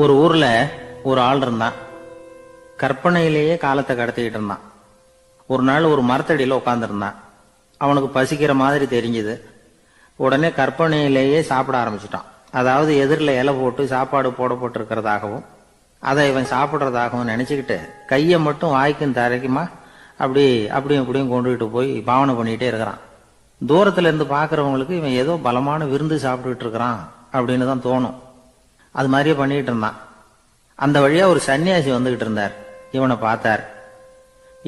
ஒரு ஊர்ல ஒரு ஆள் இருந்தான். கற்பனையிலேயே காலத்தை கடத்திக்கிட்டு இருந்தான். ஒரு நாள் ஒரு மரத்தடியில உட்காந்துருந்தான். அவனுக்கு பசிக்கிற மாதிரி தெரிஞ்சது. உடனே கற்பனையிலேயே சாப்பிட ஆரம்பிச்சுட்டான். அதாவது எதிரில் இலை போட்டு சாப்பாடு போடப்பட்டிருக்கிறதாகவும் அதை இவன் சாப்பிட்றதாகவும் நினைச்சுக்கிட்டு கையை மட்டும் வாய்க்கும் தரைக்குமா அப்படியும் இப்படியும் கொண்டுகிட்டு போய் பாவனை பண்ணிக்கிட்டே இருக்கிறான். தூரத்துல இருந்து பாக்குறவங்களுக்கு இவன் ஏதோ பலமான விருந்து சாப்பிட்டுட்டு இருக்கிறான் அப்படின்னு தான் தோணும். அது மாதிரியே பண்ணிட்டு இருந்தான். அந்த வழியா ஒரு சன்னியாசி வந்துகிட்டு இருந்தார். இவனை பார்த்தார்.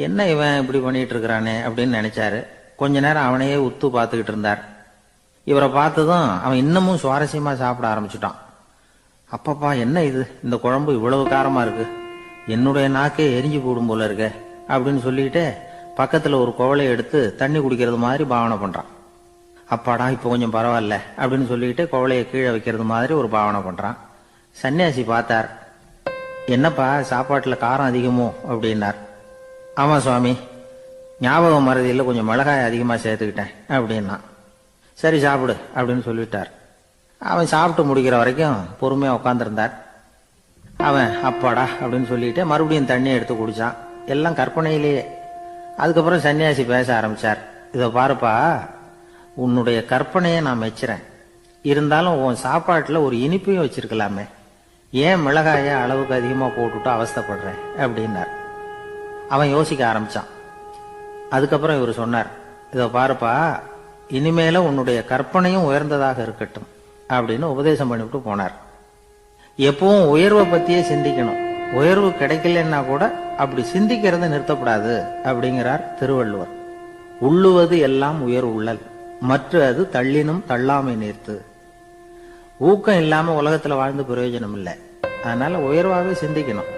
என்ன இவன் இப்படி பண்ணிட்டு இருக்கிறானே அப்படின்னு நினைச்சாரு. கொஞ்ச நேரம் அவனையே உத்து பார்த்துக்கிட்டு இருந்தார். இவரை பார்த்ததும் அவன் இன்னமும் சுவாரஸ்யமா சாப்பிட ஆரம்பிச்சுட்டான். அப்பப்பா, என்ன இது, இந்த குழம்பு இவ்வளவு காரமா இருக்கு, என்னுடைய நாக்கே எரிஞ்சு போடும் போல இருக்க அப்படின்னு சொல்லிட்டு பக்கத்துல ஒரு குவளையை எடுத்து தண்ணி குடிக்கிறது மாதிரி பாவனை பண்றான். அப்பாடா, இப்போ கொஞ்சம் பரவாயில்ல அப்படின்னு சொல்லிட்டு குவளையை கீழே வைக்கிறது மாதிரி ஒரு பாவனை பண்றான். சன்னியாசி பார்த்தார். என்னப்பா, சாப்பாட்டுல காரம் அதிகமோ அப்படின்னார். ஆமா சுவாமி, ஞாபகம் மறதியில் கொஞ்சம் மிளகாய் அதிகமா சேர்த்துக்கிட்டேன் அப்படின்னா. சரி சாப்பிடு அப்படின்னு சொல்லிட்டார். அவன் சாப்பிட்டு முடிக்கிற வரைக்கும் பொறுமையா உட்காந்துருந்தார். அவன் அப்பாடா அப்படின்னு சொல்லிட்டு மறுபடியும் தண்ணியை எடுத்து குடிச்சான். எல்லாம் கற்பனையிலேயே. அதுக்கப்புறம் சன்னியாசி பேச ஆரம்பிச்சார். இதை பாருப்பா, உன்னுடைய கற்பனையை நான் மெச்சுறேன். இருந்தாலும் உன் சாப்பாட்டுல ஒரு இனிப்பையும் வச்சிருக்கலாமே, ஏன் மிளகாய அளவுக்கு அதிகமா போட்டுட்டு அவஸ்தைப்படுறேன் அப்படின்னார். அவன் யோசிக்க ஆரம்பிச்சான். அதுக்கப்புறம் இவர் சொன்னார், இதை பாருப்பா, இனிமேல உன்னுடைய கற்பனையும் உயர்ந்ததாக இருக்கட்டும் அப்படின்னு உபதேசம் பண்ணிவிட்டு போனார். எப்பவும் உயர்வை பத்தியே சிந்திக்கணும். உயர்வு கிடைக்கலன்னா கூட அப்படி சிந்திக்கிறத நிறுத்தப்படாது அப்படிங்கிறார் திருவள்ளுவர். உள்ளுவது எல்லாம் உயர் உள்ளல், மற்ற அது தள்ளினும் தள்ளாமை நீர்த்து. ஊக்கம் இல்லாம உலகத்துல வாழ்ந்து பிரயோஜனம் இல்லை. அதனால உயர்வாகவே சிந்திக்கணும்.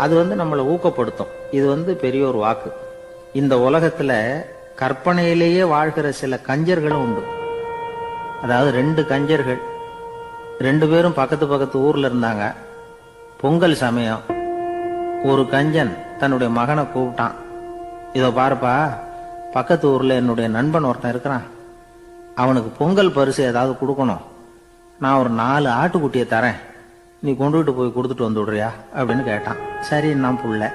அது நம்மளை ஊக்கப்படுத்தும். இது பெரிய ஒரு வாக்கு. இந்த உலகத்துல கற்பனையிலேயே வாழ்கிற சில கஞ்சர்களும் உண்டு. அதாவது 2 கஞ்சர்கள், 2 பேரும் பக்கத்து பக்கத்து ஊர்ல இருந்தாங்க. பொங்கல் சமயம் ஒரு கஞ்சன் தன்னுடைய மகனை கூப்பிட்டான். இதோ பாருப்பா, பக்கத்து ஊர்ல என்னுடைய நண்பன் ஒருத்தன் இருக்கிறான். அவனுக்கு பொங்கல் பரிசு ஏதாவது கொடுக்கணும். நான் ஒரு 4 ஆட்டுக்குட்டியை தரேன், நீ கொண்டுகிட்டு போய் கொடுத்துட்டு வந்து விடுறியா அப்படின்னு கேட்டான். சரி, நான் புள்ள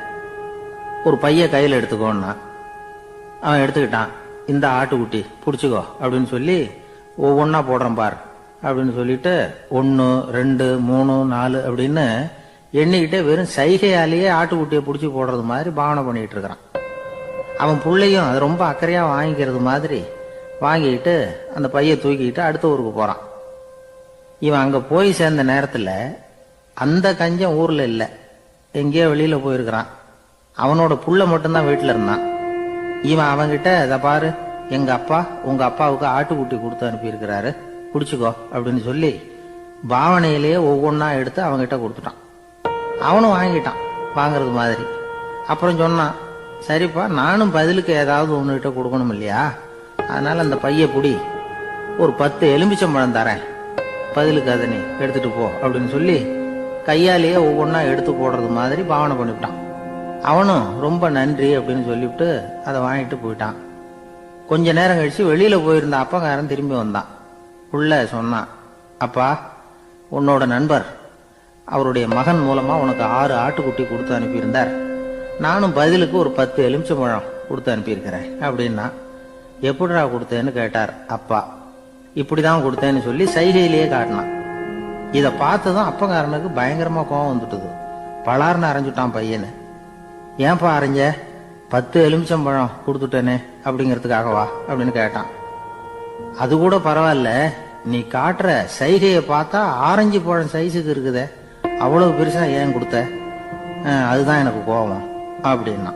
ஒரு பைய கையில் எடுத்துக்கோன்னா. அவன் எடுத்துக்கிட்டான். இந்த ஆட்டுக்குட்டி பிடிச்சிக்கோ அப்படின்னு சொல்லி ஒவ்வொன்னா போடுறேன் பார் அப்படின்னு சொல்லிட்டு 1 2 3 4 அப்படின்னு எண்ணிக்கிட்டே வெறும் சைகையாலேயே ஆட்டுக்குட்டியை பிடிச்சி போடுறது மாதிரி பாவனை பண்ணிட்டு இருக்கிறான். அவன் பிள்ளையும் அது ரொம்ப அக்கறையா வாங்கிக்கிறது மாதிரி வாங்கிட்டு அந்த பைய தூக்கிட்டு அடுத்த ஊருக்கு போறான். இவன் அங்க போய் சேர்ந்த நேரத்துல அந்த கஞ்சன் ஊர்ல இல்ல, எங்கேயோ வெளியில போயிருக்கிறான். அவனோட புள்ள மட்டும்தான் வீட்டுல இருந்தான். இவன் அவன்கிட்ட, இதை பாரு, எங்க அப்பா உங்க அப்பாவுக்கு ஆட்டுக்குட்டி கொடுத்து அனுப்பியிருக்கிறாரு, குடிச்சுக்கோ அப்படின்னு சொல்லி பாவனையிலேயே ஒவ்வொன்னா எடுத்து அவன்கிட்ட கொடுத்துட்டான். அவனும் வாங்கிட்டான் வாங்கறது மாதிரி. அப்புறம் சொன்னான், சரிப்பா, நானும் பதிலுக்கு ஏதாவது ஒன்னுகிட்ட கொடுக்கணும் இல்லையா, அதனால அந்த பைய புடி, ஒரு 10 எலுமிச்சம்பழம் தரேன், பதிலுக்கு அதை நீ எடுத்துட்டு போ அப்படின்னு சொல்லி கையாலேயே ஒவ்வொன்னா எடுத்து போடுறது மாதிரி பாவனை பண்ணிவிட்டான். அவனும் ரொம்ப நன்றி அப்படின்னு சொல்லிவிட்டு அதை வாங்கிட்டு போயிட்டான். கொஞ்ச நேரம் கழிச்சு வெளியில போயிருந்த அப்பங்காரன் திரும்பி வந்தான். புள்ள சொன்னான், அப்பா, உன்னோட நண்பர் அவருடைய மகன் மூலமா உனக்கு 6 ஆட்டுக்குட்டி கொடுத்து அனுப்பியிருந்தார். நானும் பதிலுக்கு ஒரு 10 எலுமிச்சம்பழம் கொடுத்து அனுப்பியிருக்கிறேன் அப்படின்னா. எப்படிடா கொடுத்தேன்னு கேட்டார் அப்பா. இப்படிதான் கொடுத்தேன்னு சொல்லி சைகையிலேயே காட்டினான். இதை பார்த்ததும் அப்பங்காரனுக்கு பயங்கரமா கோவம் வந்துட்டுது. பலார்னு அரைஞ்சுட்டான் பையனு. ஏன்பா அரைஞ்ச? 10 எலுமிச்சம்பழம் கொடுத்துட்டேனே அப்படிங்கிறதுக்காகவா அப்படின்னு கேட்டான். அது கூட பரவாயில்ல, நீ காட்டுற சைகையை பார்த்தா ஆரஞ்சு பழம் சைஸுக்கு இருக்குதே, அவ்வளவு பெருசா ஏன் கொடுத்த? அதுதான் எனக்கு கோபம் அப்படின்னா.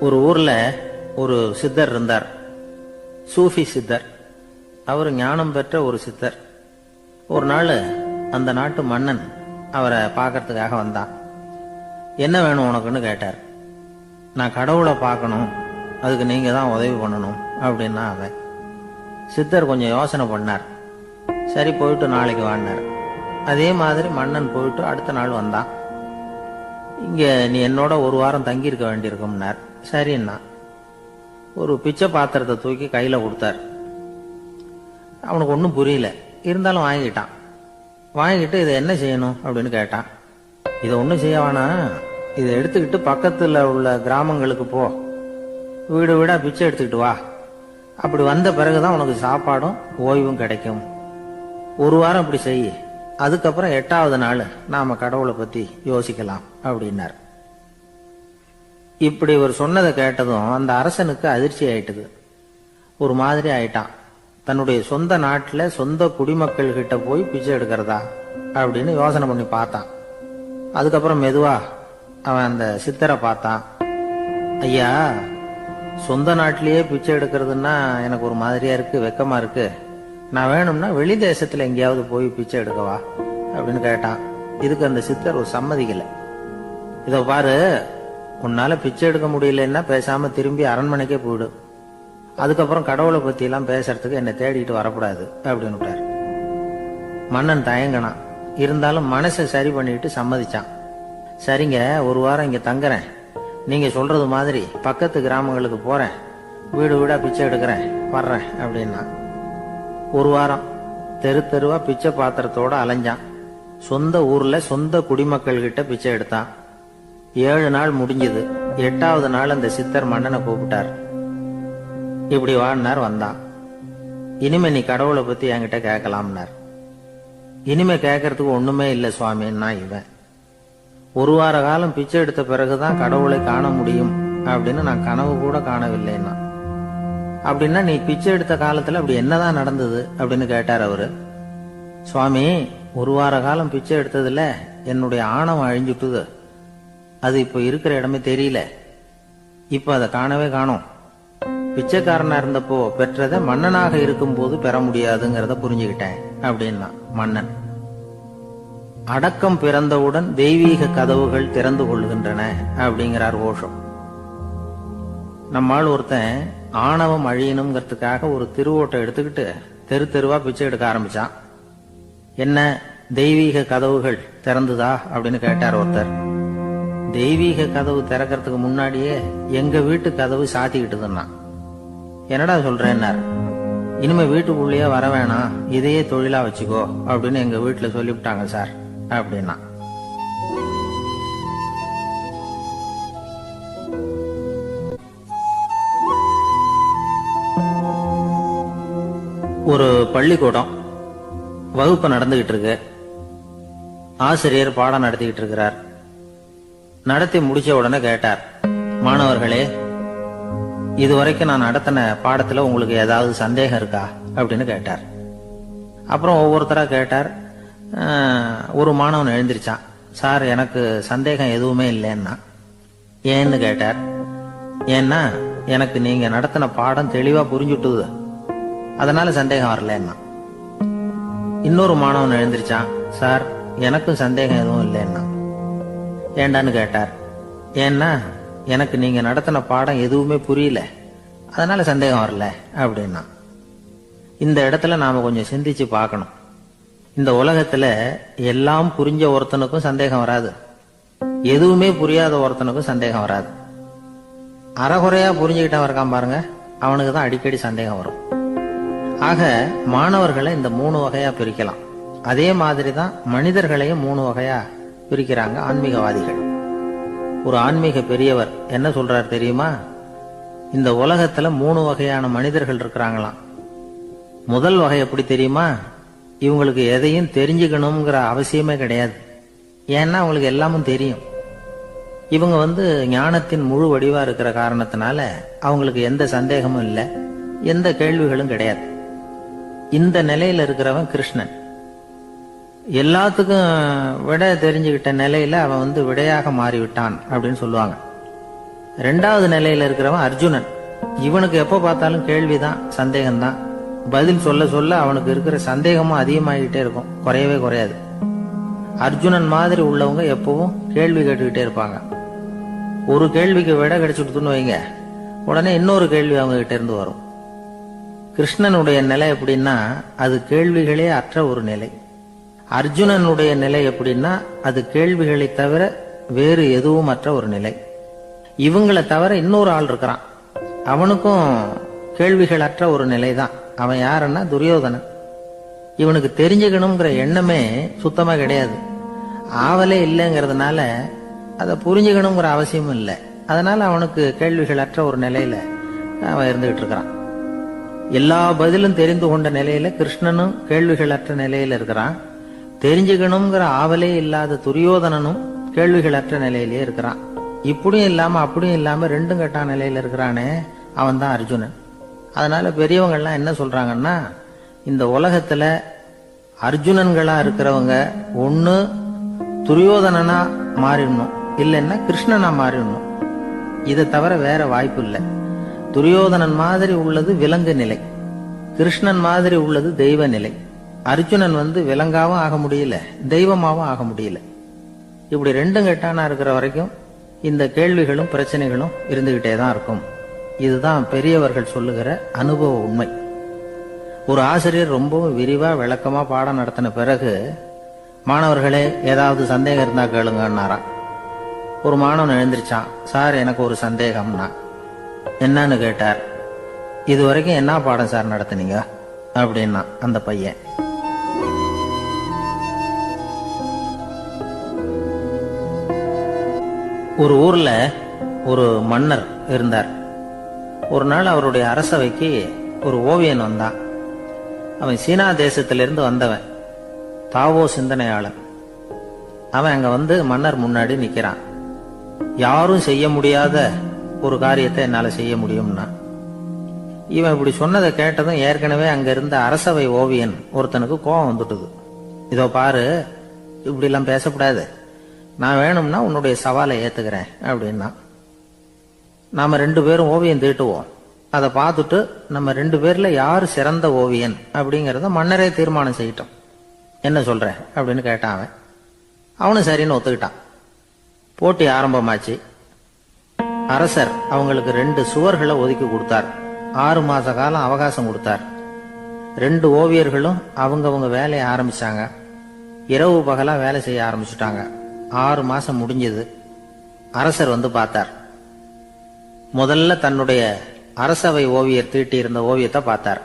ஒரு ஊர்ல ஒரு சித்தர் இருந்தார். சூஃபி சித்தர். அவர் ஞானம் பெற்ற ஒரு சித்தர். ஒரு நாள் அந்த நாட்டு மன்னன் அவரை பார்க்கறதுக்காக வந்தான். என்ன வேணும் உனக்குன்னு கேட்டார். நான் கடவுளை பார்க்கணும், அதுக்கு நீங்க தான் உதவி பண்ணணும் அப்படின்னா அவன். சித்தர் கொஞ்சம் யோசனை பண்ணார். சரி, போயிட்டு நாளைக்கு வாங்கினார். அதே மாதிரி மன்னன் போயிட்டு அடுத்த நாள் வந்தான். இங்க நீ என்னோட 1 வாரம் தங்கியிருக்க வேண்டியிருக்கும்னார். சரின்னா ஒரு பிச்சை பாத்திரத்தை தூக்கி கையில கொடுத்தார். அவனுக்கு ஒன்றும் புரியல. இருந்தாலும் வாங்கிட்டான். வாங்கிட்டு இதை என்ன செய்யணும் அப்படின்னு கேட்டான். இதை ஒன்றும் செய்ய வேணாம், இதை எடுத்துக்கிட்டு பக்கத்தில் உள்ள கிராமங்களுக்கு போ, வீடு வீடா பிச்சை எடுத்துக்கிட்டு வா. அப்படி வந்த பிறகுதான் உனக்கு சாப்பாடும் ஓய்வும் கிடைக்கும். ஒரு வாரம் அப்படி செய், அதுக்கப்புறம் 8வது நாள் நாம கடவுளை பத்தி யோசிக்கலாம் அப்படின்னார். இப்படி ஒரு சொன்னதை கேட்டதும் அந்த அரசனுக்கு அதிர்ச்சி ஆயிட்டுது. ஒரு மாதிரி ஆயிட்டான். தன்னுடைய சொந்த நாட்டுல சொந்த குடிமக்கள் கிட்ட போய் பிச்சை எடுக்கிறதா அப்படின்னு யோசனை பண்ணி பார்த்தான். அதுக்கப்புறம் மெதுவா அவன் அந்த சித்தரை பார்த்தான். ஐயா, சொந்த நாட்டிலேயே பிச்சை எடுக்கிறதுன்னா எனக்கு ஒரு மாதிரியா இருக்கு, வெக்கமா இருக்கு. நான் வேணும்னா வெளி தேசத்துல எங்கேயாவது போய் பிச்சை எடுக்கவா அப்படின்னு கேட்டான். இதுக்கு அந்த சித்தர் ஒரு சம்மதிக்கல. இதோ பாரு, உன்னால பிச்சை எடுக்க முடியலன்னா பேசாம திரும்பி அரண்மனைக்கே போயிடு. அதுக்கப்புறம் கடவுளை பத்தி எல்லாம் பேசுறதுக்கு என்னை தேடிட்டு வரக்கூடாது அப்படின்னு விட்டாரு. மன்னன் தயங்கினான். இருந்தாலும் மனசை சரி பண்ணிட்டு சம்மதிச்சான். சரிங்க, ஒரு வாரம் இங்க தங்குறேன், நீங்க சொல்றது மாதிரி பக்கத்து கிராமங்களுக்கு போறேன், வீடு வீடா பிச்சை எடுக்கிறேன், வர்றேன் அப்படின்னா. ஒரு வாரம் தெரு தெருவா பிச்சை பாத்திரத்தோட அலைஞ்சான். சொந்த ஊர்ல சொந்த குடிமக்கள் கிட்ட பிச்சை எடுத்தான். 7 நாள் முடிஞ்சது. 8வது நாள் அந்த சித்தர் மன்னனை கூப்பிட்டார். இப்படி வாழ்னார். வந்தான். இனிமே நீ கடவுளை பத்தி என்கிட்ட கேட்கலாம்னார். இனிமே கேட்கறதுக்கு ஒண்ணுமே இல்லை சுவாமின்னா இவன். ஒரு வார காலம் பிச்சை எடுத்த பிறகுதான் கடவுளை காண முடியும் அப்படின்னு நான் கனவு கூட காணவில்லைன்னா. அப்படின்னா நீ பிச்சை எடுத்த காலத்துல அப்படி என்னதான் நடந்தது அப்படின்னு கேட்டார் அவரு. சுவாமி, ஒரு வார காலம் பிச்சை எடுத்ததுல என்னுடைய ஆணவம் அழிஞ்சுட்டுது. அது இப்ப இருக்கிற இடமே தெரியல. இப்ப அதை காணவே காணோம். பிச்சைக்காரனா இருந்தப்போ பெற்றதை மன்னனாக இருக்கும் போது பெற முடியாதுங்கிறத புரிஞ்சுக்கிட்டேன் அப்படின்னா மன்னன். அடக்கம் பிறந்தவுடன் தெய்வீக கதவுகள் திறந்து கொள்கின்றன அப்படிங்கிறார் ஓஷோ. நம்மால் ஒருத்தன் ஆணவம் அழியணுங்கிறதுக்காக ஒரு திருவோட்டை எடுத்துக்கிட்டு தெரு தெருவா பிச்சை எடுக்க ஆரம்பிச்சான். என்ன, தெய்வீக கதவுகள் திறந்துதா அப்படின்னு கேட்டார் ஒருத்தர். தெய்வீக கதவு திறக்கிறதுக்கு முன்னாடியே எங்க வீட்டு கதவு சாத்திக்கிட்டுதுன்னா. என்னடா சொல்றேன்னார். இனிமே வீட்டுக்குள்ளேயே வர வேணாம், இதையே தொழிலா வச்சுக்கோ அப்படின்னு எங்க வீட்டுல சொல்லிவிட்டாங்க சார் அப்படின்னா. ஒரு பள்ளிக்கூடம் வகுப்பு நடந்துகிட்டு இருக்கு. ஆசிரியர் பாடம் நடத்திக்கிட்டு இருக்கிறார். நடத்தி முடிச்ச உடனே கேட்டார், மாணவர்களே, இதுவரைக்கும் நான் நடத்தின பாடத்துல உங்களுக்கு ஏதாவது சந்தேகம் இருக்கா அப்படின்னு கேட்டார். அப்புறம் ஒவ்வொருத்தரா கேட்டார். ஒரு மாணவன் எழுந்திருச்சான். சார், எனக்கு சந்தேகம் எதுவுமே இல்லைன்னா. ஏன்னு கேட்டார். ஏன்னா எனக்கு நீங்க நடத்தின பாடம் தெளிவா புரிஞ்சுட்டுது, அதனால சந்தேகம் வரலன்னா. இன்னொரு மாணவன் எழுந்திருச்சான். சார், எனக்கும் சந்தேகம் எதுவும் இல்லைன்னா. ஏண்டான்னு கேட்டார். ஏன்னா எனக்கு நீங்க நடத்தின பாடம் எதுவுமே புரியல, அதனால சந்தேகம் வரல அப்படின்னா. இந்த இடத்துல நாம கொஞ்சம் சிந்திச்சு பார்க்கணும். இந்த உலகத்துல எல்லாம் புரிஞ்ச ஒருத்தனுக்கும் சந்தேகம் வராது, எதுவுமே புரியாத ஒருத்தனுக்கும் சந்தேகம் வராது. அறகுறையா புரிஞ்சுக்கிட்டவன் இருக்கான் பாருங்க, அவனுக்கு தான் அடிக்கடி சந்தேகம் வரும். ஆக மாணவர்களை இந்த 3 வகையா பிரிக்கலாம். அதே மாதிரிதான் மனிதர்களையும் 3 வகையா பிரிக்கிறாங்க ஆன்மீகவாதிகள். ஒரு ஆன்மீக பெரியவர் என்ன சொல்றார் தெரியுமா? இந்த உலகத்துல 3 வகையான மனிதர்கள் இருக்கிறாங்களாம். முதல் வகை எப்படி தெரியுமா? இவங்களுக்கு எதையும் தெரிஞ்சுக்கணுங்கிற அவசியமே கிடையாது. ஏன்னா அவங்களுக்கு எல்லாமும் தெரியும். இவங்க ஞானத்தின் முழு வடிவா இருக்கிற காரணத்தினால அவங்களுக்கு எந்த சந்தேகமும் இல்லை, எந்த கேள்விகளும் கிடையாது. இந்த நிலையில இருக்கிறவன் கிருஷ்ணன். எல்லாத்துக்கும் விட தெரிஞ்சுக்கிட்ட நிலையில அவன் விடையாக மாறிவிட்டான் அப்படின்னு சொல்லுவாங்க. 2வது நிலையில இருக்கிறவன் அர்ஜுனன். இவனுக்கு எப்ப பார்த்தாலும் கேள்விதான், சந்தேகம்தான். பதில் சொல்ல சொல்ல அவனுக்கு இருக்கிற சந்தேகமும் அதிகமாகிட்டே இருக்கும், குறையவே குறையாது. அர்ஜுனன் மாதிரி உள்ளவங்க எப்பவும் கேள்வி கேட்டுக்கிட்டே இருப்பாங்க. ஒரு கேள்விக்கு விட கிடைச்சுட்டுன்னு வைங்க, உடனே இன்னொரு கேள்வி அவங்க கிட்ட இருந்து வரும். கிருஷ்ணனுடைய நிலை எப்படின்னா அது கேள்விகளே அற்ற ஒரு நிலை. அர்ஜுனனுடைய நிலை எப்படின்னா அது கேள்விகளை தவிர வேறு எதுவும் அற்ற ஒரு நிலை. இவங்களை தவிர இன்னொரு ஆள் இருக்கிறான், அவனுக்கும் கேள்விகள் அற்ற ஒரு நிலை தான். அவன் யாருன்னா துரியோதனன். இவனுக்கு தெரிஞ்சுக்கணுங்கிற எண்ணமே சுத்தமா கிடையாது. ஆவலே இல்லைங்கிறதுனால அதை புரிஞ்சுக்கணுங்கிற அவசியமும் இல்லை. அதனால அவனுக்கு கேள்விகளற்ற ஒரு நிலையில அவன் இருந்துகிட்டு இருக்கிறான். எல்லா பதிலும் தெரிந்து கொண்ட நிலையில கிருஷ்ணனும் கேள்விகளற்ற நிலையில இருக்கிறான். தெரிஞ்சுக்கணுங்கிற ஆவலே இல்லாத துரியோதனனும் கேள்விகளற்ற நிலையிலேயே இருக்கிறான். இப்படியும் இல்லாம அப்படியும் இல்லாம ரெண்டும் கெட்டான நிலையில இருக்கிறானே, அவன் தான் அர்ஜுனன். அதனால பெரியவங்கள்லாம் என்ன சொல்றாங்கன்னா, இந்த உலகத்துல அர்ஜுனன்களா இருக்கிறவங்க ஒண்ணு துரியோதனனா மாறிடணும், இல்லைன்னா கிருஷ்ணனா மாறிடணும். இதை தவிர வேற வாய்ப்பு இல்லை. துரியோதனன் மாதிரி உள்ளது விலங்கு நிலை, கிருஷ்ணன் மாதிரி உள்ளது தெய்வ நிலை. அர்ஜுனன் விலங்காவும் ஆக முடியல, தெய்வமாவும் ஆக முடியல. இப்படி ரெண்டும் கெட்டானா இருக்கிற வரைக்கும் இந்த கேள்விகளும் பிரச்சனைகளும் இருந்துகிட்டே தான் இருக்கும். இதுதான் பெரியவர்கள் சொல்லுகிற அனுபவ உண்மை. ஒரு ஆசிரியர் ரொம்பவும் விரிவா விளக்கமா பாடம் நடத்தின பிறகு, மாணவர்களே ஏதாவது சந்தேகம் இருந்தா கேளுங்கன்னாராம். ஒரு மாணவன் எழுந்திருச்சான். சார், எனக்கு ஒரு சந்தேகம்னா. என்னன்னு கேட்டார். இது வரைக்கும் என்ன பாடம் சார் நடத்துனீங்க அப்படின்னா அந்த பையன். ஒரு ஊர்ல ஒரு மன்னர் இருந்தார். ஒரு நாள் அவருடைய அரசவைக்கு ஒரு ஓவியன் வந்தான். அவன் சீனா தேசத்திலிருந்து வந்தவன், தாவோ சிந்தனையாளன். அவன் அங்க மன்னர் முன்னாடி நிக்கிறான். யாரும் செய்ய முடியாத ஒரு காரியத்தை என்னால செய்ய முடியும்னா. இவன் இப்படி சொன்னதை கேட்டதும் ஏற்கனவே அங்க இருந்த அரசவை ஓவியன் ஒருத்தனுக்கு கோபம் வந்துட்டுது. இதோ பாரு, இப்படி எல்லாம் பேசக்கூடாது, நான் வேணும்னா உன்னுடைய சவாலை ஏத்துக்கிறேன் அப்படின்னா. நாம 2 பேரும் ஓவியம் தீட்டுவோம், அதை பார்த்துட்டு நம்ம 2 பேர்ல யாரு சிறந்த ஓவியன் அப்படிங்கறத மன்னரே தீர்மானம் செய்யட்டும், என்ன சொல்ற அப்படின்னு கேட்டான் அவன். அவனும் சரின்னு ஒத்துக்கிட்டான். போட்டி ஆரம்பமாச்சு. அரசர் அவங்களுக்கு 2 சுவர்களை ஒதுக்கி கொடுத்தார். 6 மாச காலம் அவகாசம் கொடுத்தார். 2 ஓவியர்களும் அவங்கவங்க வேலையை ஆரம்பிச்சாங்க. இரவு பகலா வேலை செய்ய ஆரம்பிச்சுட்டாங்க. 6 மாசம் முடிஞ்சது. அரசர் பார்த்தார். முதல்ல தன்னுடைய அரசவை ஓவியர் தீட்டி இருந்த ஓவியத்தை பார்த்தார்.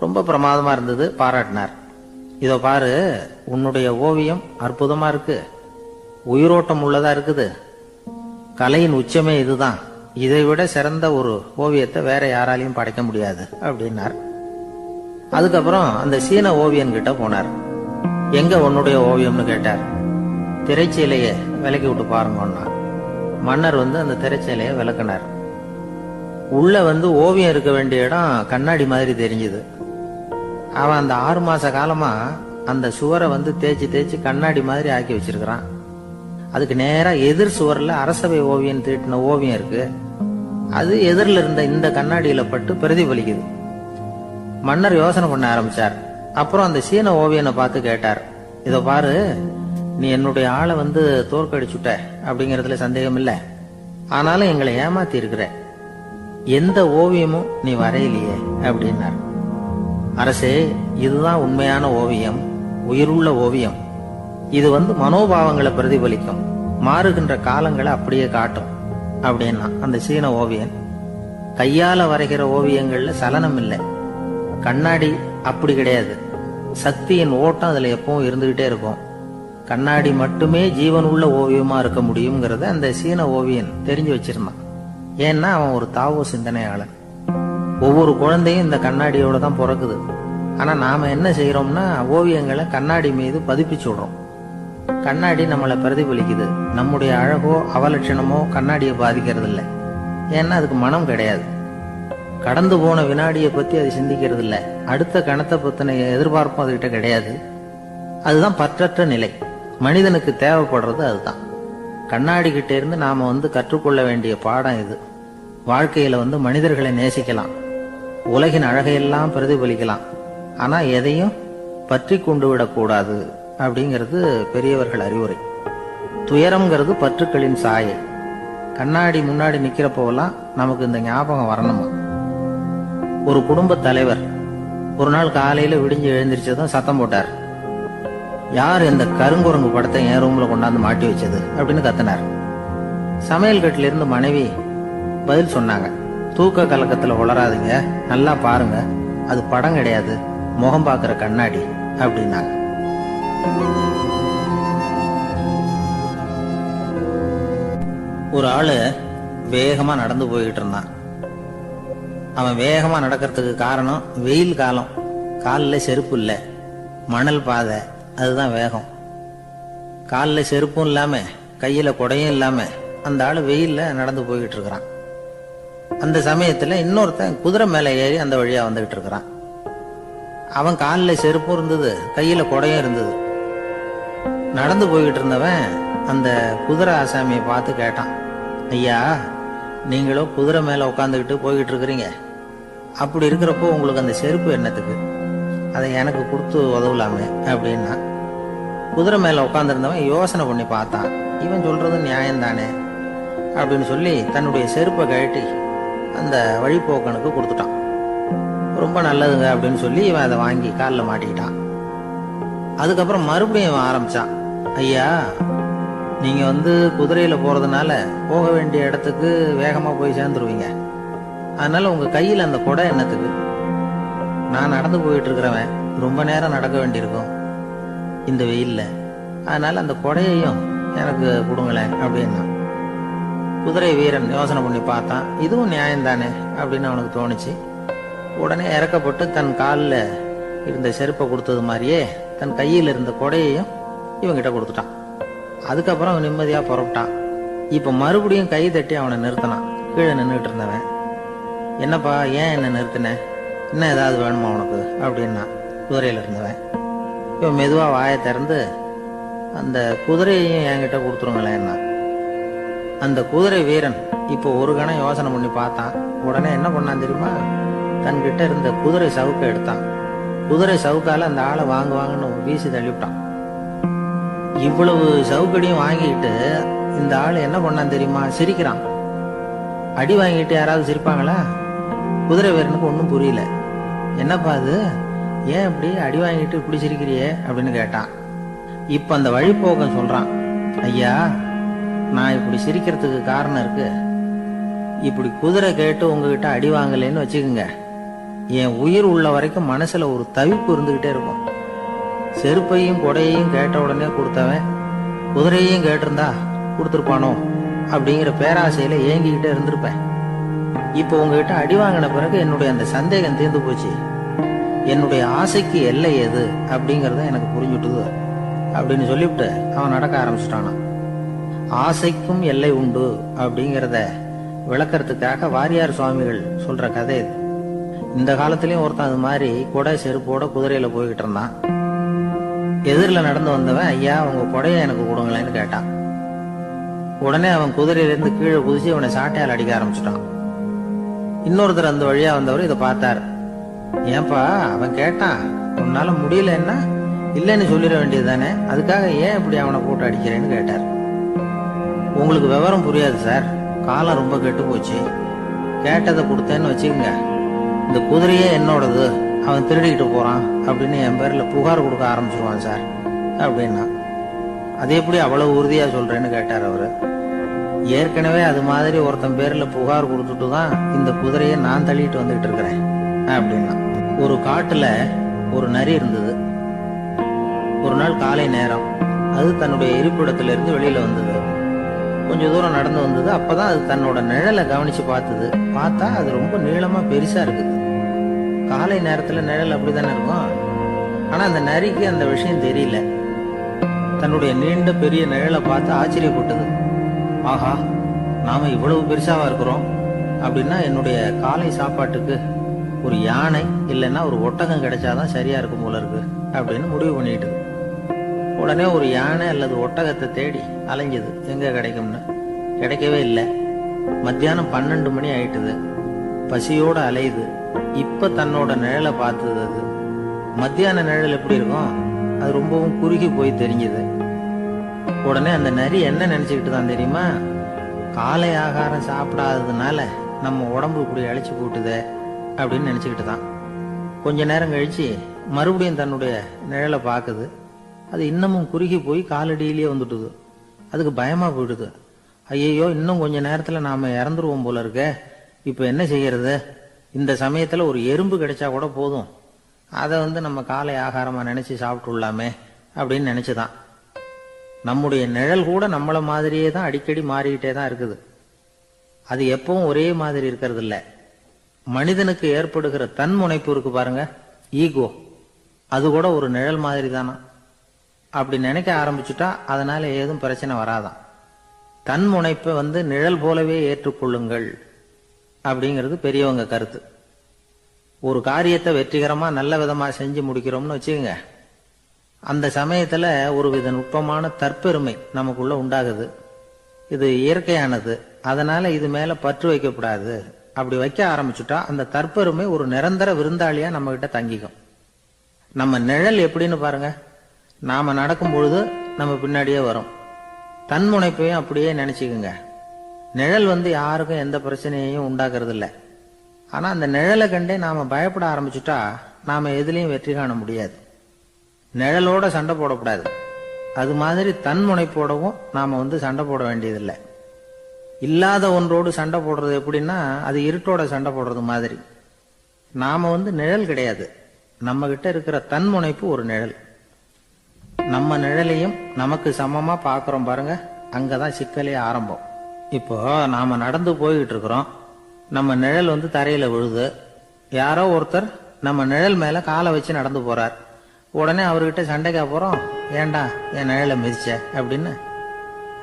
ரொம்ப பிரமாதமா இருந்தது, பாராட்டினார். இதோ பாரு, உன்னுடைய ஓவியம் அற்புதமா இருக்கு, உயிரோட்டம் உள்ளதா இருக்குது, கலையின் உச்சமே இதுதான், இதை விட சிறந்த ஒரு ஓவியத்தை வேற யாராலையும் படைக்க முடியாது அப்படின்னார். அதுக்கப்புறம் அந்த சீன ஓவியன் கிட்ட போனார். எங்க உன்னுடைய ஓவியம்னு கேட்டார். திரைச்சீலைய விலக்கி விட்டு பாருங்கன்னா. மன்னர் அந்த திரைச்சீலைய விளக்குனார். உள்ள ஓவியம் இருக்க வேண்டிய இடம் கண்ணாடி மாதிரி தெரிஞ்சது. அவன் அந்த 6 மாச காலமா அந்த சுவரை தேய்ச்சி தேய்ச்சி கண்ணாடி மாதிரி ஆக்கி வச்சிருக்கிறான். அதுக்கு நேரா எதிர் சுவர்ல அரசவை ஓவியன் தீட்டின ஓவியம் இருக்கு. அது எதிரில் இருந்த இந்த கண்ணாடியில பட்டு பிரதிபலிக்குது. மன்னர் யோசனை பண்ண ஆரம்பிச்சார். அப்புறம் அந்த சீன ஓவியனை பார்த்து கேட்டார். இதோ பாரு, நீ என்னுடைய ஆளை தோற்கடிச்சுட்ட அப்படிங்கறதுல சந்தேகம் இல்லை, ஆனாலும் எங்களை ஏமாத்தி இருக்கிற, எந்த ஓவியமும் நீ வரையிலையே அப்படின்னார். அரசே, இதுதான் உண்மையான ஓவியம், உயிருள்ள ஓவியம். இது மனோபாவங்களை பிரதிபலிக்கும், மாறுகின்ற காலங்களை அப்படியே காட்டும் அப்படின்னா அந்த சீன ஓவியன். கையால வரைகிற ஓவியங்கள்ல சலனம் இல்லை, கண்ணாடி அப்படி கிடையாது, சக்தியின் ஓட்டம் அதுல எப்பவும் இருந்துகிட்டே இருக்கும். கண்ணாடி மட்டுமே ஜீவன் உள்ள ஓவியமா இருக்க முடியுங்கிறத அந்த சீன ஓவியன் தெரிஞ்சு வச்சிருந்தான். ஏன்னா அவன் ஒரு தாவோ சிந்தனையாளன். ஒவ்வொரு குழந்தையும் இந்த கண்ணாடியோட தான் பிறக்குது. ஆனா நாம என்ன செய்யறோம்னா, ஓவியங்களை கண்ணாடி மீது பதிப்பிச்சு விடுறோம். கண்ணாடி நம்மளை பிரதிபலிக்குது. நம்முடைய அழகோ அவலட்சணமோ கண்ணாடியை பாதிக்கிறது இல்லை. ஏன்னா அதுக்கு மனம் கிடையாது. கடந்து போன வினாடியை பத்தி அது சிந்திக்கிறது இல்லை. அடுத்த கணத்தை பத்தின எதிர்பார்ப்பும் அதுகிட்ட கிடையாது. அதுதான் பற்றற்ற நிலை. மனிதனுக்கு தேவைப்படுறது அதுதான். கண்ணாடி கிட்ட இருந்து நாம கற்றுக்கொள்ள வேண்டிய பாடம் இது. வாழ்க்கையில மனிதர்களை நேசிக்கலாம், உலகின் அழகையெல்லாம் பிரதிபலிக்கலாம், ஆனா எதையும் பற்றி கொண்டு விடக்கூடாது அப்படிங்கிறது பெரியவர்கள் அறிவுரை. துயரம்ங்கிறது பற்றுக்களின் சாயை. கண்ணாடி முன்னாடி நிக்கிறப்போவெல்லாம் நமக்கு இந்த ஞாபகம் வரணுமா. ஒரு குடும்ப தலைவர் ஒரு நாள் காலையில விடிஞ்சு எழுந்திரிச்சதும் சத்தம் போட்டார். யார் இந்த கருங்குரங்கு படத்தை என் ரூம்ல கொண்டாந்து மாட்டி வச்சது அப்படின்னு கத்தினார். சமையல் கட்டில இருந்து மனைவி பதில் சொன்னாங்க. தூக்க கலக்கத்துல உளராதீங்க, நல்லா பாருங்க, அது படம் கிடையாது, முகம் பார்க்கிற கண்ணாடி அப்படின்னாங்க. ஒரு ஆளு வேகமா நடந்து போய்கிட்டு இருந்தான். அவன் வேகமா நடக்கிறதுக்கு காரணம் வெயில் காலம், காலில் செருப்பு இல்லை, மணல் பாதை, அதுதான் வேகம். காலில் செருப்பும் இல்லாம கையில குடையும் இல்லாம அந்த ஆளு வெயில்ல நடந்து போய்கிட்டு இருக்கிறான். அந்த சமயத்துல இன்னொருத்தன் குதிரை மேல ஏறி அந்த வழியா வந்துகிட்டு இருக்கிறான். அவன் காலில் செருப்பும் இருந்தது, கையில குடையும் இருந்தது. நடந்து போய்கிட்டு இருந்தவன் அந்த குதிரை ஆசாமியை பார்த்து கேட்டான், ஐயா, நீங்களும் குதிரை மேல உட்காந்துக்கிட்டு போய்கிட்டு இருக்கிறீங்க, அப்படி இருக்கிறப்போ உங்களுக்கு அந்த செருப்பு என்னத்துக்கு? அதை எனக்கு கொடுத்து உதவலாமே அப்படின்னா. குதிரை மேல உட்காந்துருந்தவன் யோசனை பண்ணி பார்த்தான். இவன் சொல்றது நியாயம்தானே அப்படின்னு சொல்லி தன்னுடைய செருப்பை கழட்டி அந்த வழிபோக்கனுக்கு கொடுத்துட்டான். ரொம்ப நல்லதுங்க அப்படின்னு சொல்லி இவன் அதை வாங்கி காலில் மாட்டிக்கிட்டான். அதுக்கப்புறம் மறுபடியும் இவன் ஆரம்பிச்சான், ஐயா, நீங்க குதிரையில போறதுனால போக வேண்டிய இடத்துக்கு வேகமா போய் சேர்ந்துருவீங்க, அதனால உங்க கையில அந்த குடை என்னத்துக்கு? நான் நடந்து போயிட்டு இருக்கிறவன் ரொம்ப நேரம் நடக்க வேண்டியிருக்கும் இந்த வெயில்ல, அதனால அந்த கொடையையும் எனக்கு கொடுங்களேன் அப்படின்னா. குதிரை வீரன் யோசனை பண்ணி பார்த்தான், இதுவும் நியாயம்தானே அப்படின்னு அவனுக்கு தோணுச்சு. உடனே இறக்கப்பட்டு தன் காலில் இருந்த செருப்பை கொடுத்தது மாதிரியே தன் கையில் இருந்த கொடையையும் இவங்கிட்ட கொடுத்துட்டான். அதுக்கப்புறம் அவன் நிம்மதியா புறப்பட்டான். இப்ப மறுபடியும் கை தட்டி அவனை நிறுத்தினான். கீழே நின்றுட்டு இருந்தவன், என்னப்பா, ஏன் என்ன நிறுத்தின? இன்னும் ஏதாவது வேணுமா உனக்கு அப்படின்னா குதிரையில இருந்தவன். இவன் மெதுவா வாயை திறந்து, அந்த குதிரையையும் என்கிட்ட கொடுத்துருங்களேன்னா. அந்த குதிரை வீரன் இப்போ ஒரு கணம் யோசனை பண்ணி பார்த்தான். உடனே என்ன பண்ணான் தெரியுமா? தன்கிட்ட இருந்த குதிரை சவுக்கை எடுத்தான். குதிரை சவுக்கால அந்த ஆளை வாங்குவாங்கன்னு வீசி தள்ளிவிட்டான். இவ்வளவு சவுக்கடியும் வாங்கிட்டு இந்த ஆள் என்ன பண்ணான் தெரியுமா? சிரிக்கிறான். அடி வாங்கிட்டு யாராவது சிரிப்பாங்களா? குதிரை வீரனுக்கு ஒன்றும் புரியல. என்னப்பா அது, ஏன் இப்படி அடி வாங்கிட்டு இப்படி சிரிக்கிறியே அப்படின்னு கேட்டான். இப்ப அந்த வழிபோக்கன் சொல்றான், ஐயா, நான் இப்படி சிரிக்கிறதுக்கு காரணம் இருக்கு. இப்படி குதிரை கேட்டு உங்ககிட்ட அடி வாங்கலைன்னு வச்சுக்கோங்க, என் உயிர் உள்ள வரைக்கும் மனசுல ஒரு தவிப்பு இருந்துகிட்டே இருக்கும். செருப்பையும் கொடையையும் கேட்ட உடனே கொடுத்தவன் குதிரையையும் கேட்டிருந்தா கொடுத்துருப்பானோ அப்படிங்கிற பேராசையில ஏங்கிக்கிட்டே இருந்திருப்பேன். இப்போ உங்ககிட்ட அடி வாங்கின பிறகு என்னுடைய அந்த சந்தேகம் தீர்ந்து போச்சு. என்னுடைய ஆசைக்கு எல்லை எது அப்படிங்கறத எனக்கு புரிஞ்சுட்டுது அப்படின்னு சொல்லிவிட்டு அவன் நடக்க ஆரம்பிச்சுட்டானான். ஆசைக்கும் எல்லை உண்டு அப்படிங்கிறத விளக்கறதுக்காக வாரியார் சுவாமிகள் சொல்ற கதை இது. இந்த காலத்திலயும் ஒருத்தன் அது மாதிரி கொடை செருப்போட குதிரையில போய்கிட்டு இருந்தான். எதிரில் நடந்து வந்தவன், ஐயா, உங்க கொடையை எனக்கு கொடுங்களேன்னு கேட்டான். உடனே அவன் குதிரையிலிருந்து கீழே குதிச்சு அவனை சாட்டையால் அடிக்க ஆரம்பிச்சுட்டான். இன்னொருத்தர் அந்த வழியா வந்தவர் இதை பார்த்தார். ஏன்பா, அவன் கேட்டான், உன்னால முடியலன்னா இல்லைன்னு சொல்லிட வேண்டியது தானே, அதுக்காக ஏன் இப்படி அவனை போட்டு அடிக்கிறேன்னு கேட்டார். உங்களுக்கு விவரம் புரியாது சார், காலம் ரொம்ப கெட்டு போச்சு. கேட்டதை கொடுத்தேன்னு வச்சுக்கோங்க, இந்த குதிரையே என்னோடது, அவன் திருடிக்கிட்டு போறான் அப்படின்னு என் பேர்ல புகார் கொடுக்க ஆரம்பிச்சிருவான் சார் அப்படின்னா. அது எப்படி அவ்வளவு உறுதியா சொல்றேன்னு கேட்டார் அவரு. ஏற்கனவே அது மாதிரி ஒருத்தன் பேர்ல புகார் கொடுத்துட்டு தான் இந்த குதிரையை நான் தள்ளிட்டு வந்துகிட்டு இருக்கிறேன் அப்படின்னா. ஒரு காட்டுல ஒரு நரி இருந்தது. ஒரு நாள் காலை நேரம் அது தன்னுடைய இருப்பிடத்துல இருந்து வெளியில வந்தது. கொஞ்சம் தூரம் நடந்து வந்தது. அப்பதான் அது தன்னோட நிழலை கவனிச்சு பார்த்தது. பார்த்தா அது ரொம்ப நீளமா பெருசா இருக்குது. காலை நேரத்துல நிழல் அப்படித்தானே இருக்கும். ஆனா அந்த நரிக்கு அந்த விஷயம் தெரியல. தன்னுடைய நீண்ட பெரிய நிழலை பார்த்து ஆச்சரியப்பட்டது. ஆஹா, நாம இவ்வளவு பெருசாவா இருக்கிறோம் அப்படின்னா என்னுடைய காலை சாப்பாட்டுக்கு ஒரு யானை இல்லைன்னா ஒரு ஒட்டகம் கிடைச்சாதான் சரியா இருக்கும் போல இருக்கு அப்படின்னு முடிவு பண்ணிட்டு உடனே ஒரு யானை அல்லது ஒட்டகத்தை தேடி அலைஞ்சது. எங்க கிடைக்கும்னு கிடைக்கவே இல்லை. மத்தியானம் 12 மணி ஆயிட்டுது. பசியோட அலையுது. இப்ப தன்னோட நிழலை பார்த்தது. அது மத்தியான நிழல் எப்படி இருக்கும், அது ரொம்பவும் குறுகி போய் தெரிஞ்சது. உடனே அந்த நரி என்ன நினைச்சுக்கிட்டு தான் தெரியுமா? காலை ஆகாரம் சாப்பிடாததுனால நம்ம உடம்பு இப்படி அழைச்சி போட்டுதே அப்படின்னு நினைச்சுக்கிட்டு தான். கொஞ்ச நேரம் கழிச்சு மறுபடியும் தன்னுடைய நிழலை பார்க்குது. அது இன்னமும் குறுகி போய் காலடியிலேயே வந்துட்டுது. அதுக்கு பயமா போயிடுது. ஐயோ, இன்னும் கொஞ்ச நேரத்துல நாம இறந்துருவோம் போல இருக்க. இப்ப என்ன செய்யறது? இந்த சமயத்துல ஒரு எறும்பு கிடைச்சா கூட போதும், அதை நம்ம காலை ஆகாரமா நினைச்சு சாப்பிட்டுள்ளாமே அப்படின்னு நினைச்சுதான். நம்முடைய நிழல் கூட நம்மள மாதிரியே தான் அடிக்கடி மாறிக்கிட்டே தான் இருக்குது. அது எப்பவும் ஒரே மாதிரி இருக்கிறது இல்ல. மனிதனுக்கு ஏற்படுகிற தன்முனைப்பு இருக்கு பாருங்க, ஈகோ, அது கூட ஒரு நிழல் மாதிரி தானா. அப்படி நினைக்க ஆரம்பிச்சுட்டா அதனால ஏதும் பிரச்சனை வராதான். தன்முனைப்பை நிழல் போலவே ஏற்றுக்கொள்ளுங்கள் அப்படிங்கிறது பெரியவங்க கருத்து. ஒரு காரியத்தை வெற்றிகரமா நல்ல விதமா செஞ்சு முடிக்கிறோம்னு வச்சுக்கோங்க, அந்த சமயத்துல ஒரு வித நுட்பமான தற்பெருமை நமக்குள்ள உண்டாகுது. இது இயற்கையானது, அதனால இது மேல பற்று வைக்கக்கூடாது. அப்படி வைக்க ஆரம்பிச்சுட்டா அந்த தற்பெருமை ஒரு நிரந்தர விருந்தாளியா நம்ம கிட்ட தங்கிக்கும். நம்ம நிழல் எப்படின்னு பாருங்க, நாம நடக்கும் பொழுது நம்ம பின்னாடியே வரும். தன்முனைப்பையும் அப்படியே நினைச்சுக்குங்க. நிழல் யாருக்கும் எந்த பிரச்சனையையும் உண்டாக்குறது இல்லை. ஆனா அந்த நிழலை கண்டே நாம பயப்பட ஆரம்பிச்சுட்டா நாம எதுலயும் வெற்றி காண முடியாது. நிழலோட சண்டை போடக்கூடாது. அது மாதிரி தன்முனைப்போடவும் நாம சண்டை போட வேண்டியதில்லை. இல்லாத ஒன்றோடு சண்டை போடுறது எப்படின்னா, அது இருட்டோட சண்டை போடுறது மாதிரி. நாம நிழல் கிடையாது, நம்ம கிட்ட இருக்கிற தன்முனைப்பு ஒரு நிழல். நம்ம நிழலையும் நமக்கு சமமா பாக்குறோம் பாருங்க, அங்கதான் சிக்கலே ஆரம்பம். இப்போ நாம நடந்து போய்கிட்டு இருக்கிறோம், நம்ம நிழல் தரையில விழுது. யாரோ ஒருத்தர் நம்ம நிழல் மேல காலை வச்சு நடந்து போறார். உடனே அவர்கிட்ட சண்டைக்கா போறோம், ஏண்டா என் நிழலை மிதிச்ச அப்படின்னு.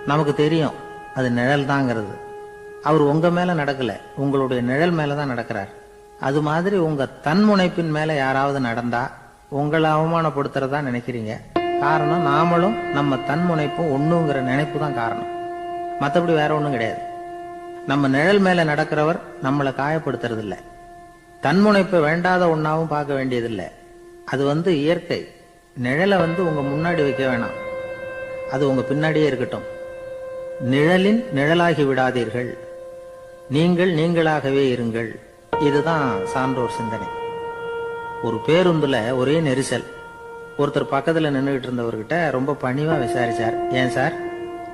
நமக்கு தெரியும் அது நிழல் தாங்கிறது. அவர் உங்க மேல நடக்கல, உங்களுடைய நிழல் மேலதான் நடக்கிறார். அது மாதிரி உங்க தன்முனைப்பின் மேல யாராவது நடந்தா உங்களை அவமானப்படுத்துறதா நினைக்கிறீங்க. காரணம், நாமளும் நம்ம தன்முனைப்பும் ஒண்ணுங்கிற நினைப்பு தான் காரணம். மற்றபடி வேற ஒண்ணும் கிடையாது. நம்ம நிழல் மேல நடக்கிறவர் நம்மளை காயப்படுத்துறது இல்லை. தன்முனைப்பை வேண்டாத ஒன்னாவும் பார்க்க வேண்டியதில்லை. அது இயற்கை. நிழலை உங்க முன்னாடி வைக்க வேணாம், அது உங்க பின்னாடியே இருக்கட்டும். நிழலின் நிழலாகி விடாதீர்கள், நீங்கள் நீங்களாகவே இருங்கள். இதுதான் சான்றோர் சிந்தனை. ஒரு பேருந்துல ஒரே நெரிசல். ஒருத்தர் பக்கத்துல நின்றுகிட்டு இருந்தவர்கிட்ட ரொம்ப பணிவா விசாரிச்சார், ஏன் சார்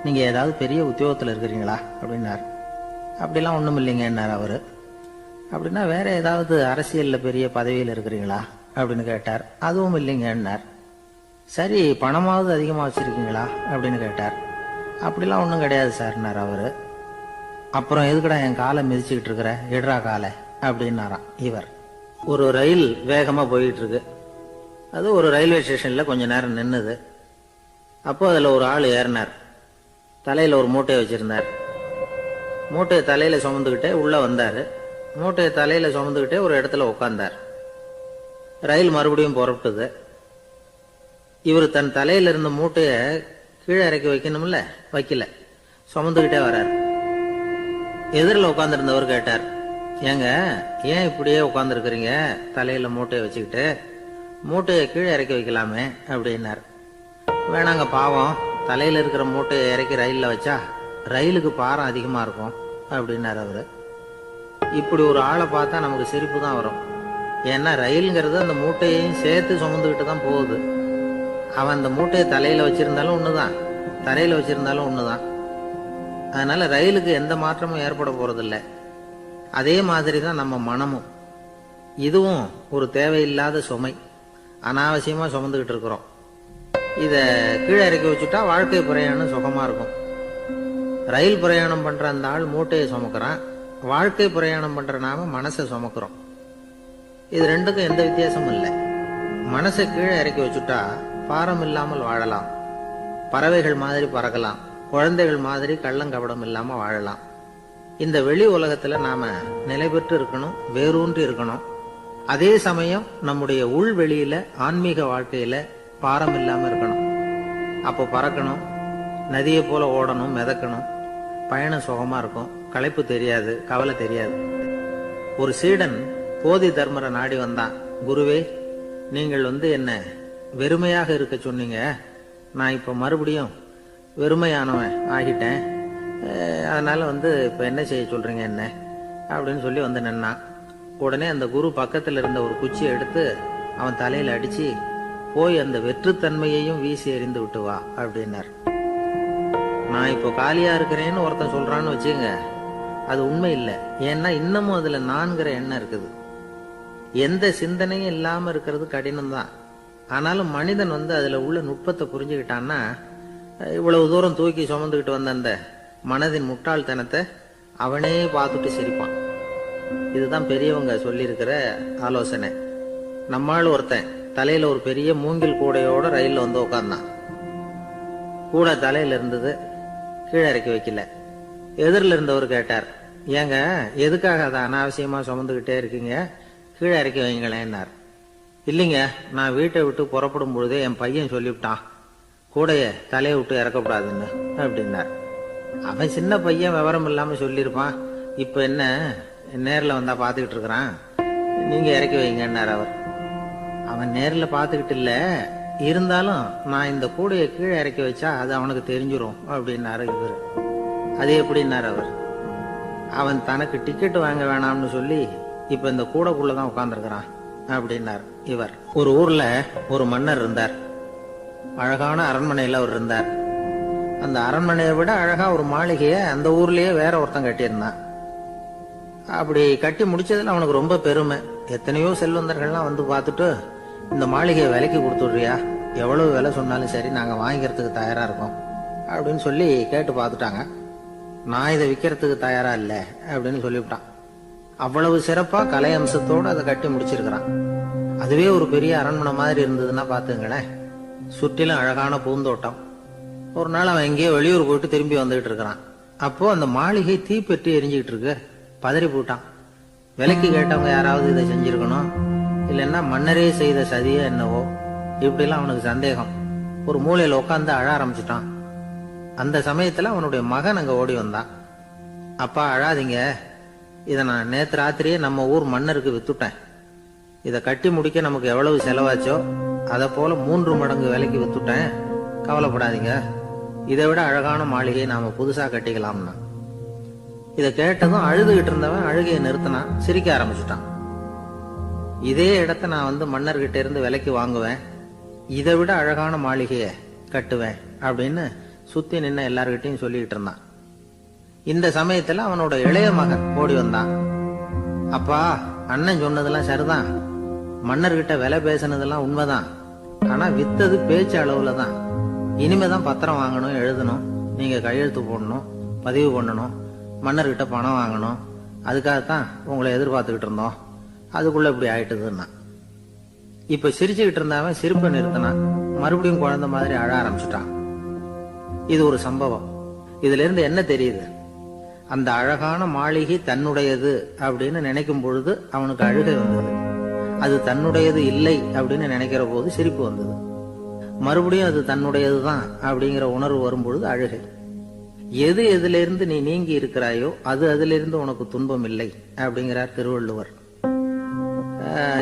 நீங்க ஏதாவது பெரிய உத்தியோகத்துல இருக்கிறீங்களா அப்படின்னார். அப்படிலாம் ஒண்ணும் இல்லைங்கன்னார் அவரு. அப்படின்னா வேற ஏதாவது அரசியல்ல பெரிய பதவியில் இருக்கிறீங்களா அப்படின்னு கேட்டார். அதுவும் இல்லைங்கன்னார். சரி, பணமாவது அதிகமா வச்சிருக்கீங்களா அப்படின்னு கேட்டார். அப்படிலாம் ஒன்றும் கிடையாது சார்னார் அவரு. அப்புறம் எதுக்குடா என் காலை மிதிச்சுக்கிட்டு இருக்கிற, இடரா காலை அப்படின்னாராம் இவர். ஒரு ரயில் வேகமா போயிட்டு இருக்கு. அது ஒரு ரயில்வே ஸ்டேஷன்ல கொஞ்ச நேரம் நின்னுது. அப்போ அதுல ஒரு ஆள் ஏறினார். தலையில ஒரு மூட்டையை வச்சிருந்தார். மூட்டையை தலையில சுமந்துக்கிட்டே உள்ள வந்தாரு. மூட்டையை தலையில சுமந்துக்கிட்டே ஒரு இடத்துல உட்கார்ந்தார். ரயில் மறுபடியும் புறப்பட்டது. இவர் தன் தலையில இருந்த மூட்டைய கீழே இறக்கி வைக்கணும்ல, வைக்கல, சுமந்துகிட்டே வர்றார். எதிரில் உட்கார்ந்துருந்தவர் கேட்டார், ஏங்க ஏன் இப்படியே உட்கார்ந்துருக்கிறீங்க தலையில மூட்டையை வச்சுக்கிட்டு, மூட்டையை கீழே இறக்கி வைக்கலாமே அப்படின்னார். வேணாங்க, பாவம், தலையில இருக்கிற மூட்டையை இறக்கி ரயில்ல வச்சா ரயிலுக்கு பாரம் அதிகமா இருக்கும் அப்படின்னார் அவரு. இப்படி ஒரு ஆளை பார்த்தா நமக்கு சிரிப்பு தான் வரும். ஏன்னா ரயிலுங்கிறது அந்த மூட்டையையும் சேர்த்து சுமந்துக்கிட்டு தான் போகுது. அவன் அந்த மூட்டையை தலையில வச்சிருந்தாலும் ஒண்ணுதான், தரையில வச்சிருந்தாலும் ஒண்ணுதான். அதனால ரயிலுக்கு எந்த மாற்றமும் ஏற்பட போறதில்லை. அதே மாதிரி தான் நம்ம மனமும். இதுவும் ஒரு தேவையில்லாத சுமை, அனாவசியமா சுமந்துக்கிட்டு இருக்கிறோம். இத கீழே இறக்கி வச்சுட்டா வாழ்க்கை பிரயாணம் சுகமா இருக்கும். ரயில் பிரயாணம் பண்ற அந்த ஆள் மூட்டையை சுமக்கிறான், வாழ்க்கை பிரயாணம் பண்ற நாம மனசை சுமக்கிறோம். இது ரெண்டுக்கும் எந்த வித்தியாசமும் இல்லை. மனசை கீழே இறக்கி வச்சுட்டா பாரம் இல்லாமல் வாழலாம், பறவைகள் மாதிரி பறக்கலாம், குழந்தைகள் மாதிரி கள்ளங்கபடம் இல்லாம வாழலாம். இந்த வெளி உலகத்துல நாம நிலை பெற்று இருக்கணும், வேரூன்றி இருக்கணும். அதே சமயம் நம்முடைய உள் வெளியில ஆன்மீக வாழ்க்கையில பாரம் இல்லாம இருக்கணும். அப்போ பறக்கணும், நதியை போல ஓடணும், மிதக்கணும். பயணம் சுகமா இருக்கும், களைப்பு தெரியாது, கவலை தெரியாது. ஒரு சீடன் போதி தர்மரை நாடி வந்தான். குருவே, நீங்கள் என்ன வெறுமையாக இருக்க சொன்னீங்க, நான் இப்ப மறுபடியும் வெறுமையானவன் ஆகிட்டேன், அதனால இப்ப என்ன செய்ய சொல்றீங்க என்ன அப்படின்னு சொல்லி நின்னான். உடனே அந்த குரு பக்கத்துல இருந்த ஒரு குச்சியை எடுத்து அவன் தலையில அடிச்சு, போய் அந்த வெற்றுத்தன்மையையும் வீசி எறிந்து விட்டு வா அப்படின்னார். நான் இப்போ காலியா இருக்கிறேன்னு ஒருத்தன் சொல்றான்னு வச்சுங்க, அது உண்மை இல்லை. ஏன்னா இன்னமும் அதுல நான்கிற எண்ணம் இருக்குது. எந்த சிந்தனையும் இல்லாம இருக்கிறது கடினம்தான். ஆனாலும் மனிதன் அதுல உள்ள நுட்பத்தை புரிஞ்சுக்கிட்டான்னா இவ்வளவு தூரம் தூக்கி சுமந்துக்கிட்டு வந்த அந்த மனதின் முட்டாள்தனத்தை அவனே பார்த்துட்டு சிரிப்பான். இதுதான் பெரியவங்க சொல்லியிருக்கிற ஆலோசனை. நம்மால் ஒருத்தன் தலையில ஒரு பெரிய மூங்கில் கூடையோட ரயில்ல உட்கார்ந்தான். கூடை தலையில இருந்தது, கீழே இறக்கி வைக்கல. எதிரில் இருந்தவர் கேட்டார், ஏங்க எதுக்காக அதை அனாவசியமா சுமந்துகிட்டே இருக்கீங்க, கீழே இறக்கி வைங்களேன்னார். இல்லைங்க, நான் வீட்டை விட்டு புறப்படும் பொழுதே என் பையன் சொல்லிவிட்டான் கூடைய தலையை விட்டு இறக்கக்கூடாதுன்னு அப்படின்னார். அவன் சின்ன பையன், விவரம் இல்லாம சொல்லியிருப்பான். இப்ப என்ன நேரில் வந்தா பாத்துக்கிட்டு இருக்கிறான், நீங்க இறக்கி வைங்கன்னார் அவர். அவன் நேரில் பாத்துக்கிட்டு இல்ல, இருந்தாலும் நான் இந்த கூடையை கீழே இறக்கி வச்சா அது அவனுக்கு தெரிஞ்சிடும் அப்படின்னாரு இவர். அது எப்படின்னாரு அவர். அவன் தனக்கு டிக்கெட் வாங்க வேணாம்னு சொல்லி இப்ப இந்த கூடைக்குள்ளதான் உட்கார்ந்துருக்கிறான் அப்படின்னார் இவர். ஒரு ஊர்ல ஒரு மன்னர் இருந்தார். அழகான அரண்மனையில அவர் இருந்தார். அந்த அரண்மனையை விட அழகா ஒரு மாளிகையை அந்த ஊர்லயே வேற ஒருத்தன் கட்டியிருந்தான். அப்படி கட்டி முடிச்சதுல அவனுக்கு ரொம்ப பெருமை. எத்தனையோ செல்வந்தர்கள்லாம் பார்த்துட்டு, இந்த மாளிகையை விலைக்கு கொடுத்துடுறியா, எவ்வளவு விலை சொன்னாலும் சரி நாங்க வாங்கிக்கிறதுக்கு தயாரா இருக்கோம் அப்படின்னு சொல்லி கேட்டு பார்த்துட்டாங்க. நான் இதை விற்கிறதுக்கு தயாரா இல்ல அப்படின்னு சொல்லிவிட்டான். அவ்வளவு சிறப்பா கலை அம்சத்தோடு அதை கட்டி முடிச்சிருக்கிறான். அதுவே ஒரு பெரிய அரண்மனை மாதிரி இருந்ததுன்னா பாத்துங்களேன். சுற்றிலும் அழகான பூந்தோட்டம். ஒரு நாள் அவன் எங்கேயோ வெளியூர் போயிட்டு திரும்பி வந்துகிட்டு இருக்கிறான். அப்போ அந்த மாளிகை தீப்பெட்டி எரிஞ்சுக்கிட்டு இருக்கு. பதறி போட்டான். விலைக்கு கேட்டவங்க யாராவது இதை செஞ்சிருக்கணும், இல்லைன்னா மன்னரே செய்த சதியோ என்னவோ, இப்படிலாம் அவனுக்கு சந்தேகம். ஒரு மூலையில உட்காந்து அழ ஆரம்பிச்சுட்டான். அந்த சமயத்துல அவனுடைய மகன் அங்க ஓடி வந்தான். அப்பா அழாதீங்க, இதை நான் நேத்து ராத்திரியே நம்ம ஊர் மன்னருக்கு வித்துட்டேன். இதை கட்டி முடிக்க நமக்கு எவ்வளவு செலவாச்சோ அதை போல 3 மடங்கு விலைக்கு வித்துட்டேன், கவலைப்படாதீங்க. இதை விட அழகான மாளிகையை நாம புதுசா கட்டிக்கலாம்னா. இதை கேட்டதும் அழுதுகிட்டு இருந்தவன் அழுகையை நிறுத்தினான், சிரிக்க ஆரம்பிச்சுட்டான். இதே இடத்த நான் மன்னர்கிட்ட இருந்து விலைக்கு வாங்குவேன், இதை விட அழகான மாளிகையை கட்டுவேன் அப்படின்னு சுத்தி நின்ன எல்லார்கிட்டையும் சொல்லிக்கிட்டு இருந்தான். இந்த சமயத்துல அவனோட இளைய மகன் ஓடி வந்தான். அப்பா, அண்ணன் சொன்னதெல்லாம் சரிதான், மன்னர்கிட்ட விலை பேசினதெல்லாம் உண்மைதான். ஆனா வித்தது பேச்சு அளவுல தான். இனிமேதான் பத்திரம் வாங்கணும், எழுதணும், நீங்க கையெழுத்து போடணும், பதிவு பண்ணணும், மன்னர்கிட்ட பணம் வாங்கணும். அதுக்காகத்தான் உங்களை எதிர்பார்த்துக்கிட்டு இருந்தோம். அதுக்குள்ள இப்படி ஆயிட்டுதுன்னா. இப்ப சிரிச்சுக்கிட்டு இருந்தவன் சிரிப்பை நிறுத்தினான். மறுபடியும் குழந்தை மாதிரி அழ ஆரம்பிச்சுட்டான். இது ஒரு சம்பவம். இதுல இருந்து என்ன தெரியுது? அந்த அழகான மாளிகை தன்னுடையது அப்படின்னு நினைக்கும் பொழுது அவனுக்கு அழுகை வந்தது. அது தன்னுடையது இல்லை அப்படின்னு நினைக்கிற போது சிரிப்பு வந்தது. மறுபடியும் அது தன்னுடையதுதான் அப்படிங்கிற உணர்வு வரும்பொழுது அழுகை. எது எதிலிருந்து நீ நீங்கி இருக்கிறாயோ அது அதிலிருந்து உனக்கு துன்பம் இல்லை அப்படிங்கிறார் திருவள்ளுவர்.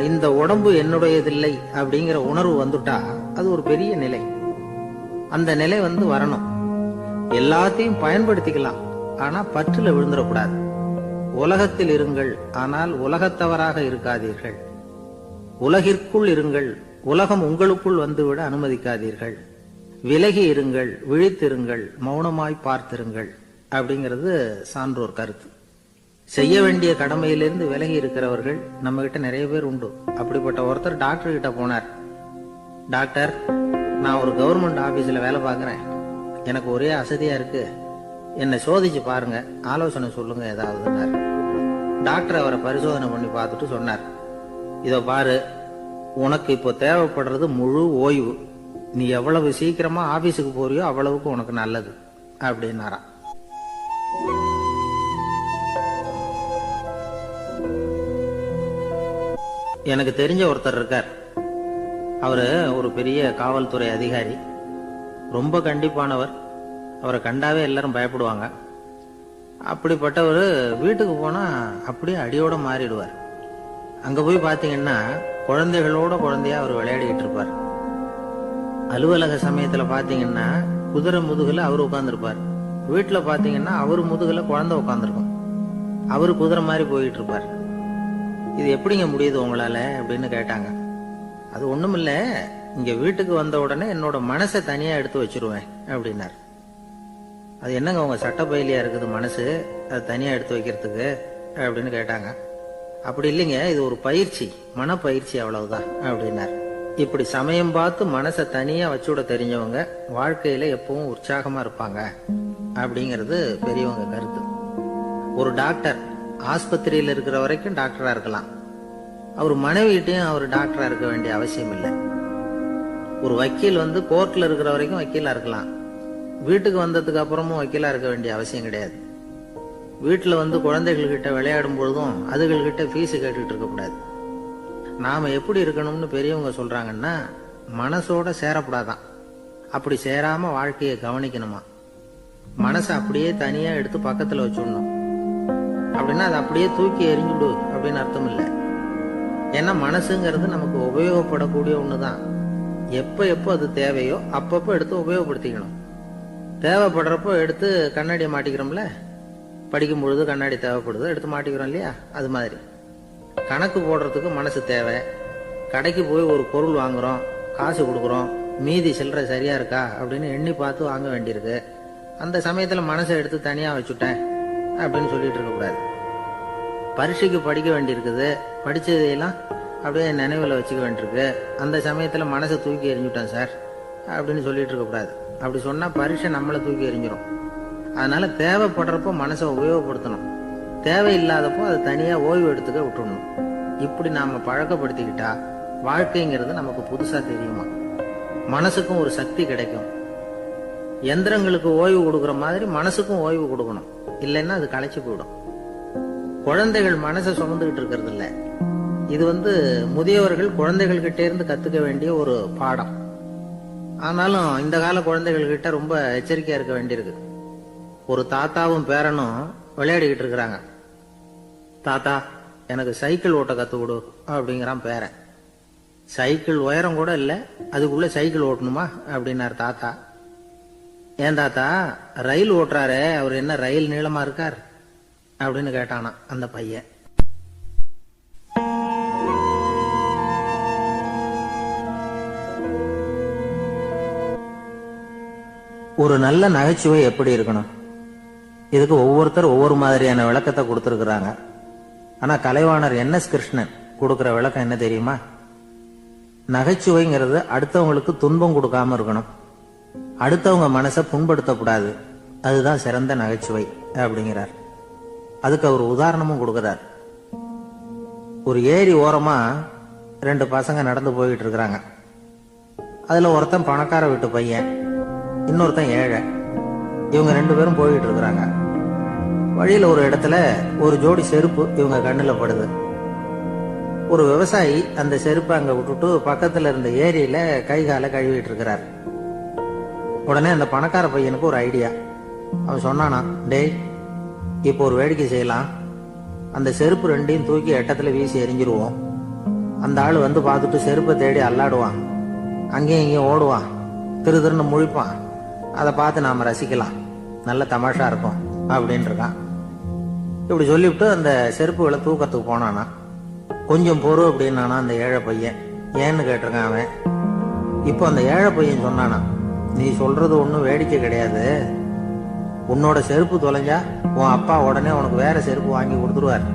இந்த உடம்பு என்னுடையதில்லை அப்படிங்கிற உணர்வு வந்துட்டா அது ஒரு பெரிய நிலை. அந்த நிலை வரணும். எல்லாத்தையும் பயன்படுத்திக்கலாம், ஆனா பற்றுல விழுந்துடக்கூடாது. உலகத்தில் இருங்கள், ஆனால் உலகத்தவராக இருக்காதீர்கள். உலகிற்குள் இருங்கள், உலகம் உங்களுக்குள் வந்துவிட அனுமதிக்காதீர்கள். விலகி இருங்கள், விழித்திருங்கள், மௌனமாய் பார்த்திருங்கள் அப்படிங்கிறது சான்றோர் கருத்து. செய்ய வேண்டிய கடமையிலிருந்து விலகி இருக்கிறவர்கள் நம்ம கிட்ட நிறைய பேர் உண்டு. அப்படிப்பட்ட ஒருத்தர் டாக்டர் கிட்ட போனார். டாக்டர், நான் ஒரு கவர்மெண்ட் ஆபீஸ்ல வேலை பார்க்கிறேன், எனக்கு ஒரே அசதியா இருக்கு, என்னை சோதிச்சு பாருங்க, ஆலோசனை சொல்லுங்க ஏதாவதுன்னார். டாக்டர் அவரை பரிசோதனை பண்ணி பார்த்துட்டு சொன்னார், இதோ பாரு, உனக்கு இப்போ தேவைப்படுறது முழு ஓய்வு. நீ எவ்வளவு சீக்கிரமா ஆபீஸுக்கு போறியோ அவ்வளவுக்கு உனக்கு நல்லது அப்படின்னாராம். எனக்கு தெரிஞ்ச ஒருத்தர் இருக்கார். அவரு ஒரு பெரிய காவல்துறை அதிகாரி, ரொம்ப கண்டிப்பானவர். அவரை கண்டாவே எல்லாரும் பயப்படுவாங்க. அப்படிப்பட்டவர் வீட்டுக்கு போனா அப்படியே அடியோட மாறிடுவார். அங்க போய் பாத்தீங்கன்னா குழந்தைகளோட குழந்தையா அவர் விளையாடிக்கிட்டு இருப்பார். அலுவலக சமயத்துல பாத்தீங்கன்னா குதிரை முதுகுல அவர் உட்கார்ந்துருப்பார். வீட்டுல பாத்தீங்கன்னா அவரு முதுகுல குழந்தை உட்கார்ந்துருக்கும். அவரு குதிரை மாதிரி போயிட்டு இருப்பார். இது எப்படிங்க முடியுது உங்களால அப்படின்னு கேட்டாங்க. அது ஒண்ணுமில்ல, இங்க வீட்டுக்கு வந்த உடனே என்னோட மனசை தனியா எடுத்து வச்சிருவேன் அப்படின்னார். அது என்னங்க உங்க சட்ட பயிலியா இருக்குது மனசு, அது தனியா எடுத்து வைக்கிறதுக்கு அப்படின்னு கேட்டாங்க. அப்படி இல்லைங்க, இது ஒரு பயிற்சி, மனப்பயிற்சி, அவ்வளவுதான் அப்படின்னார். இப்படி சமயம் பார்த்து மனசை தனியா வச்சுட தெரிஞ்சவங்க வாழ்க்கையில எப்பவும் உற்சாகமா இருப்பாங்க அப்படிங்கிறது பெரியவங்க கருத்து. ஒரு டாக்டர் ஆஸ்பத்திரியில் இருக்கிற வரைக்கும் டாக்டரா இருக்கலாம், அவர் மனைவிட்டையும் அவர் டாக்டரா இருக்க வேண்டிய அவசியம் இல்லை. ஒரு வக்கீல் கோர்ட்ல இருக்கிற வரைக்கும் வக்கீலா இருக்கலாம், வீட்டுக்கு வந்ததுக்கு அப்புறமும் வக்கீலா இருக்க வேண்டிய அவசியம் கிடையாது. வீட்டுல குழந்தைகள் கிட்ட விளையாடும் பொழுதும் அதுகள் கிட்ட ஃபீஸ் கேட்டுட்டு இருக்க கூடாது. நாம எப்படி இருக்கணும்னு பெரியவங்க சொல்றாங்கன்னா, மனசோட சேரக்கூடாதான். அப்படி சேராம வாழ்க்கையை கவனிக்கணுமா. மனசை அப்படியே தனியா எடுத்து பக்கத்துல வச்சுடணும். அப்படின்னா அதை அப்படியே தூக்கி எறிஞ்சுடு அப்படின்னு அர்த்தம் இல்லை. ஏன்னா மனசுங்கிறது நமக்கு உபயோகப்படக்கூடிய ஒண்ணுதான். எப்ப அது தேவையோ அப்பப்போ எடுத்து உபயோகப்படுத்திக்கணும். தேவைப்படுறப்போ எடுத்து கண்ணாடியை மாட்டிக்கிறோம்ல, படிக்கும் பொழுது கண்ணாடி தேவைப்படுது, எடுத்து மாட்டிக்கிறோம் இல்லையா, அது மாதிரி கணக்கு போடுறதுக்கு மனசு தேவை. கடைக்கு போய் ஒரு பொருள் வாங்குறோம், காசு கொடுக்குறோம், மீதி சில்லறை சரியா இருக்கா அப்படின்னு எண்ணி பார்த்து வாங்க வேண்டியிருக்கு. அந்த சமயத்துல மனசை எடுத்து தனியா வச்சுட்டேன் அப்படின்னு சொல்லிட்டு இருக்க கூடாது. பரீட்சைக்கு படிக்க வேண்டியிருக்குது, படிச்சதையெல்லாம் அப்படியே நினைவில் வச்சுக்க வேண்டியிருக்கு, அந்த சமயத்துல மனசை தூக்கி எறிஞ்சுட்டேன் சார் அப்படின்னு சொல்லிட்டு இருக்க கூடாது. அப்படி சொன்னா பரீட்சை நம்மளை தூக்கி எறிஞ்சிடும். அதனால தேவைப்படுறப்போ மனசை உபயோகப்படுத்தணும், தேவையில்லாதப்போ அது தனியா ஓய்வு எடுத்துக்க விட்டுடணும். இப்படி நாம பழக்கப்படுத்திக்கிட்டா வாழ்க்கைங்கிறது நமக்கு புதுசா தெரியுமா. மனசுக்கும் ஒரு சக்தி கிடைக்கும். எந்திரங்களுக்கு ஓய்வு கொடுக்கற மாதிரி மனசுக்கும் ஓய்வு கொடுக்கணும், இல்லைன்னா அது களைச்சு போயிடும். குழந்தைகள் மனசை சுமந்துகிட்டு இருக்கிறது இல்ல, இது முதியவர்கள் குழந்தைகள் கிட்டே இருந்து கத்துக்க வேண்டிய ஒரு பாடம். ஆனாலும் இந்த கால குழந்தைகள் கிட்ட ரொம்ப எச்சரிக்கையா இருக்க வேண்டியிருக்கு. ஒரு தாத்தாவும் பேரனும் விளையாடிக்கிட்டு இருக்கிறாங்க. தாத்தா, எனக்கு சைக்கிள் ஓட்ட கத்து கொடு அப்படிங்கிறான் பேரன். சைக்கிள் உயரம் கூட இல்ல, அதுக்குள்ள சைக்கிள் ஓட்டணுமா அப்படின்னாரு தாத்தா. ஏன் தாத்தா, ரயில் ஓட்டுறாரே, அவர் என்ன ரயில் நீளமா இருக்கார் அப்படின்னு கேட்டானா அந்த பையன். ஒரு நல்ல நகைச்சுவை எப்படி இருக்கணும், இதுக்கு ஒவ்வொருத்தர் ஒவ்வொரு மாதிரியான விளக்கத்தை கொடுத்திருக்கிறாங்க. ஆனா கலைவாணர் NS கிருஷ்ணன் கொடுக்கிற விளக்கம் என்ன தெரியுமா? நகைச்சுவைங்கிறது அடுத்தவங்களுக்கு துன்பம் கொடுக்காம இருக்கணும், அடுத்தவங்க மனசை புண்படுத்தக்கூடாது, அதுதான் சிறந்த நகைச்சுவை அப்படிங்கிறார். அதுக்கு அவர் உதாரணமும் கொடுக்கிறார். ஒரு ஏரி ஓரமா 2 பசங்க நடந்து போயிட்டு இருக்கிறாங்க. அதுல ஒருத்தன் பணக்கார வீட்டு பையன், இன்னொருத்தன் ஏழை. இவங்க 2 பேரும் போயிட்டு இருக்கிறாங்க. வழியில ஒரு இடத்துல ஒரு ஜோடி செருப்பு இவங்க கண்ணுல படுது. ஒரு விவசாயி அந்த செருப்பை அங்க விட்டுட்டு பக்கத்துல இருந்த ஏரியில கை காலை கழுவிட்டு இருக்கிறார். உடனே அந்த பணக்கார பையனுக்கு ஒரு ஐடியா. அவன் சொன்னானா, டேய், இப்போ ஒரு வேடிக்கை செய்யலாம், அந்த செருப்பு 2ஐயும் தூக்கி எட்டத்துல வீசி எரிஞ்சிருவோம். அந்த ஆள் பார்த்துட்டு செருப்பை தேடி அல்லாடுவான், அங்கேயும் இங்கேயும் ஓடுவான், திரு திருன்னு முழிப்பான். அதை பார்த்து நாம ரசிக்கலாம், நல்ல தமாஷா இருக்கும் அப்படின்னு இருக்கான். இப்படி சொல்லிவிட்டு அந்த செருப்புகளை தூக்கத்துக்கு போனானா. கொஞ்சம் பொறு அப்படின்னானா அந்த ஏழை பையன். ஏன்னு கேட்டிருக்கான் அவன். இப்போ அந்த ஏழை பையன் சொன்னானா, நீ சொல்றது ஒன்றும் வேடிக்கை கிடையாது, உன்னோட செருப்பு தொலைஞ்சா உன் அப்பா உடனே உனக்கு வேற செருப்பு வாங்கி கொடுத்துருவார்.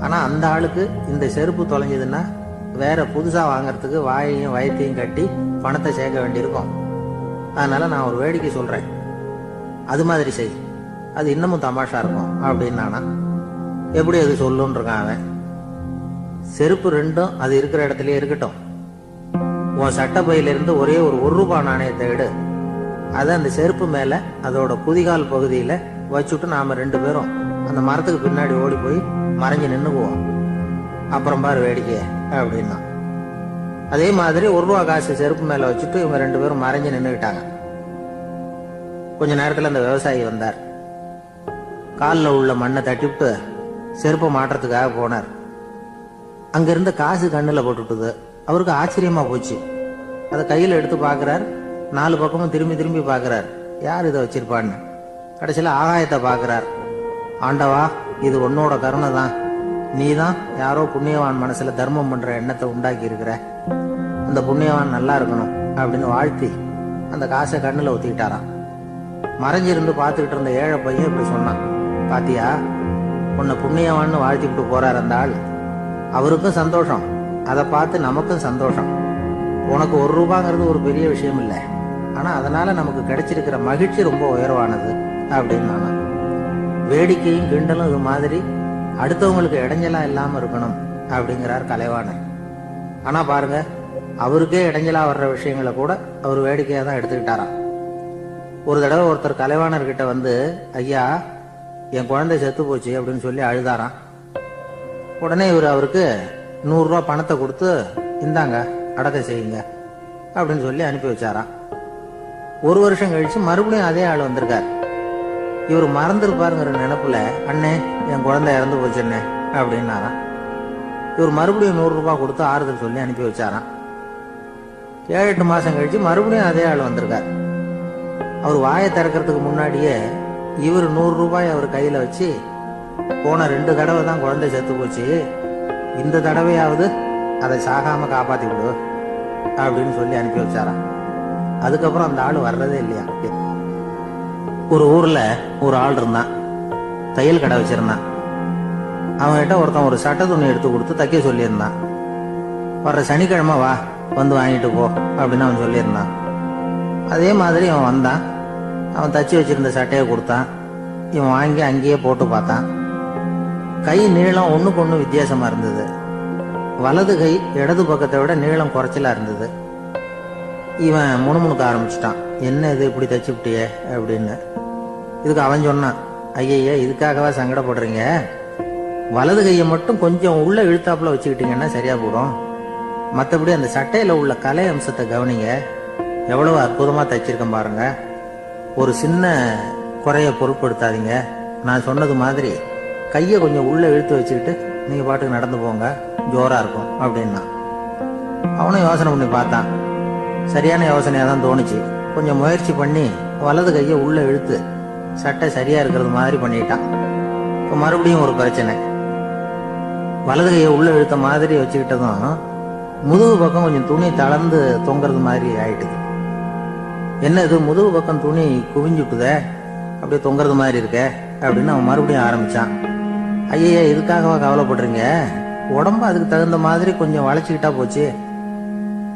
ஆனா அந்த ஆளுக்கு இந்த செருப்பு தொலைஞ்சதுன்னா வேற புதுசா வாங்கறதுக்கு வாயையும் வயத்தையும் கட்டி பணத்தை சேர்க்க வேண்டியிருக்கும். அதனால நான் ஒரு வேடிக்கை சொல்றேன், அது மாதிரி செய், அது இன்னமும் தமாஷா இருக்கும் அப்படின்னானா. எப்படி அது சொல்லுன்னு இருக்கான் அவன். செருப்பு 2ம் அது இருக்கிற இடத்துலயே இருக்கட்டும், உன் சட்ட பையிலிருந்து ஒரே ஒரு ₹1 நாணயத்தை எடு, அதை அந்த செருப்பு மேல அதோட குதிகால் பகுதியில வச்சுட்டு நாம 2 பேரும் அந்த மரத்துக்கு பின்னாடி ஓடி போய் மறைஞ்சு நின்னுக்குவோம், அப்புறம் பாரு வேடிக்கை அப்படின்னா. அதே மாதிரி ₹1 காசு செருப்பு மேல வச்சுட்டு இவங்க 2 பேரும் மறைஞ்சு நின்னுக்கிட்டாங்க. கொஞ்ச நேரத்துல அந்த விவசாயி வந்தார். காலில் உள்ள மண்ணை தட்டிவிட்டு செருப்பை மாட்டுறதுக்காக போனார். அங்க இருந்த காசு கண்ணுல போட்டுட்டுது. அவருக்கு ஆச்சரியமா போச்சு. அதை கையில எடுத்து பாக்குறார், 4 பக்கமும் திரும்பி திரும்பி பாக்குறார், யார் இதை வச்சிருப்பான்னு. கடைசியில ஆகாயத்தை பாக்குறார். ஆண்டவா, இது உன்னோட கருணை தான், நீ தான் யாரோ புண்ணியவான் மனசுல தர்மம் பண்ற எண்ணத்தை உண்டாக்கி இருக்கிற, அந்த புண்ணியவான் நல்லா இருக்கணும் அப்படின்னு வாழ்த்தி அந்த காசை கண்ணுல ஒத்திக்கிட்டாராம். மறைஞ்சிருந்து பார்த்துக்கிட்டு இருந்த ஏழை பையன் இப்படி சொன்னான், பாத்தியா, உன்னை புண்ணியவான்னு வாழ்த்திக்கிட்டு போறார் அந்த ஆள், அவருக்கும் சந்தோஷம், அதை பார்த்து நமக்கும் சந்தோஷம். உனக்கு 1 ரூபாங்கிறது ஒரு பெரிய விஷயம் இல்லை, ஆனா அதனால நமக்கு கிடைச்சிருக்கிற மகிழ்ச்சி ரொம்ப உயர்வானது அப்படின்னு நானா. வேடிக்கையும் கிண்டலும் இது மாதிரி அடுத்தவங்களுக்கு இடைஞ்சலா இல்லாம இருக்கணும் அப்படிங்கிறார் கலைவாணர். ஆனா பாருங்க, அவருக்கே இடைஞ்சலா வர்ற விஷயங்களை கூட அவர் வேடிக்கையா தான் எடுத்துக்கிட்டாராம். ஒரு தடவை ஒருத்தர் கலைவாணர்கிட்ட வந்து, ஐயா என் குழந்தை செத்து போச்சு அப்படின்னு சொல்லி அழுதாராம். உடனே இவர் அவருக்கு 100 ரூபா பணத்தை கொடுத்து, இந்தாங்க அடக்கம் செய்யுங்க அப்படின்னு சொல்லி அனுப்பி வச்சாராம். 1 வருஷம் கழிச்சு மறுபடியும் அதே ஆள் வந்திருக்கார். இவர் மறந்துருப்பாருங்கிற நினைப்புல, அண்ணே என் குழந்தை இறந்து போச்சுண்ணே அப்படின்னாராம். இவர் மறுபடியும் 100 ரூபாய் கொடுத்து ஆறுதல் சொல்லி அனுப்பி வச்சாராம். 7-8 மாசம் கழிச்சு மறுபடியும் அதே ஆள் வந்திருக்கார். அவர் வாயை திறக்கிறதுக்கு முன்னாடியே இவர் 100 ரூபாய் அவர் கையில வச்சு, போன 2 தடவை தான் குழந்தை செத்து போச்சு, இந்த தடவையாவது அதை சாகாம காப்பாத்தி விடு அப்படின்னு சொல்லி அனுப்பி வச்சாராம். அதுக்கப்புறம் அந்த ஆள் வர்றதே இல்லையா. ஒரு ஊர்ல ஒரு ஆள் இருந்தான், தையல் கடை வச்சிருந்தான். அவன்கிட்ட ஒருத்தன் ஒரு சட்டை துணி எடுத்து கொடுத்து தைக்க சொல்லியிருந்தான். வர்ற சனிக்கிழமை வா, வந்து வாங்கிட்டு போ அப்படின்னு அவன் சொல்லியிருந்தான். அதே மாதிரி அவன் வந்தான். அவன் தச்சு வச்சிருந்த சட்டையை கொடுத்தான். இவன் வாங்கி அங்கேயே போட்டு பார்த்தான். கை நீளம் ஒண்ணுக்கு ஒண்ணு வித்தியாசமா இருந்தது. வலது கை இடது பக்கத்தை விட நீளம் குறைச்சலா இருந்தது. இவன் முணுமுணுக்க ஆரம்பிச்சிட்டான், என்ன இது இப்படி தச்சு விட்டிய அப்படின்னு. இதுக்கு அவன் சொன்னான், ஐயா இதுக்காகவா சங்கடப்படுறீங்க, வலது கையை மட்டும் கொஞ்சம் உள்ள இழுத்தாப்புல வச்சுக்கிட்டீங்கன்னா சரியா போடும். மற்றபடி அந்த சட்டையில உள்ள கலை அம்சத்தை கவனிங்க, எவ்வளவு அற்புதமா தைச்சிருக்கேன் பாருங்க. ஒரு சின்ன குறைய பொருட்படுத்தாதீங்க. நான் சொன்னது மாதிரி கையை கொஞ்சம் உள்ள இழுத்து வச்சுக்கிட்டு நீங்க பாட்டுக்கு நடந்து போங்க, ஜோரா இருக்கும் அப்படின்னா. அவனும் யோசனை பண்ணி பார்த்தான். சரியான யோசனையா தான் தோணுச்சு. கொஞ்சம் முயற்சி பண்ணி வலது கையை உள்ள இழுத்து சட்டை சரியா இருக்கிறது மாதிரி பண்ணிட்டான். இப்போ மறுபடியும் ஒரு பிரச்சனை. வலது கையை உள்ள இழுத்த மாதிரி வச்சுக்கிட்டதும் முதுகு பக்கம் கொஞ்சம் துணி தளர்ந்து தொங்குறது மாதிரி ஆயிட்டுது. என்ன இது முதுகு பக்கம் துணி குவிஞ்சுட்டுதே, அப்படியே தொங்குறது மாதிரி இருக்க அப்படின்னு அவன் மறுபடியும் ஆரம்பிச்சான். ஐயா இதுக்காகவா கவலைப்படுறீங்க, உடம்பு அதுக்கு தகுந்த மாதிரி கொஞ்சம் வளைச்சுக்கிட்டா போச்சு.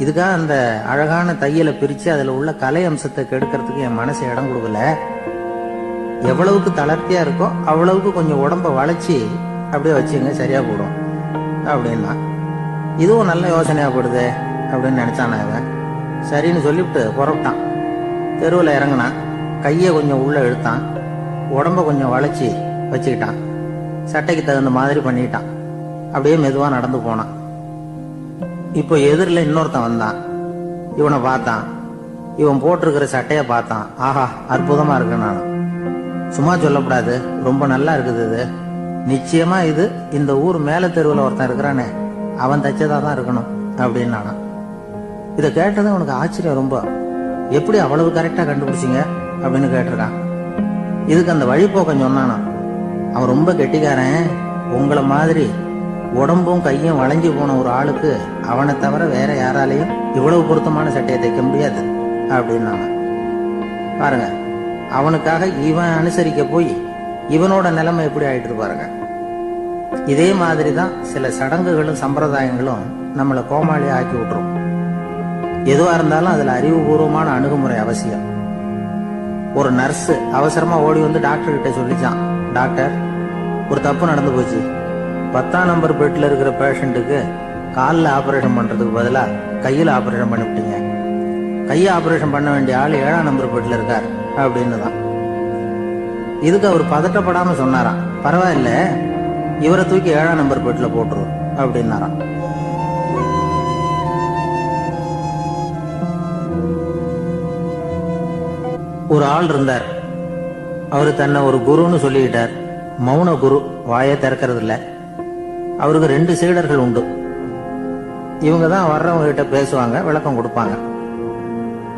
இதுக்காக அந்த அழகான தையலை பிரிச்சு அதுல உள்ள கலை அம்சத்தை கெடுக்கிறதுக்கு என் மனசு இடம் கொடுக்கல. எவ்வளவுக்கு தளர்த்தியா இருக்கோ அவ்வளவுக்கு கொஞ்சம் உடம்ப வளைச்சி அப்படியே வச்சுங்க, சரியா போடும் அப்படின்னா. இதுவும் நல்ல யோசனையா போடுது அப்படின்னு நினைச்சான் அவன். சரின்னு சொல்லிவிட்டு புறப்பட்டான். தெருவில் இறங்கினான். கையை கொஞ்சம் உள்ள இழுத்தான், உடம்ப கொஞ்சம் வளைச்சி வச்சுக்கிட்டான், சட்டைக்கு தகுந்த மாதிரி பண்ணிட்டான். அப்படியே மெதுவா நடந்து போனான். இப்போ எதிரில் இன்னொருத்தன் வந்தான். இவனை பார்த்தான். இவன் போட்டிருக்கிற சட்டையை பார்த்தான். ஆஹா அற்புதமா இருக்கு. நான் சும்மா சொல்லக்கூடாது, ரொம்ப நல்லா இருக்குது இது. நிச்சயமா இது இந்த ஊர் மேல தெருவில் ஒருத்தன் இருக்கிறானே அவன் தச்சதா தான் இருக்கணும் அப்படின்னு நானா. இதை கேட்டதும் உனக்கு ஆச்சரியம் ரொம்ப. எப்படி அவ்வளவு கரெக்டா கண்டுபிடிச்சிங்க அப்படின்னு கேட்டிருக்கான். இதுக்கு அந்த வழிபோக்கம் சொன்னானா. அவன் ரொம்ப கெட்டிக்காரன். உங்களை மாதிரி உடம்பும் கையும் வளைஞ்சு போன ஒரு ஆளுக்கு அவனை தவிர வேற யாராலையும் இவ்வளவு பொருத்தமான சட்டையை தைக்க முடியாது அப்படின்னு பாருங்க. அவனுக்காக இவன் அனுசரிக்க போய் இவனோட நிலைமை எப்படி ஆயிட்டு பாருங்க. இதே மாதிரிதான் சில சடங்குகளும் சம்பிரதாயங்களும் நம்மளை கோமாளி ஆக்கி விட்டுரும். எதுவா இருந்தாலும் அதுல அறிவுபூர்வமான அணுகுமுறை அவசியம். ஒரு நர்ஸ் அவசரமா ஓடி வந்து டாக்டர் கிட்ட சொல்லிச்சான், டாக்டர் ஒரு தப்பு நடந்து போச்சு. 10ஆம் நம்பர் பெட்ல இருக்கிற பேஷண்ட்டுக்கு காலில் ஆபரேஷன் பண்றதுக்கு பதிலா கையில் ஆபரேஷன் பண்ணிவிட்டீங்க. கையை ஆபரேஷன் பண்ண வேண்டிய ஆள் 7ஆம் நம்பர் பெட்ல இருக்கார் அப்படின்னு தான். இதுக்கு அவர் பதட்டப்படாம சொன்னாராம், பரவாயில்ல இவரை தூக்கி 7ஆம் நம்பர் பெட்ல போட்டுரும் அப்படின்னாராம். ஒரு ஆள் இருந்தார். அவரு தன்னை ஒரு குருன்னு சொல்லிக்கிட்டார். மௌன குரு, வாயை திறக்கிறது இல்ல. அவருக்கு 2 சீடர்கள் உண்டு. இவங்க தான் வர்றவங்க கிட்ட பேசுவாங்க, விளக்கம் கொடுப்பாங்க.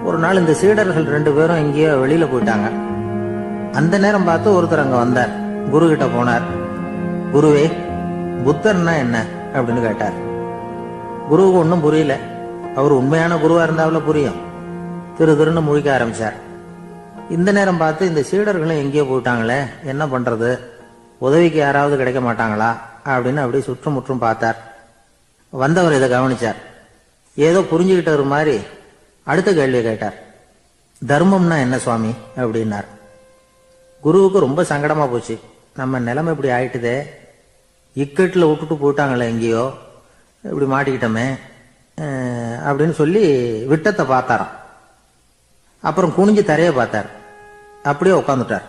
ஒரு நாள் இந்த சீடர்கள் 2 பேரும் எங்கேயோ வெளியில போயிட்டாங்க. அந்த நேரம் பார்த்து ஒருத்தர் அங்க வந்தார். குரு கிட்ட போனார். குருவே, புத்தர்னா என்ன அப்படின்னு கேட்டார். குருவுக்கு ஒன்னும் புரியல. அவர் உண்மையான குருவா இருந்தாவில புரியும். திருன்னு முழிக்க ஆரம்பிச்சார். இந்த நேரம் பார்த்து இந்த சீடர்களும் எங்கேயோ போயிட்டாங்களே, என்ன பண்றது, உதவிக்கு யாராவது கிடைக்க மாட்டாங்களா அப்படின்னு அப்படியே சுற்றுமுற்றும் பார்த்தார். வந்தவர் இதை கவனிச்சார். ஏதோ புரிஞ்சுக்கிட்டவர் மாதிரி அடுத்த கேள்வியை கேட்டார். தர்மம்னா என்ன சுவாமி அப்படின்னார். குருவுக்கு ரொம்ப சங்கடமா போச்சு. நம்ம நிலைமை இப்படி ஆயிட்டுதே, இக்கட்டில் விட்டுட்டு போயிட்டாங்களே, எங்கேயோ இப்படி மாட்டிக்கிட்டோமே அப்படின்னு சொல்லி விட்டத்தை பார்த்தாராம். அப்புறம் குனிஞ்சு தரைய பார்த்தார். அப்படியே உட்காந்துட்டார்.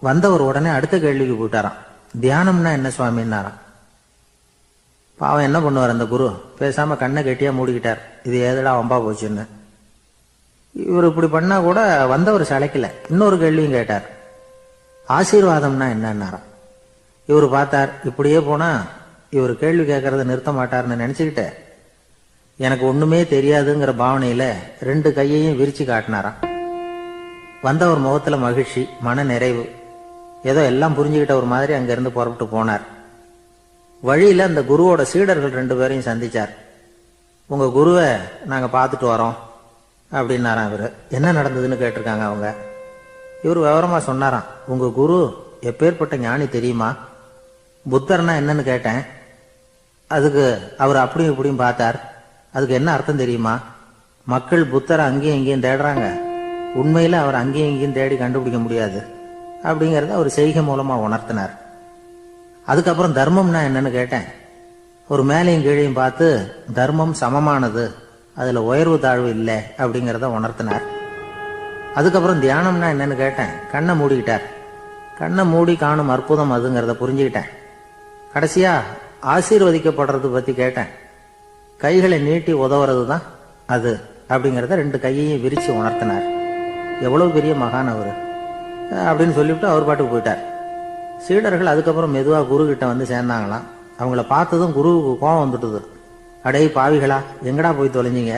வந்தவர் உடனே அடுத்த கேள்விக்கு போயிட்டாராம். தியானம்னா என்ன சுவாமின்னாராம். பாவம் என்ன பண்ணுவார் அந்த குரு, பேசாம கண்ணை கெட்டியா மூடிக்கிட்டார். இது ஏதடா வம்பா போச்சுன்னு. இவர் இப்படி பண்ணா கூட வந்தவர் சளைக்கல. இன்னொரு கேள்வியும் கேட்டார். ஆசீர்வாதம்னா என்னன்னாராம். இவர் பார்த்தார். இப்படியே போனா இவர் கேள்வி கேட்கறத நிறுத்த மாட்டார்னு நினைச்சுக்கிட்டு எனக்கு ஒண்ணுமே தெரியாதுங்கிற பாவனையில 2 கையையும் விரிச்சு காட்டினாராம். வந்தவர் முகத்துல மகிழ்ச்சி, மன நிறைவு, ஏதோ எல்லாம் புரிஞ்சுக்கிட்ட ஒரு மாதிரி அங்கிருந்து புறப்பட்டு போனார். வழியில அந்த குருவோட சீடர்கள் 2 பேரையும் சந்திச்சார். உங்க குருவை நாங்க பார்த்துட்டு வரோம் அப்படின்னாராம். இவரு என்ன நடந்ததுன்னு கேட்டிருக்காங்க அவங்க. இவர் விவரமா சொன்னாராம். உங்க குரு எப்பேற்பட்ட ஞானி தெரியுமா? புத்தர்னா என்னன்னு கேட்டேன். அதுக்கு அவர் அப்படியும் இப்படியும் பார்த்தார். அதுக்கு என்ன அர்த்தம் தெரியுமா? மக்கள் புத்தரை அங்கேயும் இங்கேயும் தேடுறாங்க, உண்மையில அவர் அங்கேயும் இங்கேயும் தேடி கண்டுபிடிக்க முடியாது அப்படிங்கறத அவர் செய்கை மூலமா உணர்த்தினார். அதுக்கப்புறம் தர்மம்னா என்னன்னு கேட்டேன். ஒரு மேலையும் கீழையும் பார்த்து தர்மம் சமமானது, அதுல உயர்வு தாழ்வு இல்லை அப்படிங்கறத உணர்த்தினார். அதுக்கப்புறம் தியானம்னா என்னன்னு கேட்டேன். கண்ணை மூடிக்கிட்டார். கண்ணை மூடி காணும் அற்புதம் அதுங்கிறத புரிஞ்சுக்கிட்டேன். கடைசியா ஆசீர்வதிக்கப்படுறது பத்தி கேட்டேன். கைகளை நீட்டி உதவுறது தான் அது அப்படிங்கறத 2 கையையும் விரிச்சு உணர்த்தினார். எவ்வளவு பெரிய மகான் அவரு அப்படின்னு சொல்லிவிட்டு அவர் பாட்டுக்கு போயிட்டார். சீடர்கள் அதுக்கப்புறம் மெதுவா குரு கிட்ட வந்து சேர்ந்தாங்களாம். அவங்கள பார்த்ததும் குருவுக்கு கோபம் வந்துட்டுது. அடே பாவிகளா, எங்கடா போய் தொலைஞ்சிங்க?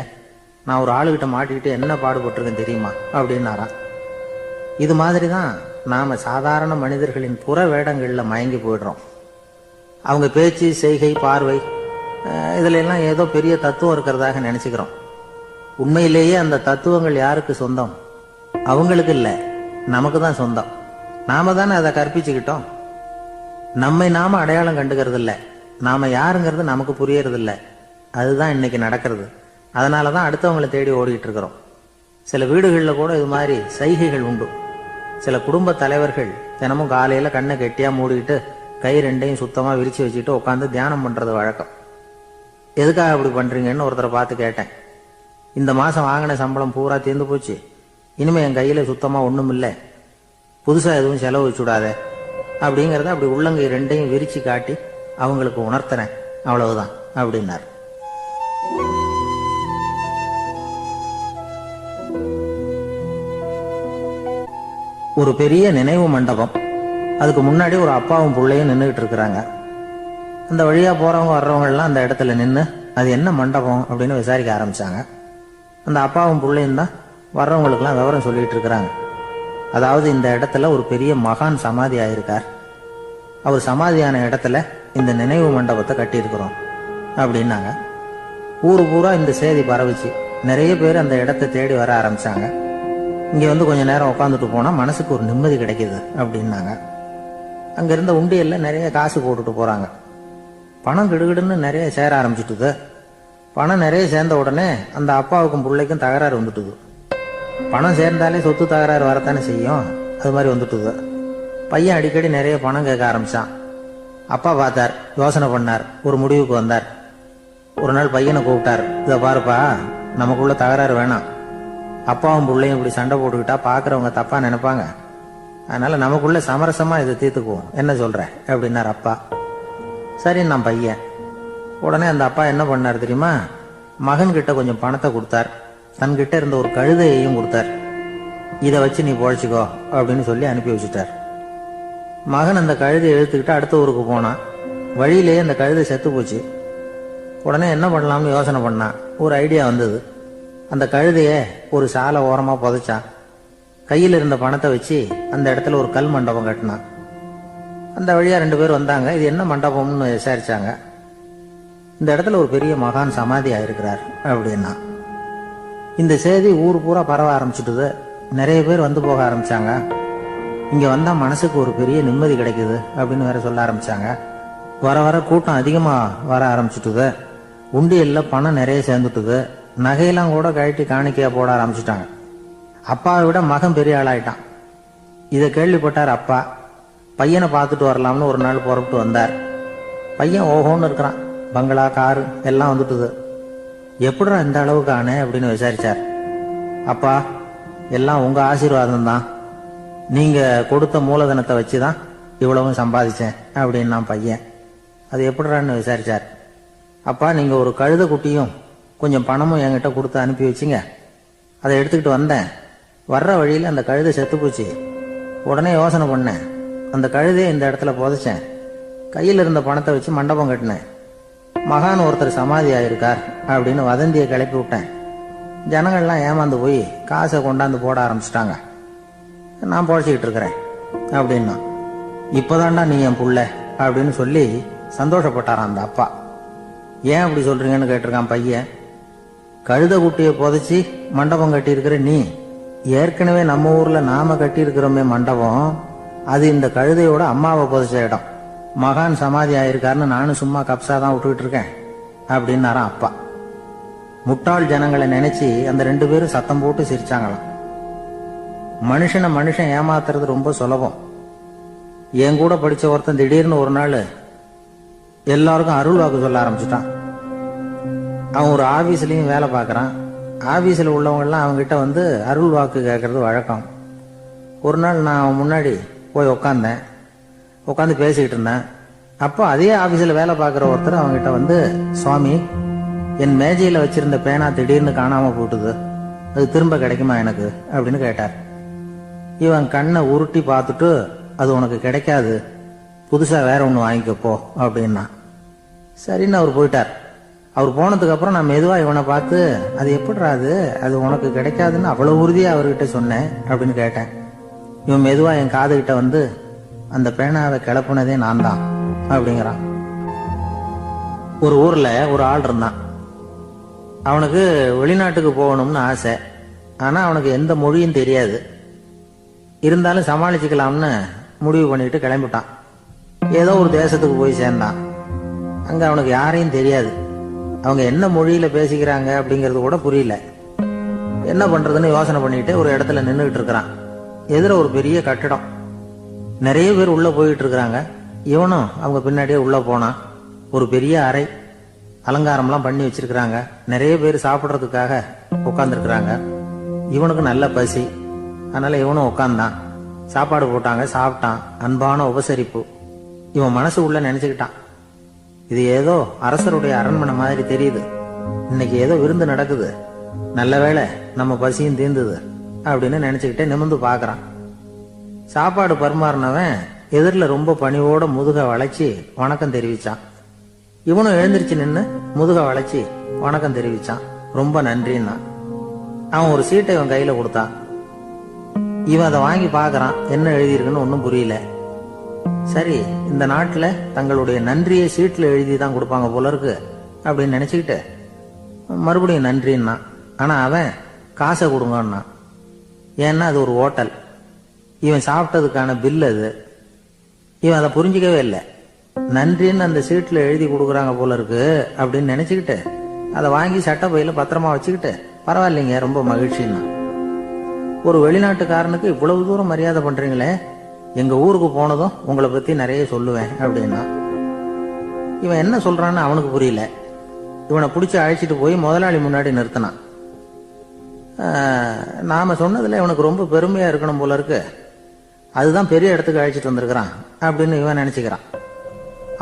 நான் ஒரு ஆளுகிட்ட மாட்டிக்கிட்டு என்ன பாடுபட்டிருக்கேன் தெரியுமா அப்படின்னாராம். இது மாதிரி தான் நாம சாதாரண மனிதர்களின் புற வேடங்கள்ல மயங்கி போயிடுறோம். அவங்க பேச்சு, செய்கை, பார்வை இதுல எல்லாம் ஏதோ பெரிய தத்துவம் இருக்கிறதாக நினைச்சுக்கிறோம். உண்மையிலேயே அந்த தத்துவங்கள் யாருக்கு சொந்தம்? அவங்களுக்கு இல்ல, நமக்கு தான் சொந்தம். நாம தானே அதை கற்பிச்சுக்கிட்டோம். நம்மை நாம அடையாளம் கண்டுக்கிறது இல்ல, நாம யாருங்கிறது நமக்கு புரியறது இல்ல. அதுதான் இன்னைக்கு நடக்கிறது. அதனாலதான் அடுத்தவங்களை தேடி ஓடிட்டு இருக்கிறோம். சில வீடுகளில் கூட இது மாதிரி சைகைகள் உண்டு. சில குடும்ப தலைவர்கள் தினமும் காலையில கண்ணை கெட்டியா மூடிக்கிட்டு கை 2யும் சுத்தமா விரிச்சு வச்சுட்டு உட்காந்து தியானம் பண்றது வழக்கம். எதுக்காக அப்படி பண்றீங்கன்னு ஒருத்தரை பார்த்து கேட்டேன். இந்த மாசம் வாங்கின சம்பளம் பூரா தீர்ந்து போச்சு, இனிமே என் கையில சுத்தமா ஒண்ணும் இல்லை, புதுசா எதுவும் செலவு வச்சுடாத அப்படிங்கறத அப்படி உள்ளங்கை 2யும் விரிச்சு காட்டி அவங்களுக்கு உணர்த்தினேன், அவ்வளவுதான் அப்படின்னார். ஒரு பெரிய நினைவு மண்டபம். அதுக்கு முன்னாடி ஒரு அப்பாவும் பிள்ளையும் நின்றுகிட்டு இருக்கிறாங்க. அந்த வழியா போறவங்க வர்றவங்க எல்லாம் அந்த இடத்துல நின்று அது என்ன மண்டபம் அப்படின்னு விசாரிக்க ஆரம்பிச்சாங்க. அந்த அப்பாவும் பிள்ளையும் தான் வர்றவங்களுக்கெல்லாம் விவரம் சொல்லிட்டு இருக்கிறாங்க. அதாவது இந்த இடத்துல ஒரு பெரிய மகான் சமாதி ஆயிருக்கார், அவர் சமாதியான இடத்துல இந்த நினைவு மண்டபத்தை கட்டியிருக்கிறோம் அப்படின்னாங்க. ஊரு பூரா இந்த செய்தி பரவிச்சு. நிறைய பேர் அந்த இடத்தை தேடி வர ஆரம்பிச்சாங்க. இங்க வந்து கொஞ்ச நேரம் உட்காந்துட்டு போனா மனசுக்கு ஒரு நிம்மதி கிடைக்குது அப்படின்னாங்க. அங்க இருந்த உண்டியல்ல நிறைய காசு போட்டுட்டு போறாங்க. பணம் கிடுகிடுன்னு நிறைய சேர ஆரம்பிச்சுட்டுது. பணம் நிறைய சேர்ந்த உடனே அந்த அப்பாவுக்கும் பிள்ளைக்கும் தகராறு வந்துட்டுது. பணம் சேர்ந்தாலே சொத்து தகராறு வரத்தானே செய்யும், அது மாதிரி வந்துட்டுது. பையன் அடிக்கடி நிறைய பணம் கேட்க ஆரம்பிச்சான். அப்பா பார்த்தார், யோசனை பண்ணார், ஒரு முடிவுக்கு வந்தார். ஒரு நாள் பையனை கூப்பிட்டார். இதை பாருப்பா, நமக்குள்ள தகராறு வேணாம். அப்பாவும் பிள்ளையும் இப்படி சண்டை போட்டுக்கிட்டா பாக்குறவங்க தப்பா நினைப்பாங்க. அதனால நமக்குள்ள சமரசமா இதை தீர்த்துக்குவோம், என்ன சொல்ற அப்படின்னார் அப்பா. சரி நான் பையன். உடனே அந்த அப்பா என்ன பண்ணார் தெரியுமா? மகன் கிட்ட கொஞ்சம் பணத்தை கொடுத்தார். தன்கிட்ட இருந்த ஒரு கழுதையையும் கொடுத்தார். இதை வச்சு நீ பொழைச்சிக்கோ அப்படின்னு சொல்லி அனுப்பி வச்சுட்டார். மகன் அந்த கழுதையை இழுத்துக்கிட்டு அடுத்த ஊருக்கு போனான். வழியிலேயே அந்த கழுதை செத்து போச்சு. உடனே என்ன பண்ணலாம்னு யோசனை பண்ணான். ஒரு ஐடியா வந்தது. அந்த கழுதைய ஒரு சாலை ஓரமா புதைச்சான். கையில் இருந்த பணத்தை வச்சு அந்த இடத்துல ஒரு கல் மண்டபம் கட்டினான். அந்த வழியா 2 பேர் வந்தாங்க. இது என்ன மண்டபம்னு விசாரிச்சாங்க. இந்த இடத்துல ஒரு பெரிய மகான் சமாதி ஆயிருக்கிறார் அப்படின்னா. இந்த செய்தி ஊர் பூரா பரவ ஆரம்பிச்சுட்டுது. நிறைய பேர் வந்து போக ஆரம்பிச்சாங்க. இங்க வந்தா மனசுக்கு ஒரு பெரிய நிம்மதி கிடைக்குது அப்படின்னு வேற சொல்ல ஆரம்பிச்சாங்க. வர வர கூட்டம் அதிகமா வர ஆரம்பிச்சுட்டுது. உண்டியல்ல பணம் நிறைய சேர்ந்துட்டுது. நகையெல்லாம் கூட கழட்டி காணிக்கையா போட ஆரம்பிச்சுட்டாங்க. அப்பாவை விட மகன் பெரிய ஆளாயிட்டான். இதை கேள்விப்பட்டார் அப்பா. பையனை பார்த்துட்டு வரலாம்னு ஒரு நாள் புறப்பட்டு வந்தார். பையன் ஓஹோன்னு இருக்கிறான். பங்களா, காரு எல்லாம் வந்துட்டுது. எப்படிடா இந்த அளவுக்கு ஆனே அப்படின்னு விசாரிச்சார். அப்பா, எல்லாம் உங்க ஆசீர்வாதம் தான். நீங்க கொடுத்த மூலதனத்தை வச்சுதான் இவ்வளவும் சம்பாதிச்சேன் அப்படின்னு நான் பையன். அது எப்படிறான்னு விசாரிச்சார். அப்பா, நீங்க ஒரு கழுத குட்டியும் கொஞ்சம் பணமும் என்கிட்ட கொடுத்து அனுப்பி வச்சிங்க. அதை எடுத்துக்கிட்டு வந்தேன். வர்ற வழியில் அந்த கழுதை செத்து போச்சு. உடனே யோசனை பண்ணேன். அந்த கழுதையை இந்த இடத்துல புதைச்சேன். கையில் இருந்த பணத்தை வச்சு மண்டபம் கட்டினேன். மகான் ஒருத்தர் சமாதி ஆயிருக்கார் அப்படின்னு வதந்தியை கிளப்பி விட்டேன். ஜனங்கள்லாம் ஏமாந்து போய் காசை கொண்டாந்து போட ஆரம்பிச்சிட்டாங்க. நான் பொழைச்சிக்கிட்டு இருக்கிறேன் அப்படின்னா. இப்பதான்டா நீ என் புள்ள அப்படின்னு சொல்லி சந்தோஷப்பட்டாரான் அந்த அப்பா. ஏன் அப்படி சொல்றீங்கன்னு கேட்டிருக்கான் பையன். கழுத குட்டியை புதைச்சி மண்டபம் கட்டி இருக்கிற நீ, ஏற்கனவே நம்ம ஊர்ல நாம கட்டி இருக்கிறோமே மண்டபம், அது இந்த கழுதையோட அம்மாவை புதைச்ச இடம். மகான் சமாதி ஆயிருக்காருன்னு நானும் சும்மா கப்சா தான் விட்டுக்கிட்டு இருக்கேன் அப்படின்னாரான் அப்பா. முட்டாள் ஜனங்களை நினைச்சு அந்த 2 பேரும் சத்தம் போட்டு சிரிச்சாங்களாம். மனுஷன் ஏமாத்துறது ரொம்ப சுலபம். என் கூட படிச்ச ஒருத்தன் திடீர்னு ஒரு நாள் எல்லாருக்கும் அருள் வாக்கு சொல்ல ஆரம்பிச்சுட்டான். அவன் ஒரு ஆபீஸ்லயும் வேலை பார்க்கறான். ஆபீஸ்ல உள்ளவங்க எல்லாம் அவங்ககிட்ட வந்து அருள் வாக்கு கேட்கறது வழக்கம். ஒரு நாள் நான் அவன் முன்னாடி போய் உட்காந்து பேசிக்கிட்டு இருந்தேன். அப்போ அதே ஆபீஸ்ல வேலை பார்க்குற ஒருத்தர் அவங்ககிட்ட வந்து, சுவாமி, என் மேஜையில வச்சிருந்த பேனா திடீர்னு காணாம போட்டுது, அது திரும்ப கிடைக்குமா எனக்கு அப்படின்னு கேட்டார். இவன் கண்ணை உருட்டி பார்த்துட்டு, அது உனக்கு கிடைக்காது, புதுசா வேற ஒன்று வாங்கிக்கப்போ அப்படின்னா. சரின்னு அவர் போயிட்டார். அவர் போனதுக்கு அப்புறம் நான் மெதுவா இவனை பார்த்து, அது எப்படிடா அது உனக்கு கிடைக்காதுன்னு அவ்வளவு உறுதியா அவர்கிட்ட சொன்னேன் அப்படின்னு கேட்டேன். இவன் மெதுவா என் காதுகிட்ட வந்து, அந்த பேனாவை கிளப்புனதே நான் தான் அப்படிங்கிறான். ஒரு ஊர்ல ஒரு ஆள் இருந்தான். அவனுக்கு வெளிநாட்டுக்கு போகணும்னு ஆசை. ஆனா அவனுக்கு எந்த மொழியும் தெரியாது. இருந்தாலும் சமாளிச்சுக்கலாம்னு முடிவு பண்ணிட்டு கிளம்பிட்டான். ஏதோ ஒரு தேசத்துக்கு போய் சேர்ந்தான். அங்க அவனுக்கு யாரையும் தெரியாது. அவங்க என்ன மொழியில பேசிக்கிறாங்க அப்படிங்கறது கூட புரியல. என்ன பண்றதுன்னு யோசனை பண்ணிட்டு ஒரு இடத்துல நின்றுகிட்டு இருக்கிறான். எதிர ஒரு பெரிய கட்டிடம். நிறைய பேர் உள்ள போயிட்டு இருக்கிறாங்க. இவனும் அவங்க பின்னாடியே உள்ள போனான். ஒரு பெரிய அறை, அலங்காரம்லாம் பண்ணி வச்சிருக்கிறாங்க. நிறைய பேர் சாப்பிட்றதுக்காக உட்காந்துருக்குறாங்க. இவனுக்கு நல்ல பசி, அதனால இவனும் உட்காந்தான். சாப்பாடு போட்டாங்க, சாப்பிட்டான். அன்பான உபசரிப்பு. இவன் மனசு உள்ள நினைச்சுக்கிட்டான், இது ஏதோ அரசருடைய அரண்மனை மாதிரி தெரியுது, இன்னைக்கு ஏதோ விருந்து நடக்குது, நல்ல வேளை நம்ம பசியும் தீர்ந்தது அப்படின்னு நினைச்சுக்கிட்டே நிமிர்ந்து பாக்குறான். சாப்பாடு பரிமாறினவன் எதிரில் ரொம்ப பணிவோட முதுக வளைச்சி வணக்கம் தெரிவிச்சான். இவனும் எழுந்திருச்சு நின்று முதுக வளைச்சி வணக்கம் தெரிவிச்சான். ரொம்ப நன்றின்னா. அவன் ஒரு சீட்டை இவன் கையில கொடுத்தான். இவன் அதை வாங்கி பாக்குறான். என்ன எழுதியிருக்குன்னு ஒன்னும் புரியல. சரி, இந்த நாட்டுல தங்களுடைய நன்றியை சீட்ல எழுதி தான் கொடுப்பாங்க போல இருக்கு அப்படின்னு நினைச்சுக்கிட்டு மறுபடியும் நன்றின்னா. ஆனா அவன் காசை கொடுங்கன்னா. ஏன்னா அது ஒரு ஹோட்டல், இவன் சாப்பிட்டதுக்கான பில் அது. இவன் அதை புரிஞ்சிக்கவே இல்லை. நன்றின்னு அந்த சீட்ல எழுதி கொடுக்குறாங்க போல இருக்கு அப்படின்னு நினைச்சுக்கிட்டு அதை வாங்கி சட்டை பையில பத்திரமா வச்சுக்கிட்டு, பரவாயில்லைங்க, ரொம்ப மகிழ்ச்சின்னா. ஒரு வெளிநாட்டுக்காரனுக்கு இவ்வளவு தூரம் மரியாதை பண்றீங்களே, எங்க ஊருக்கு போனதும் உங்களை பத்தி நிறைய சொல்லுவேன் அப்படின்னா. இவன் என்ன சொல்றான்னு அவனுக்கு புரியல. இவனை பிடிச்சி அழைச்சிட்டு போய் முதலாளி முன்னாடி நிறுத்தினான். நாம சொன்னதுல இவனுக்கு ரொம்ப பெருமையா இருக்கணும் போல இருக்கு, அதுதான் பெரிய இடத்துக்கு அழைச்சிட்டு வந்திருக்கிறான் அப்படின்னு இவன் நினைச்சுக்கிறான்.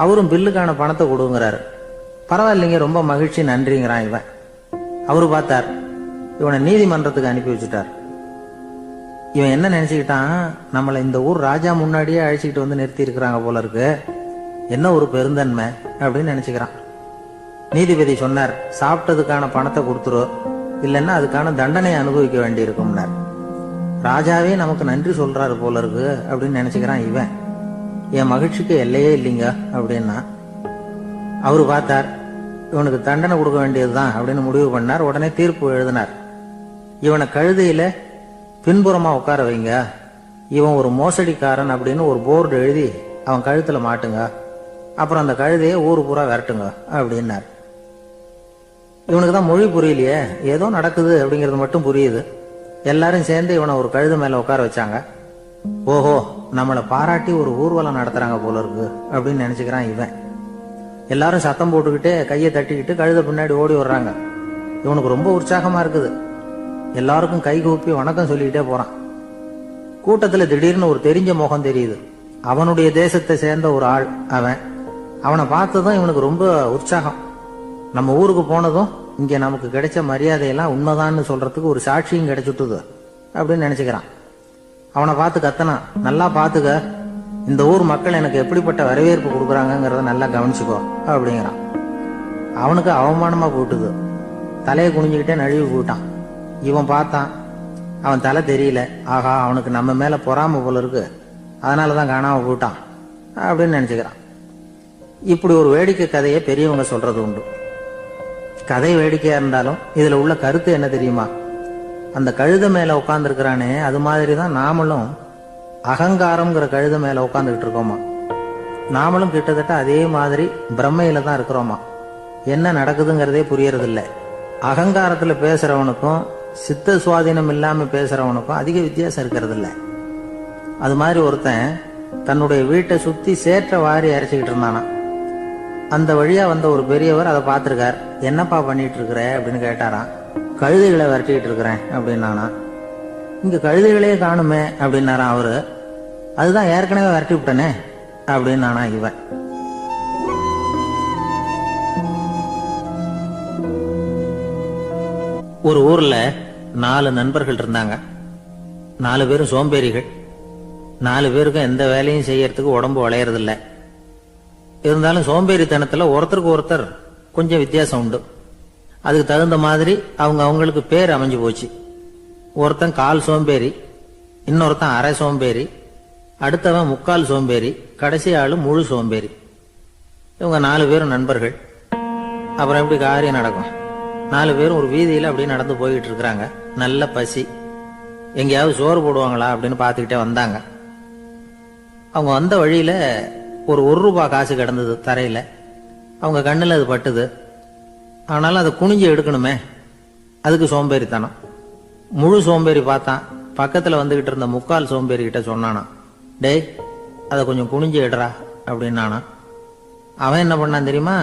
அவரும் பில்லுக்கான பணத்தை கொடுங்கிறாரு. பரவாயில்லைங்க, ரொம்ப மகிழ்ச்சி, நன்றிங்கிறான் இவன். அவரு பார்த்தார், இவனை நீதிமன்றத்துக்கு அனுப்பி வச்சுட்டார். இவன் என்ன நினைச்சுக்கிட்டான், நம்மளை இந்த ஊர் ராஜா முன்னாடியே அழைச்சிக்கிட்டு வந்து நிறுத்தி இருக்கிறாங்க போல இருக்கு, என்ன ஒரு பெருந்தன்மை அப்படின்னு நினைச்சுக்கிறான். நீதிபதி சொன்னார், சாப்பிட்டதுக்கான பணத்தை கொடுத்துரு, இல்லைன்னா அதுக்கான தண்டனையை அனுபவிக்க வேண்டி இருக்கும்னார். ராஜாவே நமக்கு நன்றி சொல்றாரு போல இருக்கு அப்படின்னு நினைச்சுக்கிறான் இவன். என் மகிழ்ச்சிக்கு எல்லையே இல்லைங்க அப்படின்னா. அவரு பார்த்தார், இவனுக்கு தண்டனை கொடுக்க வேண்டியதுதான் அப்படின்னு முடிவு பண்ணார். உடனே தீர்ப்பு எழுதினார். இவனை கழுதையில பின்புறமா உட்கார வைங்க, இவன் ஒரு மோசடிக்காரன் அப்படின்னு ஒரு போர்டு எழுதி அவன் கழுத்துல மாட்டுங்க, அப்புறம் அந்த கழுதையை ஊரு பூரா விரட்டுங்க அப்படின்னார். இவனுக்கு தான் மொழி புரியலையே, ஏதோ நடக்குது அப்படிங்கிறது மட்டும் புரியுது. எல்லாரும் சேர்ந்து இவனை ஒரு கழுதை மேல உட்கார வச்சாங்க. ஓஹோ, நம்மளை பாராட்டி ஒரு ஊர்வலம் நடத்துறாங்க போல இருக்கு அப்படின்னு நினைச்சுக்கிறான் இவன். எல்லாரும் சத்தம் போட்டுக்கிட்டே கையை தட்டிக்கிட்டு கழுதை பின்னாடி ஓடி வர்றாங்க. இவனுக்கு ரொம்ப உற்சாகமா இருக்குது. எல்லாருக்கும் கை கூப்பி வணக்கம் சொல்லிக்கிட்டே போறான். கூட்டத்துல திடீர்னு ஒரு தெரிஞ்ச முகம் தெரியுது. அவனுடைய தேசத்தை சேர்ந்த ஒரு ஆள் அவன். அவனை பார்த்ததும் இவனுக்கு ரொம்ப உற்சாகம். நம்ம ஊருக்கு போனதும் இங்க நமக்கு கிடைச்ச மரியாதையெல்லாம் உண்மைதான்னு சொல்றதுக்கு ஒரு சாட்சியும் கிடைச்சுட்டுது அப்படின்னு நினைச்சுக்கிறான். அவனை பார்த்து கத்தனான், நல்லா பாத்துக்க, இந்த ஊர் மக்கள் எனக்கு எப்படிப்பட்ட வரவேற்பு கொடுக்குறாங்கிறத நல்லா கவனிச்சுக்கோ அப்படிங்கிறான். அவனுக்கு அவமானமா போட்டுது. தலையை குனிஞ்சுக்கிட்டே நழுவி போயிட்டான். இவன் பார்த்தான், அவன் தலை தெரியல. ஆகா, அவனுக்கு நம்ம மேல பொறாம போல இருக்கு, அதனாலதான் காணாம போயிட்டான் அப்படின்னு நினைச்சுக்கிறான். இப்படி ஒரு வேடிக்கை கதையை பெரியவங்க சொல்றது உண்டு. கதை வேடிக்கையா இருந்தாலும் இதுல உள்ள கருத்து என்ன தெரியுமா? அந்த கழுதை மேல உட்கார்ந்து இருக்கிறானே, அது மாதிரிதான் நாமளும் அகங்காரம்ங்கிற கழுதை மேல உட்காந்துக்கிட்டு இருக்கோமா. நாமளும் கிட்டத்தட்ட அதே மாதிரி பிரம்மையில தான் இருக்கிறோமா. என்ன நடக்குதுங்கிறதே புரியறது இல்லை. அகங்காரத்துல பேசுறவனுக்கும் சித்த சுவாதீனம் இல்லாம பேசுறவனுக்கும் அதிக வித்தியாசம் இருக்கிறது இல்லை. அது மாதிரி ஒருத்தன் தன்னுடைய வீட்டை சுத்தி சேற்ற வாரி அரைச்சிக்கிட்டு இருந்தானா. அந்த வழியா வந்த ஒரு பெரியவர் அதை பார்த்திருக்கார். என்னப்பா பண்ணிட்டு இருக்கிற அப்படின்னு கேட்டாராம். கழுதைகளை விரட்டிக்கிட்டு இருக்கிறேன் அப்படின்னானா. இங்க கழுதைகளே காணுமே அப்படின்னாராம் அவரு. அதுதான் ஏற்கனவே விரட்டி விட்டனே அப்படின்னானா இவன். ஒரு ஊர்ல 4 நண்பர்கள் இருந்தாங்க. 4 பேரும் சோம்பேறிகள். 4 பேருக்கும் எந்த வேலையும் செய்யறதுக்கு உடம்பு வளையறதில்ல. இருந்தாலும் சோம்பேறித்தனத்துல ஒருத்தருக்கு ஒருத்தர் கொஞ்சம் வித்தியாசம் உண்டு. அதுக்கு தகுந்த மாதிரி அவங்களுக்கு பேர் அமைஞ்சு போச்சு. ஒருத்தன் கால் சோம்பேறி, இன்னொருத்தன் அரை சோம்பேறி, அடுத்தவன் முக்கால் சோம்பேறி, கடைசி ஆளு முழு சோம்பேறி. இவங்க 4 பேரும் நண்பர்கள். அப்புறம் எப்படி காரியம் நடக்கும்? 4 பேரும் ஒரு வீதியில அப்படியே நடந்து போயிட்டு இருக்கிறாங்க. நல்ல பசி. எங்கேயாவது சோறு போடுவாங்களா அப்படின்னு பார்த்துக்கிட்டே வந்தாங்க. அவங்க வந்த வழியில ஒரு ரூபாய் காசு கிடந்தது தரையில. அவங்க கண்ணுல அது பட்டுது. ஆனாலும் அதை குனிஞ்சு எடுக்கணுமே, அதுக்கு சோம்பேறித்தனம். முழு சோம்பேறி பார்த்தான். பக்கத்துல வந்துகிட்டு இருந்த முக்கால் சோம்பேறி கிட்ட சொன்னானா, டேய் அதை கொஞ்சம் குனிஞ்சு எடுறா அப்படின்னானா. அவன் என்ன பண்ணான் தெரியுமா?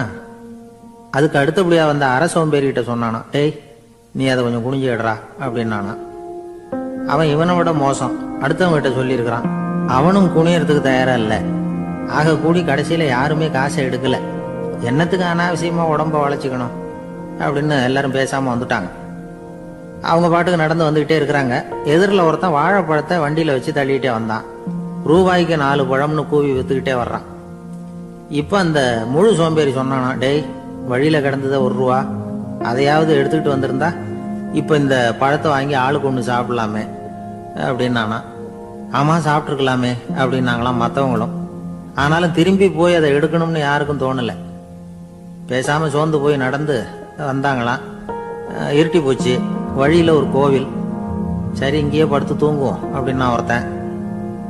அதுக்கு அடுத்தபடியா வந்த அரை சோம்பேறி கிட்ட சொன்னானா, டேய் நீ அதை கொஞ்சம் குனிஞ்சு எடுறா அப்படின்னானா. அவன் இவனை விட மோசம். அடுத்தவங்க கிட்ட சொல்லியிருக்கிறான். அவனும் குனியறதுக்கு தயாரா இல்ல. ஆக கூடி கடைசியில யாருமே காசை எடுக்கல. என்னத்துக்கு அனாவசியமா உடம்ப வளைச்சுக்கணும் அப்படின்னு எல்லாரும் பேசாம வந்துட்டாங்க. அவங்க பாட்டுக்கு நடந்து வந்துகிட்டே இருக்கிறாங்க. எதிரில் ஒருத்தன் வாழைப்பழத்தை வண்டியில வச்சு தள்ளிட்டே வந்தான். ரூபாய்க்கு 4 பழம்னு கூவி வித்துக்கிட்டே வர்றான். இப்ப அந்த முழு சோம்பேறி சொன்னானா, டேய் வழியில கிடந்தத ரூபா, அதையாவது எடுத்துக்கிட்டு வந்திருந்தா இப்ப இந்த பழத்தை வாங்கி ஆளுக்கு ஒண்ணு சாப்பிடலாமே அப்படின்னானா. ஆமா சாப்பிட்டுருக்கலாமே அப்படின்னாங்களாம் மற்றவங்களும். ஆனாலும் திரும்பி போய் அதை எடுக்கணும்னு யாருக்கும் தோணல. பேசாம சோர்ந்து போய் நடந்து வந்தாங்களாம். இருட்டி போச்சு. வழியில ஒரு கோவில். சரி இங்கேயே படுத்து தூங்குவோம் அப்படின்னா ஒருத்தன்.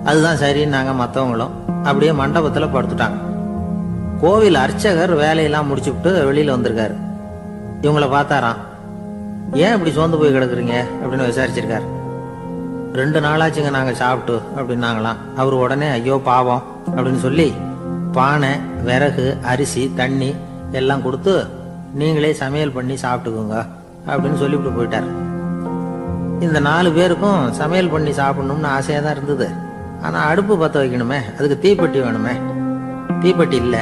அதுதான் சரின்னாங்க மற்றவங்களும். அப்படியே மண்டபத்துல படுத்துட்டாங்க. கோவில் அர்ச்சகர் வேலையெல்லாம் முடிச்சுட்டு வெளியில வந்திருக்காரு. இவங்கள பார்த்தாராம். ஏன் இப்படி சோர்ந்து போய் கிடக்குறீங்க அப்படின்னு விசாரிச்சிருக்காரு. 2 நாளாச்சுங்க நாங்க சாப்பிட்டு அப்படின்னாங்களாம். அவரு உடனே ஐயோ பாவம் அப்படின்னு சொல்லி பானை, விறகு, அரிசி, தண்ணி எல்லாம் கொடுத்து நீங்களே சமையல் பண்ணி சாப்பிட்டுக்கோங்க அப்படின்னு சொல்லிவிட்டு போயிட்டார். இந்த 4 பேருக்கும் சமையல் பண்ணி சாப்பிடணும்னு ஆசையா தான் இருந்தது. ஆனா அடுப்பு பத்த வைக்கணுமே, அதுக்கு தீப்பெட்டி வேணுமே. தீப்பெட்டி இல்ல.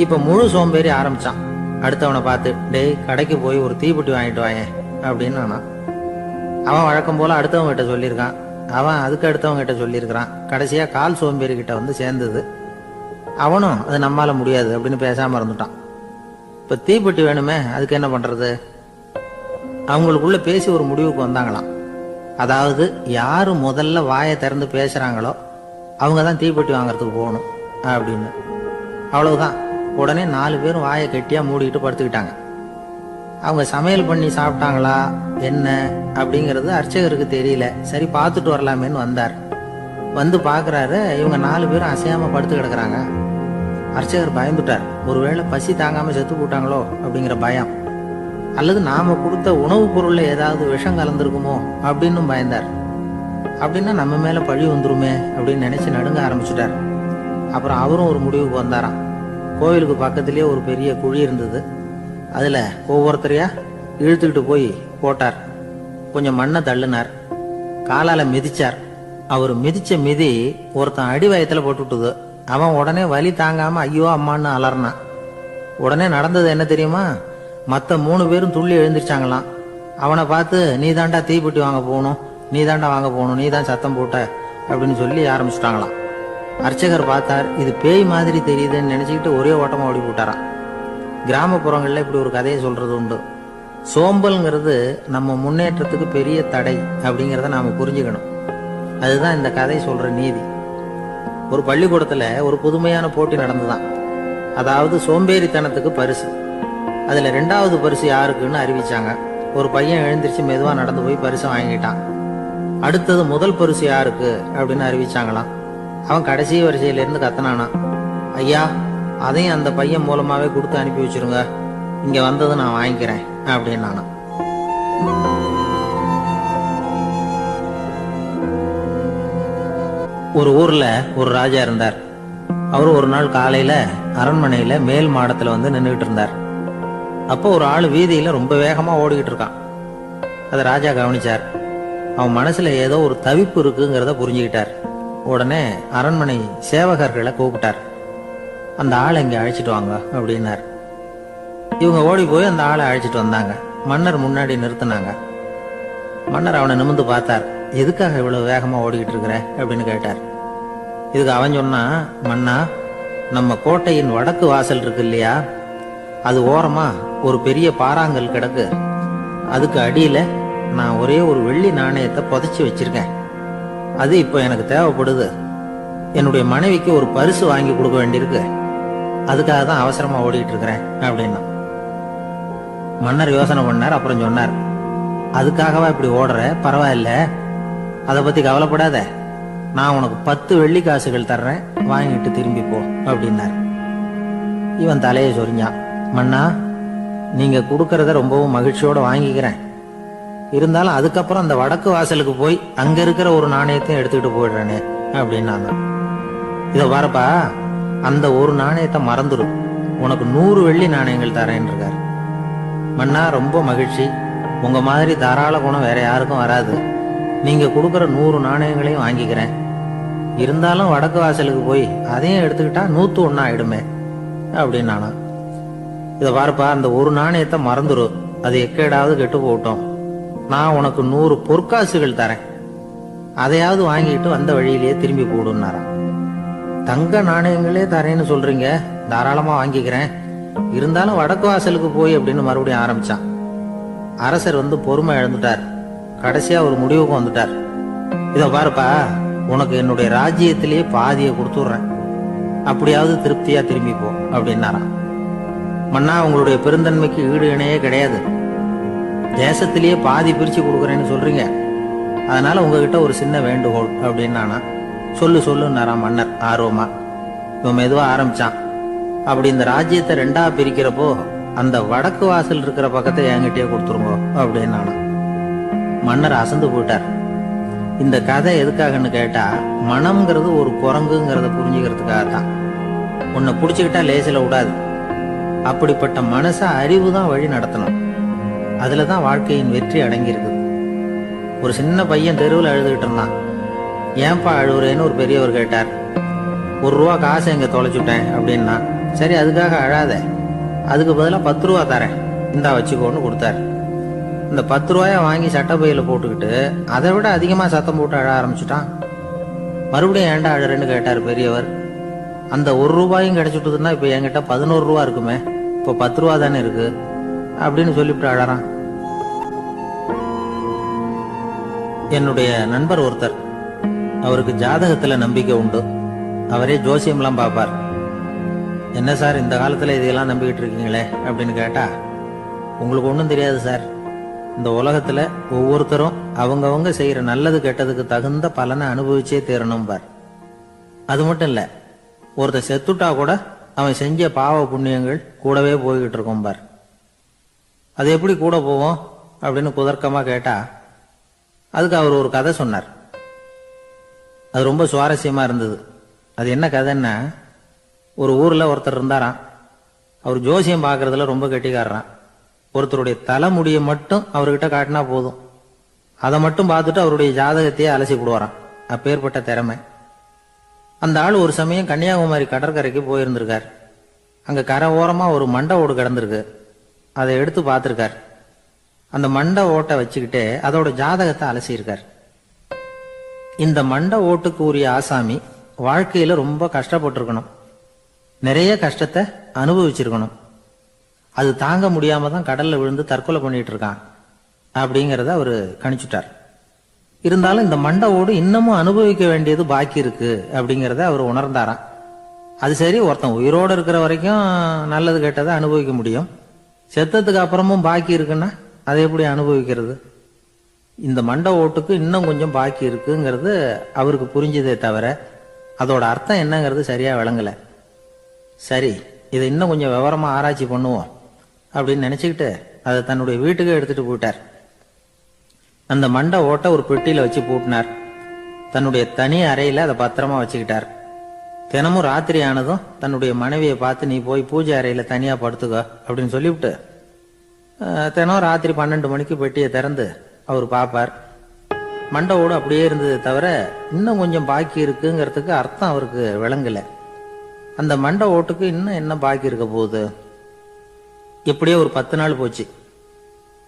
இப்ப முழு சோம்பேறி ஆரம்பிச்சான். அடுத்தவனை பார்த்து, டேய் கடைக்கு போய் ஒரு தீப்பெட்டி வாங்கிட்டு வாயேன் அப்படின்னு. அவன் வழக்கம் போல அடுத்தவங்க கிட்ட சொல்லியிருக்கான். அவன் அதுக்கு அடுத்தவங்க கிட்ட சொல்லியிருக்கிறான். கடைசியா கால் சோம்பேறி கிட்ட வந்து சேர்ந்தது. அவனும் அது நம்மால முடியாது அப்படின்னு பேசாம இருந்துட்டான். இப்ப தீப்பெட்டி வேணுமே, அதுக்கு என்ன பண்றது? அவங்களுக்குள்ள பேசி ஒரு முடிவுக்கு வந்தாங்களாம். அதாவது யாரு முதல்ல வாயை திறந்து பேசுறாங்களோ அவங்க தான் தீப்பெட்டி வாங்கறதுக்கு போகணும் அப்படின்னு. அவ்வளவுதான். உடனே 4 பேரும் வாயை கெட்டியா மூடிக்கிட்டு படுத்துக்கிட்டாங்க. அவங்க சமையல் பண்ணி சாப்பிட்டாங்களா என்ன அப்படிங்கிறது அர்ச்சகருக்கு தெரியல. சரி பார்த்துட்டு வரலாமேன்னு வந்தார். வந்து பாக்குறாரு, இவங்க 4 பேரும் அசையாம படுத்து கிடக்குறாங்க. அர்ச்சகர் பயந்துட்டார். ஒருவேளை பசி தாங்காம செத்து போட்டாங்களோ அப்படிங்கிற பயம். அல்லது நாம கொடுத்த உணவுப் பொருள்ல ஏதாவது விஷம் கலந்துருக்குமோ அப்படின்னு பயந்தார். அப்படின்னா நம்ம மேல பழி வந்துருமே அப்படின்னு நினைச்சு நடுங்க ஆரம்பிச்சுட்டார். அப்புறம் அவரும் ஒரு முடிவுக்கு வந்தாராம். கோவிலுக்கு பக்கத்திலேயே ஒரு பெரிய குழி இருந்தது. அதுல ஒவ்வொருத்தரையா இழுத்துக்கிட்டு போய் போட்டார். கொஞ்சம் மண்ணை தள்ளினார், காலால மிதிச்சார். அவர் மிதிச்ச மிதி ஒருத்தன் அடி வயத்துல போட்டுவிட்டது. அவன் உடனே வலி தாங்காம ஐயோ அம்மான்னு அலறினான். உடனே நடந்தது என்ன தெரியுமா? மற்ற 3 பேரும் துள்ளி எழுந்திருச்சாங்களாம். அவனை பார்த்து நீ தாண்டா தீப்பெட்டி வாங்க போகணும், நீ தாண்டா வாங்க போகணும், நீ தான் சத்தம் போட்ட அப்படின்னு சொல்லி ஆரம்பிச்சுட்டாங்களாம். அர்ச்சகர் பார்த்தார், இது பேய் மாதிரி தெரியுதுன்னு நினைச்சுக்கிட்டு ஒரே ஓட்டமா ஓடி போட்டாராம். கிராமப்புறங்கள்ல இப்படி ஒரு கதையை சொல்றது உண்டு. சோம்பல்ங்கிறது நம்ம முன்னேற்றத்துக்கு பெரிய தடை அப்படிங்கிறத நாம புரிஞ்சுக்கணும். அதுதான் இந்த கதை சொல்ற நீதி. ஒரு பள்ளிக்கூடத்துல ஒரு புதுமையான போட்டி நடந்துதான். அதாவது சோம்பேறித்தனத்துக்கு பரிசு. அதுல 2வது பரிசு யாருக்குன்னு அறிவிச்சாங்க. ஒரு பையன் எழுந்திருச்சு மெதுவா நடந்து போய் பரிசை வாங்கிட்டான். அடுத்தது முதல் பரிசு யாருக்கு அப்படின்னு அறிவிச்சாங்களாம். அவன் கடைசி வரிசையில இருந்து கத்தனானா, ஐயா அதையும் அந்த பையன் மூலமாவே கொடுத்து அனுப்பி வச்சிருங்க, இங்க வந்தது நான் வாங்கிக்கிறேன் அப்படின்னு நானா. ஒரு ஊர்ல ஒரு ராஜா இருந்தார். அவரு ஒரு நாள் காலையில அரண்மனையில மேல் மாடத்துல வந்து நின்றுகிட்டு இருந்தார். அப்போ ஒரு ஆள் வீதியில ரொம்ப வேகமா ஓடிக்கிட்டு இருக்கான். அதை ராஜா கவனிச்சார். அவன் மனசுல ஏதோ ஒரு தவிப்பு இருக்குங்கிறத புரிஞ்சுக்கிட்டார். உடனே அரண்மனை சேவகர்களை கூப்பிட்டார். அந்த ஆளை இங்க அழைச்சிட்டு வாங்க அப்படின்னார். இவங்க ஓடி போய் அந்த ஆளை அழைச்சிட்டு வந்தாங்க. மன்னர் முன்னாடி நிறுத்தினாங்க. மன்னர் அவனை நிமிர்ந்து பார்த்தார். எதுக்காக இவ்வளவு வேகமா ஓடிக்கிட்டு இருக்கிற அப்படின்னு கேட்டார். இதுக்கு அவன் சொன்னா, மன்னா, நம்ம கோட்டையின் வடக்கு வாசல் இருக்கு இல்லையா, அது ஓரமா ஒரு பெரிய பாறாங்கல் கிடக்கு. அதுக்கு அடியில நான் ஒரே ஒரு வெள்ளி நாணயத்தை புதைச்சி வச்சிருக்கேன். அது இப்ப எனக்கு தேவைப்படுது. என்னுடைய மனைவிக்கு ஒரு பரிசு வாங்கி கொடுக்க வேண்டியிருக்கு. அதுக்காக தான் அவசரமா ஓடிட்டு இருக்கிறேன் அப்படின்னா. மன்னர் யோசனை பண்ணார். அப்புறம் சொன்னார், அதுக்காகவா இப்படி ஓடுற? பரவாயில்ல, அதை பத்தி கவலைப்படாத. நான் உனக்கு 10 வெள்ளி காசுகள் தர்றேன், வாங்கிட்டு திரும்பி போ அப்படின்னார். இவன் தலையை சொரிஞ்சான். மன்னா, நீங்க கொடுக்கறத ரொம்பவும் மகிழ்ச்சியோட வாங்கிக்கிறேன். இருந்தாலும் அதுக்கப்புறம் அந்த வடக்கு வாசலுக்கு போய் அங்க இருக்கிற ஒரு நாணயத்தையும் எடுத்துக்கிட்டு போயிடுறேனே அப்படின்னாங்க. இத பாருப்பா, அந்த ஒரு நாணயத்தை மறந்துடும், உனக்கு 100 வெள்ளி நாணயங்கள் தரேன் இருக்காரு. மன்னா, ரொம்ப மகிழ்ச்சி. உங்க மாதிரி தாராள குணம் வேற யாருக்கும் வராது. நீங்க கொடுக்கற 100 நாணயங்களையும் வாங்கிக்கிறேன். இருந்தாலும் வடக்கு வாசலுக்கு போய் அதையும் எடுத்துக்கிட்டா 101 ஆயிடுமே அப்படின்னானா. இத பாருப்பா, அந்த ஒரு நாணயத்தை மறந்துடும், அது எக்கேடாவது கெட்டு போட்டோம். நான் உனக்கு 100 பொற்காசுகள் தரேன், அதையாவது வாங்கிட்டு வந்த வழியிலேயே திரும்பி போடுன்னாராம். தங்க நாணயங்களே தரேன்னு சொல்றீங்க, தாராளமா வாங்கிக்கிறேன். இருந்தாலும் வடக்கு வாசலுக்கு போய் அப்படின்னு மறுபடியும் ஆரம்பிச்சான். அரசர் வந்து பொறுமை இழந்துட்டார். கடைசியா ஒரு முடிவுக்கு வந்துட்டார். இத பாருப்பா, உனக்கு என்னுடைய ராஜ்யத்திலேயே பாதியை கொடுத்துடுறேன், அப்படியாவது திருப்தியா திரும்பி போ அப்படின்னாராம். மன்னா, உங்களுடைய பெருந்தன்மைக்கு ஈடு இணையே கிடையாது. தேசத்திலேயே பாதி பிரிச்சு கொடுக்குறேன்னு சொல்றீங்க, அதனால உங்ககிட்ட ஒரு சின்ன வேண்டுகோள் அப்படின்னானா. சொல்லுன்னாராம் மன்னர் ஆர்வமா. இவன் மெதுவா ஆரம்பிச்சான். அப்படி இந்த ராஜ்யத்தை 2ஆ பிரிக்கிறப்போ அந்த வடக்கு வாசல் இருக்கிற பக்கத்தை என்கிட்டயே கொடுத்துருங்க அப்படின்னானா. மன்னர் அசந்து போயிட்டார். இந்த கதை எதுக்காகன்னு கேட்டா, மனம்ங்கிறது ஒரு குரங்குங்கிறத புரிஞ்சுக்கிறதுக்காகத்தான். உன்னை புடிச்சுக்கிட்டா லேசில விடாது. அப்படிப்பட்ட மனச அறிவு தான் வழி நடத்தணும். அதுலதான் வாழ்க்கையின் வெற்றி அடங்கி இருக்குது. ஒரு சின்ன பையன் தெருவில் அழுதுகிட்டு இருந்தான். ஏன்பா அழுவுறேன்னு ஒரு பெரியவர் கேட்டார். 1 ரூபா காசை எங்க தொலைச்சுட்டேன் அப்படின்னா. சரி, அதுக்காக அழாத, அதுக்கு பதிலா 10 ரூபா தரேன், இந்தா வச்சுக்கோன்னு கொடுத்தாரு. இந்த 10 ரூபாய வாங்கி சட்டப்பையில போட்டுக்கிட்டு அதை விட அதிகமா சத்தம் போட்டு அழ ஆரம்பிச்சுட்டான். மறுபடியும் ஏன்டா அழறேன்னு கேட்டார் பெரியவர். அந்த 1 ரூபாயும் கிடைச்சிட்டுதுன்னா இப்ப என்கிட்ட 11 ரூபா இருக்குமே, இப்போ 10 ரூபா தானே இருக்கு அப்படின்னு சொல்லிவிட்டு அழறான். என்னுடைய நண்பர் ஒருத்தர், அவருக்கு ஜாதகத்துல நம்பிக்கை உண்டு. அவரே ஜோசியம்லாம் பார்ப்பார். என்ன சார் இந்த காலத்துல இதையெல்லாம் நம்பிக்கிட்டு இருக்கீங்களே அப்படின்னு கேட்டா, உங்களுக்கு ஒன்றும் தெரியாது சார். இந்த உலகத்துல ஒவ்வொருத்தரும் அவங்கவங்க செய்யற நல்லது கெட்டதுக்கு தகுந்த பலனை அனுபவிச்சே தீரணும் பார். அது மட்டும் இல்ல, ஒருத்தர் செத்துட்டா கூட அவன் செஞ்ச பாவ புண்ணியங்கள் கூடவே போய்கிட்டு இருக்கும் பார். அது எப்படி கூட போவோம் அப்படின்னு குதர்க்கமா கேட்டா அதுக்கு அவர் ஒரு கதை சொன்னார். அது ரொம்ப சுவாரஸ்யமா இருந்தது. அது என்ன கதைன்னா, ஒரு ஊர்ல ஒருத்தர் இருந்தாராம். அவர் ஜோசியம் பார்க்கறதுல ரொம்ப கெட்டிக்காரரான். ஒருத்தருடைய தலைமுடியை மட்டும் அவர்கிட்ட காட்டினா போதும், அதை மட்டும் பார்த்துட்டு அவருடைய ஜாதகத்தையே அலசி விடுவாராம். அப்பேற்பட்ட திறமை. அந்த ஆள் ஒரு சமயம் கன்னியாகுமரி கடற்கரைக்கு போயிருந்திருக்கார். அங்க கரை ஓரமா ஒரு மண்டை ஓடு கிடந்திருக்கு. அதை எடுத்து பார்த்திருக்கார். அந்த மண்டை ஓட்டை வச்சுக்கிட்டே அதோட ஜாதகத்தை அலசியிருக்கார். இந்த மண்டை ஓட்டுக்கு உரிய ஆசாமி வாழ்க்கையில ரொம்ப கஷ்டப்பட்டிருக்கணும், நிறைய கஷ்டத்தை அனுபவிச்சிருக்கணும். அது தாங்க முடியாம தான் கடல்ல விழுந்து தற்கொலை பண்ணிட்டு இருக்கான் அப்படிங்கறத அவரு கணிச்சுட்டார். இருந்தாலும் இந்த மண்டை ஓடு இன்னமும் அனுபவிக்க வேண்டியது பாக்கி இருக்கு அப்படிங்கறத அவர் உணர்ந்தாராம். அது சரி, ஒருத்தன் உயிரோடு இருக்கிற வரைக்கும் நல்லது கெட்டதை அனுபவிக்க முடியும், செத்ததுக்கு அப்புறமும் பாக்கி இருக்குன்னா அதை எப்படி அனுபவிக்கிறது? இந்த மண்டை ஓட்டுக்கு இன்னும் கொஞ்சம் பாக்கி இருக்குங்கிறது அவருக்கு புரிஞ்சதே தவிர அதோட அர்த்தம் என்னங்கிறது சரியா விளங்கல. சரி, இதை இன்னும் கொஞ்சம் விவரமா ஆராய்ச்சி பண்ணுவோம் அப்படின்னு நினைச்சுக்கிட்டு அதை தன்னுடைய வீட்டுக்கு எடுத்துட்டு போயிட்டார். அந்த மண்டை ஓட்டை ஒரு பெட்டியில வச்சு பூட்டினார். தன்னுடைய தனி அறையில அதை பத்திரமா வச்சுக்கிட்டார். தினமும் ராத்திரி ஆனதும் தன்னுடைய மனைவியை பார்த்து, நீ போய் பூஜை அறையில தனியா படுத்துக்க அப்படின்னு சொல்லிவிட்டு தினம் ராத்திரி 12 மணிக்கு பெட்டியை திறந்து அவர் பார்ப்பார். மண்டை ஓடு அப்படியே இருந்தது தவிர இன்னும் கொஞ்சம் பாக்கி இருக்குங்கிறதுக்கு அர்த்தம் அவருக்கு விளங்கல. அந்த மண்டை ஓட்டுக்கு இன்னும் என்ன பாக்கி இருக்க போகுது? எப்படியோ ஒரு 10 நாள் போச்சு.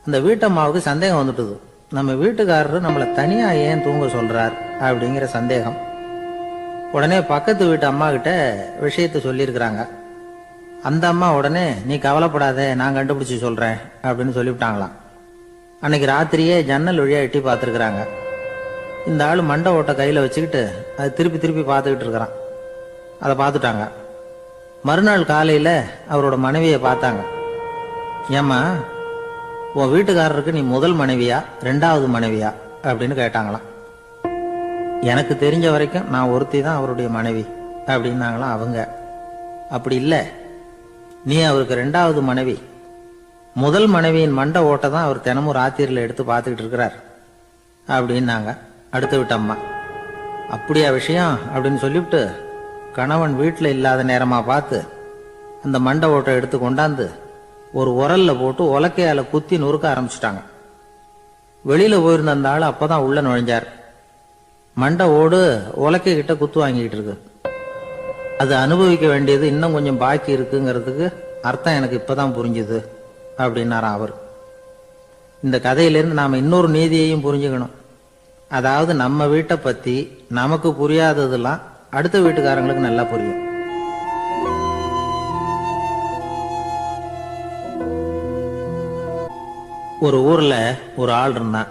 அந்த வீட்டம்மாவுக்கு சந்தேகம் வந்துட்டுது. நம்ம வீட்டுக்காரரு நம்மளை தனியா ஏன் தூங்க சொல்றார் அப்படிங்கிற சந்தேகம். உடனே பக்கத்து வீட்டு அம்மா கிட்ட விஷயத்த சொல்லியிருக்கிறாங்க. அந்த அம்மா உடனே, நீ கவலைப்படாத, நான் கண்டுபிடிச்சு சொல்றேன் அப்படின்னு சொல்லிவிட்டாங்களாம். அன்னைக்கு ராத்திரியே ஜன்னல் வழியா எட்டி பார்த்துருக்குறாங்க. இந்த ஆள் மண்டை ஓட்டை கையில வச்சுக்கிட்டு அது திருப்பி திருப்பி பார்த்துக்கிட்டு இருக்கிறான். அதை பார்த்துட்டாங்க. மறுநாள் காலையில அவரோட மனைவியை பார்த்தாங்க. ஏம்மா, உன் வீட்டுக்காரருக்கு நீ முதல் மனைவியா 2வது மனைவியா அப்படின்னு கேட்டாங்களாம். எனக்கு தெரிஞ்ச வரைக்கும் நான் ஒருத்தி தான் அவருடைய மனைவி அப்படின்னாங்களாம் அவங்க. அப்படி இல்லை, நீ அவருக்கு 2வது மனைவி. முதல் மனைவியின் மண்டை ஓட்டை தான் அவர் தினமும் ராத்திரியில் எடுத்து பார்த்துக்கிட்டு இருக்கிறார் அப்படின்னாங்க அடுத்து விட்டம்மா. அப்படியா விஷயம் அப்படின்னு சொல்லிவிட்டு கணவன் வீட்டில் இல்லாத நேரமா பார்த்து அந்த மண்டை ஓட்டை எடுத்து கொண்டாந்து ஒரு உரல்ல போட்டு உலக்கையால குத்தி நொறுக்க ஆரம்பிச்சுட்டாங்க. வெளியில போயிருந்த அந்த ஆள் அப்பதான் உள்ள நுழைஞ்சார். மண்டை ஓடு உலக்கை கிட்ட குத்து வாங்கிக்கிட்டு இருக்கு. அது அனுபவிக்க வேண்டியது இன்னும் கொஞ்சம் பாக்கி இருக்குங்கிறதுக்கு அர்த்தம் எனக்கு இப்பதான் புரிஞ்சுது அப்படின்னாராம் அவர். இந்த கதையிலிருந்து நாம இன்னொரு நீதியையும் புரிஞ்சுக்கணும். அதாவது நம்ம வீட்டை பத்தி நமக்கு புரியாததெல்லாம் அடுத்த வீட்டுக்காரங்களுக்கு நல்லா புரியும். ஒரு ஊர்ல ஒரு ஆள் இருந்தான்.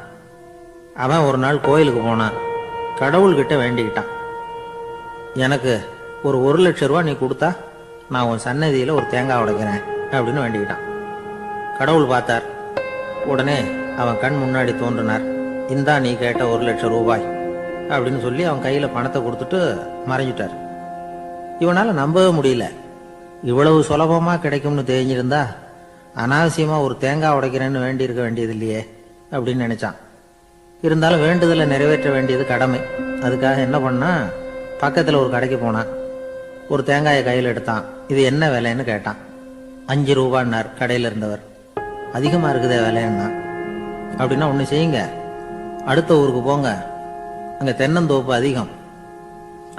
அவன் ஒரு நாள் கோயிலுக்கு போனான். கடவுள்கிட்ட வேண்டிக்கிட்டான், எனக்கு ஒரு 1 லட்சம் ரூபா நீ கொடுத்தா நான் உன் சன்னதியில ஒரு தேங்காய் உடைக்கிறேன் அப்படின்னு வேண்டிக்கிட்டான். கடவுள் பார்த்தார். உடனே அவன் கண் முன்னாடி தோன்றினார். இந்தா நீ கேட்ட 1 லட்சம் ரூபாய் அப்படின்னு சொல்லி அவன் கையில பணத்தை கொடுத்துட்டு மறைஞ்சிட்டார். இவனால நம்பவே முடியல. இவ்வளவு சுலபமா கிடைக்கும்னு தெரிஞ்சிருந்தா அனாவசியமா ஒரு தேங்காய் உடைக்கிறேன்னு வேண்டி இருக்க வேண்டியது இல்லையே அப்படின்னு நினைச்சான். இருந்தாலும் வேண்டுதலை நிறைவேற்ற வேண்டியது கடமை. அதுக்காக என்ன பண்ணா, பக்கத்துல ஒரு கடைக்கு போனான். ஒரு தேங்காயை கையில் எடுத்தான். இது என்ன விலைன்னு கேட்டான். 5 ரூபான்னார் கடையில இருந்தவர். அதிகமா இருக்குதே விலைன்னா. அப்படின்னா ஒண்ணு செய்யுங்க, அடுத்த ஊருக்கு போங்க, அங்க தென்னந்தோப்பு அதிகம்,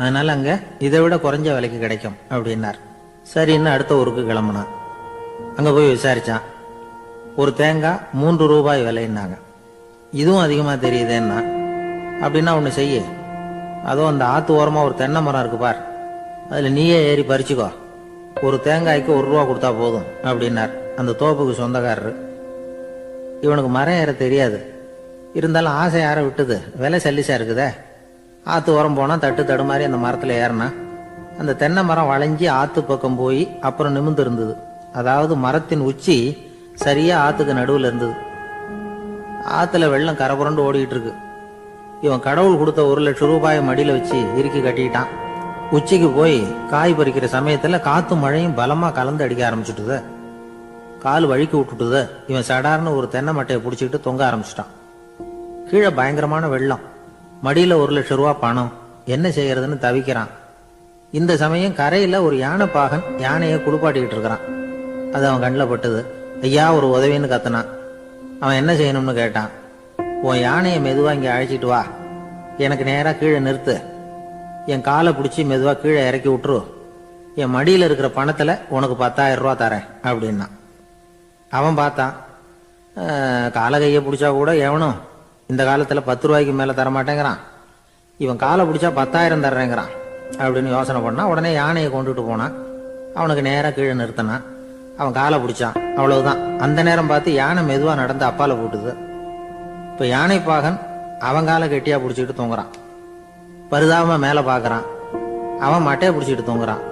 அதனால அங்க இதை விட குறைஞ்ச விலைக்கு கிடைக்கும் அப்படின்னார். சரின்னு அடுத்த ஊருக்கு கிளம்புனான். அங்க போய் விசாரிச்சான். ஒரு தேங்காய் 3 ரூபாய் விலைன்னாங்க. இதுவும் அதிகமா தெரியுதேன்னா. அப்படின்னா ஒண்ணு செய்ய, அதோ அந்த ஆத்து ஓரமா ஒரு தென்னை மரம் இருக்கு பார், அதுல நீயே ஏறி பறிச்சுக்கோ, ஒரு தேங்காய்க்கு 1 ரூபா கொடுத்தா போதும் அப்படின்னார் அந்த தோப்புக்கு சொந்தக்காரரு. இவனுக்கு மரம் ஏற தெரியாது. இருந்தாலும் ஆசை யார விட்டுது, விலை சல்லிசா இருக்குதே. ஆத்து ஓரம் போனா தட்டு தடுமாறி அந்த மரத்துல ஏறினா அந்த தென்னை மரம் வளைஞ்சி ஆத்து பக்கம் போய் அப்புறம் நிமிர்ந்து இருந்தது. அதாவது மரத்தின் உச்சி சரியா ஆத்துக்கு நடுவில் இருந்தது. ஆத்துல வெள்ளம் கரபுரண்டு ஓடிட்டு இருக்கு. இவன் கடவுள் கொடுத்த 1 லட்சம் ரூபாயை மடியில வச்சு இறுக்கி கட்டிக்கிட்டான். உச்சிக்கு போய் காய் பறிக்கிற சமயத்துல காத்து மழையும் பலமா கலந்து அடிக்க ஆரம்பிச்சுட்டுது. கால் வழுக்கி விட்டுட்டுது. இவன் சடார்னு ஒரு தென்னை மட்டையை பிடிச்சிக்கிட்டு தொங்க ஆரம்பிச்சிட்டான். கீழே பயங்கரமான வெள்ளம், மடியில 1,00,000 பணம். என்ன செய்யறதுன்னு தவிக்கிறான். இந்த சமயம் கரையில ஒரு யானைப்பாகன் யானையை குளிப்பாட்டிக்கிட்டு இருக்கிறான். அது அவன் கண்ணில் பட்டுது. ஐயா, ஒரு உதவின்னு கத்துனான். அவன் என்ன செய்யணும்னு கேட்டான். உன் யானையை மெதுவா இங்க அழைச்சிட்டு வா, எனக்கு நேரா கீழே நிறுத்து, என் காலை பிடிச்சி மெதுவா கீழே இறக்கி விட்டுரு, என் மடியில இருக்கிற பணத்துல உனக்கு 10,000 தரேன் அப்படின்னா. அவன் பார்த்தான். காலை கையை பிடிச்சா கூட எவனும் இந்த காலத்துல 10 ரூபாய்க்கு மேல தரமாட்டேங்கிறான், இவன் காலை பிடிச்சா 10,000 தர்றேங்கிறான் அப்படின்னு யோசனை பண்ணா. உடனே யானையை கொண்டுட்டு போனான். அவனுக்கு நேரா கீழே நிறுத்தினான். அவன் காலை பிடிச்சான். அவ்வளவுதான். அந்த நேரம் பார்த்து யானை மெதுவா நடந்து அப்பால போட்டுது. இப்ப யானைப்பாகன் அவன் காலை கெட்டியா பிடிச்சிக்கிட்டு தூங்குறான். பரிதாபமா மேல பாக்குறான். அவன் மட்டையை பிடிச்சிட்டு தூங்குறான்.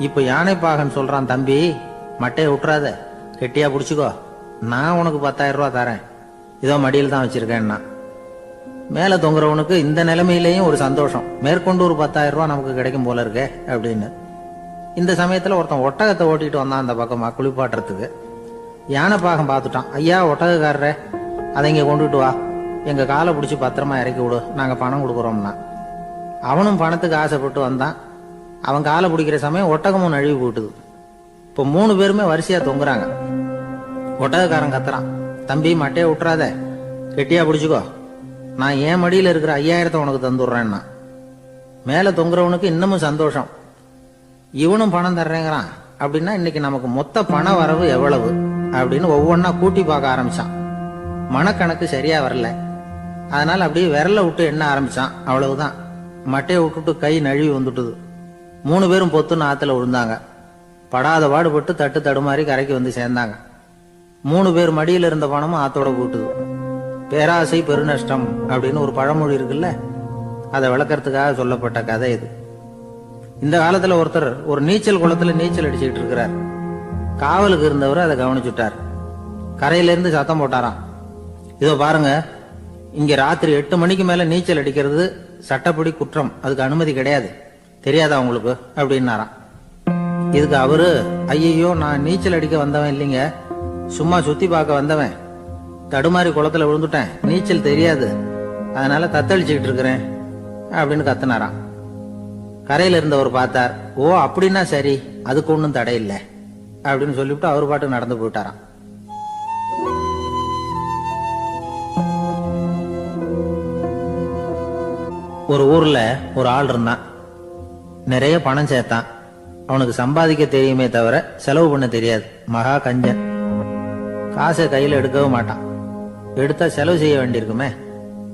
இப்ப யானைப்பாகன் சொல்றான், தம்பி மட்டையை விட்டுறாத, கெட்டியா பிடிச்சிக்கோ, நான் உனக்கு 10,000 தரேன், இதோ மடியில் தான் வச்சிருக்கேன்னா. மேல தொங்குறவனுக்கு இந்த நிலைமையிலேயும் ஒரு சந்தோஷம், மேற்கொண்டு ஒரு 10,000 நமக்கு கிடைக்கும் போல இருக்கே அப்படின்னு. இந்த சமயத்துல ஒருத்தன் ஒட்டகத்தை ஓட்டிட்டு வந்தான் அந்த பக்கமா குளிப்பாட்டுறதுக்கு. யானைப்பாகன் பார்த்துட்டான். ஐயா, ஒட்டகக்காரரே, அதை இங்க கொண்டுட்டு வா, எங்க காலை பிடிச்சி பத்திரமா இறக்கி விடு, நாங்க பணம் கொடுக்குறோம்னா. அவனும் பணத்துக்கு ஆசைப்பட்டு வந்தான். அவன் காலை பிடிக்கிற சமயம் ஒட்டகமும் நழுவி போட்டுது. இப்போ 3 பேருமே வரிசையா தொங்குறாங்க. ஒட்டகக்காரன் கத்துறான், தம்பி மட்டையை விட்டுறாத, கெட்டியா பிடிச்சிக்கோ, நான் என் மடியில இருக்கிற 5,000 உனக்கு தந்துடுறேன்னா. மேல தொங்குறவனுக்கு இன்னமும் சந்தோஷம், இவனும் பணம் தர்றேங்கிறான் அப்படின்னா இன்னைக்கு நமக்கு மொத்த பண வரவு எவ்வளவு அப்படின்னு ஒவ்வொன்னா கூட்டி பார்க்க ஆரம்பிச்சான். மனக்கணக்கு சரியா வரல. அதனால அப்படியே விரல விட்டு எண்ண ஆரம்பிச்சான். அவ்வளவுதான், மட்டையை விட்டுட்டு கை நழுவி வந்துட்டுது. 3 பேரும் பொத்துன்னு ஆத்துல விழுந்தாங்க. படாத பாடுபட்டு தட்டு தடுமாறி கரைக்கு வந்து சேர்ந்தாங்க. 3 பேர் மடியில இருந்த பணமும் ஆத்தோட போட்டுது. பேராசை பெருநஷ்டம் அப்படின்னு ஒரு பழமொழி இருக்குல்ல, அதை விளக்கறதுக்காக சொல்லப்பட்ட கதை இது. இந்த காலத்துல ஒருத்தர் ஒரு நீச்சல் குளத்துல நீச்சல் அடிச்சுக்கிட்டு இருக்கிறார். காவலுக்கு இருந்தவர் அதை கவனிச்சுட்டார். கரையில இருந்து சத்தம் போட்டாராம், இதோ பாருங்க, இங்க ராத்திரி 8 மணிக்கு மேல நீச்சல் அடிக்கிறது சட்டப்படி குற்றம், அதுக்கு அனுமதி கிடையாது, தெரியாதா உங்களுக்கு அப்படின்னாராம். இதுக்கு அவரு, ஐயோ, நான் நீச்சல் அடிக்க வந்தவன் இல்லைங்க, சும்மா சுத்தி பார்க்க வந்தவன், தடுமாறி குளத்துல விழுந்துட்டேன், நீச்சல் தெரியாது, அதனால தத்தளிச்சுக்கிட்டு இருக்கிறேன் அப்படின்னு கத்துனாராம். கரையில இருந்தவர் பார்த்தார். ஓ அப்படின்னா சரி, அதுக்கு ஒன்றும் தடை இல்லை அப்படின்னு சொல்லிவிட்டு அவர் பாட்டு நடந்து போயிட்டாராம். ஒரு ஊர்ல ஒரு ஆள் இருந்தான். நிறைய பணம் சேர்த்தான். அவனுக்கு சம்பாதிக்க தெரியுமே தவிர செலவு பண்ண தெரியாது. மகா கஞ்சன். காசை கையில எடுக்கவும் மாட்டான். எடுத்தா செலவு செய்ய வேண்டியிருக்குமே,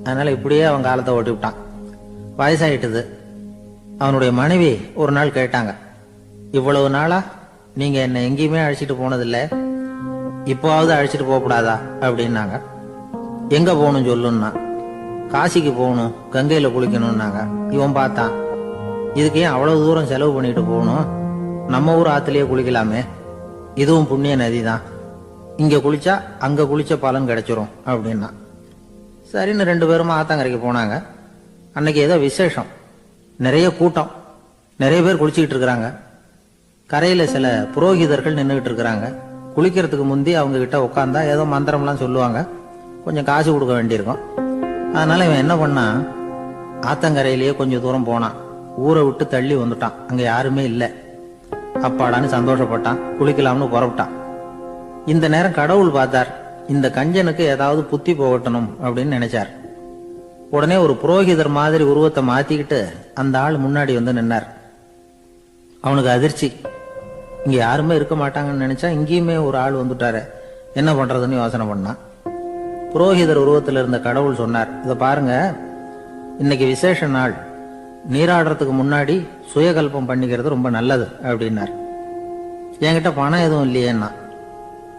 அதனால இப்படியே அவன் காலத்தை ஓட்டி விட்டான். வயசாயிட்டுது. அவனுடைய மனைவி ஒரு நாள் கேட்டாங்க, இவ்வளவு நாளா நீங்க என்ன எங்கேயுமே அழைச்சிட்டு போனதில்லை, இப்போவாவது அழைச்சிட்டு போகக்கூடாதா அப்படின்னாங்க. எங்க போகணும் சொல்லுன்னா. காசிக்கு போகணும், கங்கையில குளிக்கணும்னாங்க. இவன் பார்த்தான், இதுக்கு ஏன் அவ்வளவு தூரம் செலவு பண்ணிட்டு போகணும், நம்ம ஊர் ஆத்துலயே குளிக்கலாமே, இதுவும் புண்ணிய நதி தான், இங்க குளிச்சா அங்க குளிச்ச பலன் கிடைச்சிரும் அப்படின்னா. சரின்னு 2 பேரும் ஆத்தங்கரைக்கு போனாங்க. அன்னைக்கு ஏதோ விசேஷம், நிறைய கூட்டம், நிறைய பேர் குளிச்சுக்கிட்டு இருக்கிறாங்க. கரையில சில புரோகிதர்கள் நின்றுகிட்டு இருக்கிறாங்க. குளிக்கிறதுக்கு முந்தி அவங்க கிட்ட உட்காந்தா ஏதோ மந்திரம்லாம் சொல்லுவாங்க, கொஞ்சம் காசு கொடுக்க வேண்டியிருக்கும். அதனால இவன் என்ன பண்ணா, ஆத்தங்கரையிலேயே கொஞ்சம் தூரம் போனான். ஊரை விட்டு தள்ளி வந்துட்டான். அங்க யாருமே இல்லை. அப்பாடான்னு சந்தோஷப்பட்டான். குளிக்கலாம்னு புறப்பட்டான். இந்த நேரம் கடவுள் பார்த்தார், இந்த கஞ்சனுக்கு ஏதாவது புத்தி போகட்டணும் அப்படின்னு நினைச்சார். உடனே ஒரு புரோகிதர் மாதிரி உருவத்தை மாத்திக்கிட்டு அந்த ஆள் முன்னாடி வந்து நின்னார். அவனுக்கு அதிர்ச்சி, இங்க யாருமே இருக்க மாட்டாங்கன்னு நினைச்சா இங்கேயுமே ஒரு ஆள் வந்துட்டாரு, என்ன பண்றதுன்னு யோசனை பண்ணான். புரோகிதர் உருவத்தில் இருந்த கடவுள் சொன்னார், இதை பாருங்க, இன்னைக்கு விசேஷ நாள், நீராடுறதுக்கு முன்னாடி சுயகல்பம் பண்ணிக்கிறது ரொம்ப நல்லது அப்படின்னார். என்கிட்ட பணம் எதுவும் இல்லையேன்னா.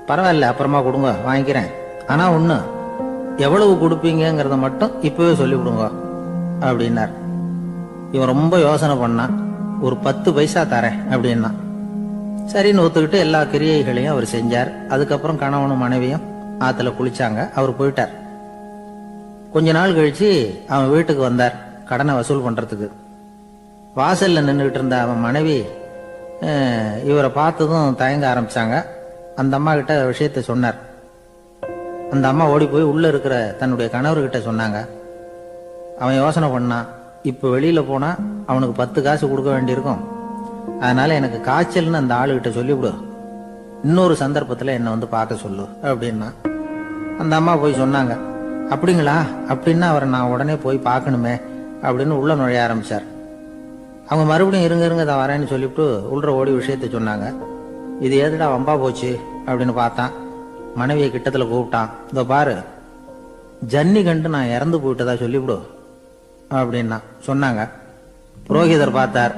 பரவாயில்ல, அப்புறமா கொடுங்க, வாங்கிக்கிறேன், ஆனா ஒண்ணு, எவ்வளவு கொடுப்பீங்கிறத மட்டும் இப்பவே சொல்லிவிடுங்க அப்படின்னார். இவன் ரொம்ப யோசனை பண்ணான். ஒரு 10 பைசா தரேன் அப்படின்னா. சரின்னு ஒத்துக்கிட்டு எல்லா கிரியைகளையும் அவர் செஞ்சார். அதுக்கப்புறம் கணவனும் மனைவியும் ஆத்துல குளிச்சாங்க. அவர் போயிட்டார். கொஞ்ச நாள் கழிச்சு அவன் வீட்டுக்கு வந்தார் கடனை வசூல் பண்றதுக்கு. வாசல்ல நின்றுகிட்டு இருந்த அவன் மனைவி இவரை பார்த்ததும் தயங்க ஆரம்பிச்சாங்க. அந்த அம்மா கிட்ட விஷயத்த சொன்னார். அந்த அம்மா ஓடி போய் உள்ள இருக்கிற தன்னுடைய கணவர்கிட்ட சொன்னாங்க. அவன் யோசனை பண்ணான், இப்ப வெளியில போனா அவனுக்கு 10 காசு கொடுக்க வேண்டியிருக்கும், அதனால எனக்கு காய்ச்சல்னு அந்த ஆளுகிட்ட சொல்லிவிடு, இன்னொரு சந்தர்ப்பத்துல என்ன வந்து பார்க்க சொல்லு அப்படின்னா. அந்த அம்மா போய் சொன்னாங்க. அப்படிங்களா, அப்படின்னா அவரை நான் உடனே போய் பார்க்கணுமே அப்படின்னு உள்ள நுழைய ஆரம்பிச்சார். அவங்க மறுபடியும் இருங்க இருங்க தான் வரேன்னு சொல்லிவிட்டு உள்ள ஓடி விஷயத்த சொன்னாங்க. இது எதுடா வம்பா போச்சு அப்படின்னு பார்த்தான். மனைவியை கிட்டத்துல கூப்பிட்டான். இதோ பாரு, ஜன்னி கண்டு நான் இறந்து போயிட்டதா சொல்லிவிடு அப்படின்னா சொன்னாங்க. புரோகிதர் பார்த்தார்.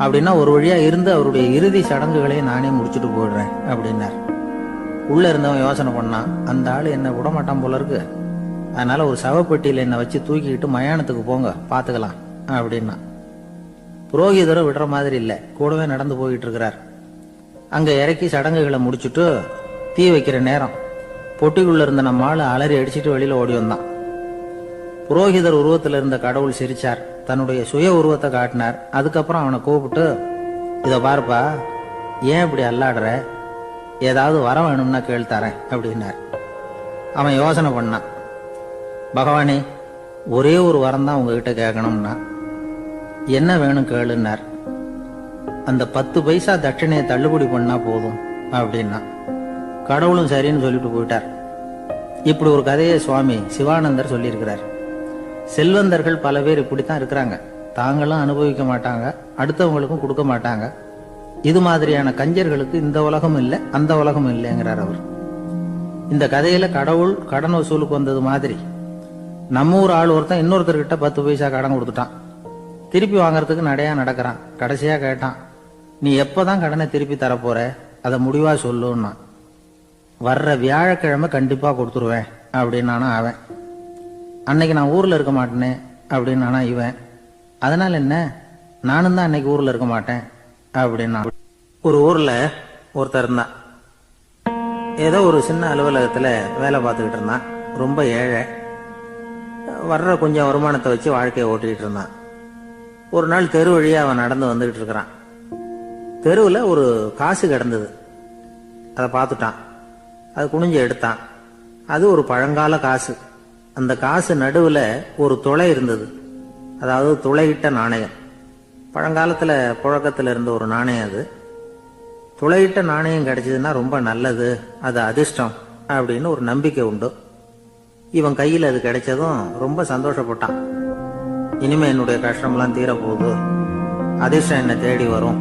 அப்படின்னா ஒரு வழியா இருந்து அவருடைய இறுதி சடங்குகளையும் நானே முடிச்சுட்டு போயிடுறேன் அப்படின்னார். உள்ள இருந்தவன் யோசனை பண்ணான், அந்த ஆளு என்ன விடமாட்டான் போல இருக்கு, அதனால ஒரு சவப்பெட்டியில என்னை வச்சு தூக்கிக்கிட்டு மயானத்துக்கு போங்க பாத்துக்கலாம் அப்படின்னா. புரோகிதரும் விடுற மாதிரி இல்லை, கூடவே நடந்து போயிட்டு இருக்கிறார். அங்க இறக்கி சடங்குகளை முடிச்சுட்டு தீ வைக்கிற நேரம் பொட்டிக்குள்ள இருந்த நம்ம ஆளு அலறி அடிச்சுட்டு வெளியில ஓடி வந்தான். புரோகிதர் உருவத்தில் இருந்த கடவுள் சிரிச்சார், தன்னுடைய சுய உருவத்தை காட்டினார். அதுக்கப்புறம் அவனை கூப்பிட்டு, இத பாருப்பா, ஏன் இப்படி அல்லாடுற, ஏதாவது வரம் வேணும்னா கேள்தரேன் அப்படின்னார். அவன் யோசனை பண்ணான். பகவானே, ஒரே ஒரு வரம் தான் உங்ககிட்ட கேட்கணும்னா. என்ன வேணும் கேளுன்னார். அந்த 10 பைசா தட்சணையை தள்ளுபடி பண்ணா போதும் அப்படின்னா. கடவுளும் சரின்னு சொல்லிட்டு போயிட்டார். இப்படி ஒரு கதையை சுவாமி சிவானந்தர் சொல்லியிருக்கிறார். செல்வந்தர்கள் பல பேர் இப்படித்தான் இருக்கிறாங்க. தாங்களும் அனுபவிக்க மாட்டாங்க, அடுத்தவங்களுக்கும் கொடுக்க மாட்டாங்க. இது மாதிரியான கஞ்சர்களுக்கு இந்த உலகம் இல்லை அந்த உலகம் இல்லைங்கிறார் அவர். இந்த கதையில கடவுள் கடன் வசூலுக்கு வந்தது மாதிரி நம்ம ஊர் ஆள் ஒருத்தன் இன்னொருத்தர்கிட்ட 10 பைசா கடன் கொடுத்துட்டான். திருப்பி வாங்கறதுக்கு நடையா நடக்கிறான். கடைசியா கேட்டான், நீ எப்பதான் கடனை திருப்பி தரப்போற, அதை முடிவா சொல்லுன்னா. வர்ற வியாழக்கிழமை கண்டிப்பா கொடுத்துருவேன் அப்படின்னானா அவன். அன்னைக்கு நான் ஊர்ல இருக்க மாட்டேனே அப்படின்னானா இவன். அதனால என்ன, நானும் தான் அன்னைக்கு ஊர்ல இருக்க மாட்டேன் அப்படின்னா. ஒரு ஊர்ல ஒருத்தர் இருந்தான். ஏதோ ஒரு சின்ன அலுவலகத்துல வேலை பார்த்துக்கிட்டு இருந்தான். ரொம்ப ஏழை. வர்ற கொஞ்சம் வருமானத்தை வச்சு வாழ்க்கையை ஓட்டிக்கிட்டு இருந்தான். ஒரு நாள் தெரு வழியா அவன் நடந்து வந்துகிட்டு இருக்கிறான். தெருவில் ஒரு காசு கிடந்தது. அதை பார்த்துட்டான். அது குனிஞ்சு எடுத்தான். அது ஒரு பழங்கால காசு. அந்த காசு நடுவில் ஒரு துளை இருந்தது. அதாவது துளையிட்ட நாணயம். பழங்காலத்தில் புழக்கத்தில் இருந்த ஒரு நாணயம் அது. துளையிட்ட நாணயம் கிடைச்சதுன்னா ரொம்ப நல்லது, அது அதிர்ஷ்டம் அப்படின்னு ஒரு நம்பிக்கை உண்டு. இவன் கையில் அது கிடைச்சதும் ரொம்ப சந்தோஷப்பட்டான். இனிமே என்னுடைய கஷ்டம்லாம் தீரப்போகுது, அதிர்ஷ்டம் என்னை தேடி வரும்,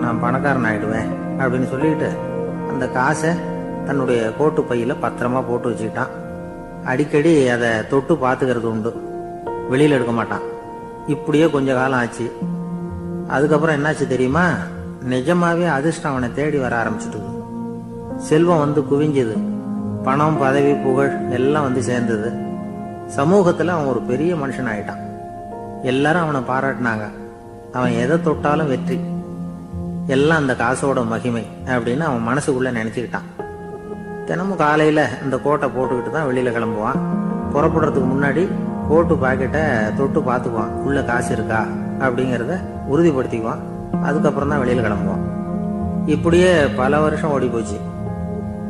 நான் பணக்காரன் ஆயிடுவேன் அப்படின்னு சொல்லிட்டு அந்த காசை தன்னுடைய கோட்டு பையில பத்திரமா போட்டு வச்சுக்கிட்டான். அடிக்கடி அதை தொட்டு பார்த்துக்கிறது உண்டு, வெளியில் எடுக்க மாட்டான். இப்படியே கொஞ்ச காலம் ஆச்சு. அதுக்கப்புறம் என்னாச்சு தெரியுமா, நிஜமாவே அதிர்ஷ்டம் அவனை தேடி வர ஆரம்பிச்சுட்டு செல்வம் வந்து குவிஞ்சது. பணம், பதவி, புகழ் எல்லாம் வந்து சேர்ந்தது. சமூகத்துல அவன் ஒரு பெரிய மனுஷன் ஆயிட்டான். எல்லாரும் அவனை பாராட்டினாங்க. அவன் எதை தொட்டாலும் வெற்றி, எல்லாம் அந்த காசோட மகிமை அப்படின்னு அவன் மனசுக்குள்ள நினைச்சுக்கிட்டான். தினமும் காலையில இந்த கோட்டை போட்டுக்கிட்டு தான் வெளியில கிளம்புவான். புறப்படுறதுக்கு முன்னாடி கோட்டு பாக்கெட்டை தொட்டு பார்த்துக்குவான், உள்ள காசு இருக்கா அப்படிங்கிறத உறுதிப்படுத்திக்குவான். அதுக்கப்புறம் தான் வெளியில கிளம்புவான். இப்படியே பல வருஷம் ஓடி போச்சு.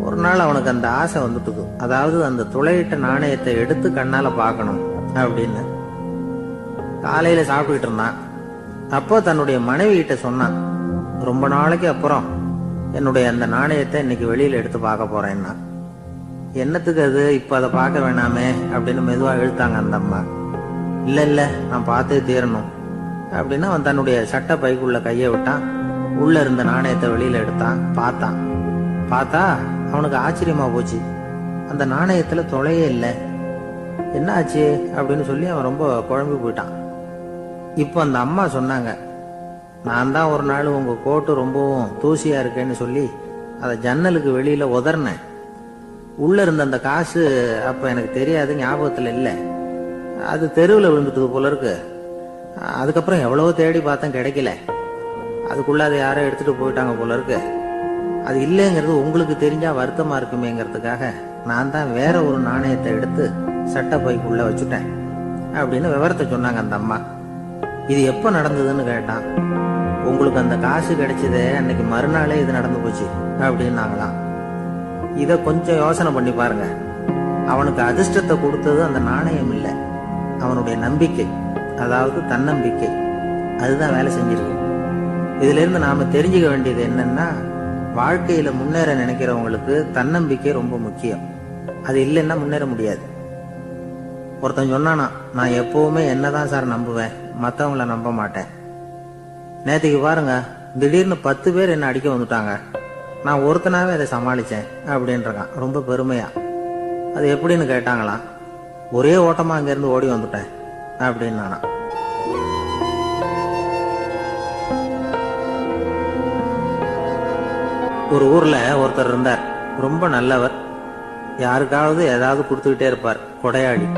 ஒரு நாள் அவனுக்கு அந்த ஆசை வந்துட்டுது. அதாவது அந்த துளையிட்ட நாணயத்தை எடுத்து கண்ணால பார்க்கணும் அப்படின்னு. காலையில சாப்பிட்டுக்கிட்டு இருந்தான். அப்போ தன்னுடைய மனைவி கிட்ட சொன்னான், ரொம்ப நாளைக்கு அப்புறம் என்னுடைய அந்த நாணயத்தை இன்னைக்கு வெளியில எடுத்து பார்க்க போறேன்னா. என்னத்துக்கு அது, இப்ப அதை பார்க்க வேணாமே அப்படின்னு மெதுவா இழுத்தாங்க அந்த அம்மா. இல்ல இல்ல, நான் பார்த்தே தீரணும் அப்படின்னு அவன் தன்னுடைய சட்டை பைக்குள்ள கையை விட்டான். உள்ள இருந்த நாணயத்தை வெளியில எடுத்தான். பார்த்தா அவனுக்கு ஆச்சரியமா போச்சு. அந்த நாணயத்துல தொலையே இல்லை. என்ன ஆச்சு அப்படின்னு சொல்லி அவன் ரொம்ப குழம்பி போயிட்டான். இப்போ அந்த அம்மா சொன்னாங்க, நான் தான் ஒரு நாள் உங்க கோட்டு ரொம்பவும் தூசியா இருக்கேன்னு சொல்லி அதை ஜன்னலுக்கு வெளியில உதறினேன். உள்ள இருந்த அந்த காசு அப்ப எனக்கு தெரியாது, ஞாபகத்துல இல்லை. அது தெருவில் விழுந்துட்டது போல இருக்கு. அதுக்கப்புறம் எவ்வளவோ தேடி பார்த்தேன், கிடைக்கல. அதுக்குள்ள அதை யாரோ எடுத்துட்டு போயிட்டாங்க போல இருக்கு. அது இல்லைங்கிறது உங்களுக்கு தெரிஞ்சா வருத்தமா இருக்குமேங்கிறதுக்காக நான் தான் வேற ஒரு நாணயத்தை எடுத்து சட்டை பைக்குள்ள வச்சுட்டேன் அப்படின்னு விவரத்தை சொன்னாங்க அந்த அம்மா. இது எப்ப நடந்ததுன்னு கேட்டான். உங்களுக்கு அந்த காசு கிடைச்சதே அன்னைக்கு மறுநாளே இது நடந்து போச்சு அப்படின்னாங்களாம். இத கொஞ்சம் யோசனை பண்ணி பாருங்க. அவனுக்கு அதிர்ஷ்டத்தை கொடுத்தது அந்த நாணயம் இல்லை, அவனுடைய நம்பிக்கை, அதாவது தன்னம்பிக்கை. அதுதான் வேலை செஞ்சிருக்கு. இதுல இருந்து நாம தெரிஞ்சுக்க வேண்டியது என்னன்னா, வாழ்க்கையில முன்னேற நினைக்கிறவங்களுக்கு தன்னம்பிக்கை ரொம்ப முக்கியம். அது இல்லைன்னா முன்னேற முடியாது. ஒருத்தன் சொன்னானா, நான் எப்பவுமே என்னதான் சார் நம்புவேன், மத்தவங்கள நம்ப மாட்டேன். நேற்றுக்கு பாருங்க, திடீர்னு 10 பேர் என்ன அடிக்க வந்துட்டாங்க, நான் ஒருத்தனாவே அதை சமாளிச்சேன் அப்படின்றான் ரொம்ப பெருமையா. அது எப்படின்னு கேட்டாங்களாம். ஒரே ஓட்டமா அங்கிருந்து ஓடி வந்துட்டேன் அப்படின்னு நானா. ஒரு ஊர்ல ஒருத்தர் இருந்தார், ரொம்ப நல்லவர். யாருக்காவது ஏதாவது கொடுத்துக்கிட்டே இருப்பார், கொடையாளி.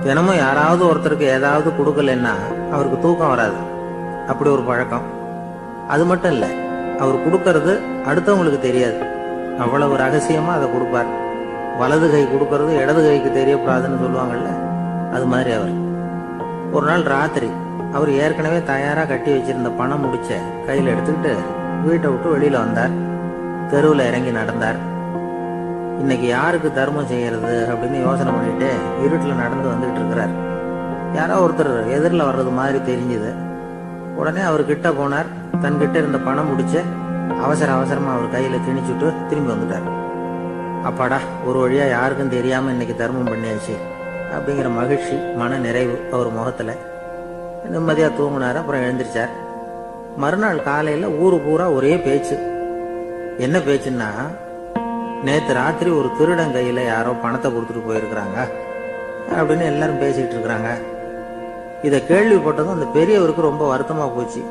தினமும் யாராவது ஒருத்தருக்கு ஏதாவது கொடுக்கலன்னா அவருக்கு தூக்கம் வராது, அப்படி ஒரு பழக்கம். அது மட்டும் இல்ல, அவர் கொடுக்கறது அடுத்தவங்களுக்கு தெரியாது, அவ்வளவு ரகசியமா அதை கொடுப்பார். வலது கை கொடுக்கறது இடது கைக்கு தெரியக்கூடாதுன்னு சொல்லுவாங்கல்ல, அது மாதிரி அவர். ஒரு நாள் ராத்திரி அவர் ஏற்கனவே தயாரா கட்டி வச்சிருந்த பணம் முடிச்ச கையில எடுத்துக்கிட்டு வீட்டை விட்டு வெளியில வந்தார். தெருவில் இறங்கி நடந்தார். இன்னைக்கு யாருக்கு தர்மம் செய்யறது அப்படின்னு யோசனை பண்ணிட்டு இருட்டுல நடந்து வந்துகிட்டு இருக்கிறார். யாரோ ஒருத்தர் எதிரில் வர்றது மாதிரி தெரிஞ்சுது. உடனே அவர் கிட்ட போனார். தன்கிட்ட இருந்த பணம் முடிச்ச அவசரமா அவர் கையில திணிச்சுட்டு திரும்பி வந்துட்டார். அப்பாடா, ஒரு வழியா யாருக்கும் தெரியாம இன்னைக்கு தர்மம் பண்ணியாச்சு அப்படிங்கிற மகிழ்ச்சி, மன நிறைவு அவர் முகத்துல. நிம்மதியா தூங்கினார். அப்புறம் எழுந்திருச்சார். மறுநாள் காலையில ஊரு பூரா ஒரே பேச்சு. என்ன பேச்சுன்னா, நேத்து ராத்திரி ஒரு திருடன் கையில யாரோ பணத்தை கொடுத்துட்டு போயிருக்கிறாங்க அப்படின்னு எல்லாரும் பேசிட்டு இருக்கிறாங்க. இத கேள்விப்பட்டதும் அந்த பெரியவருக்கு ரொம்ப வருத்தமா போச்சு.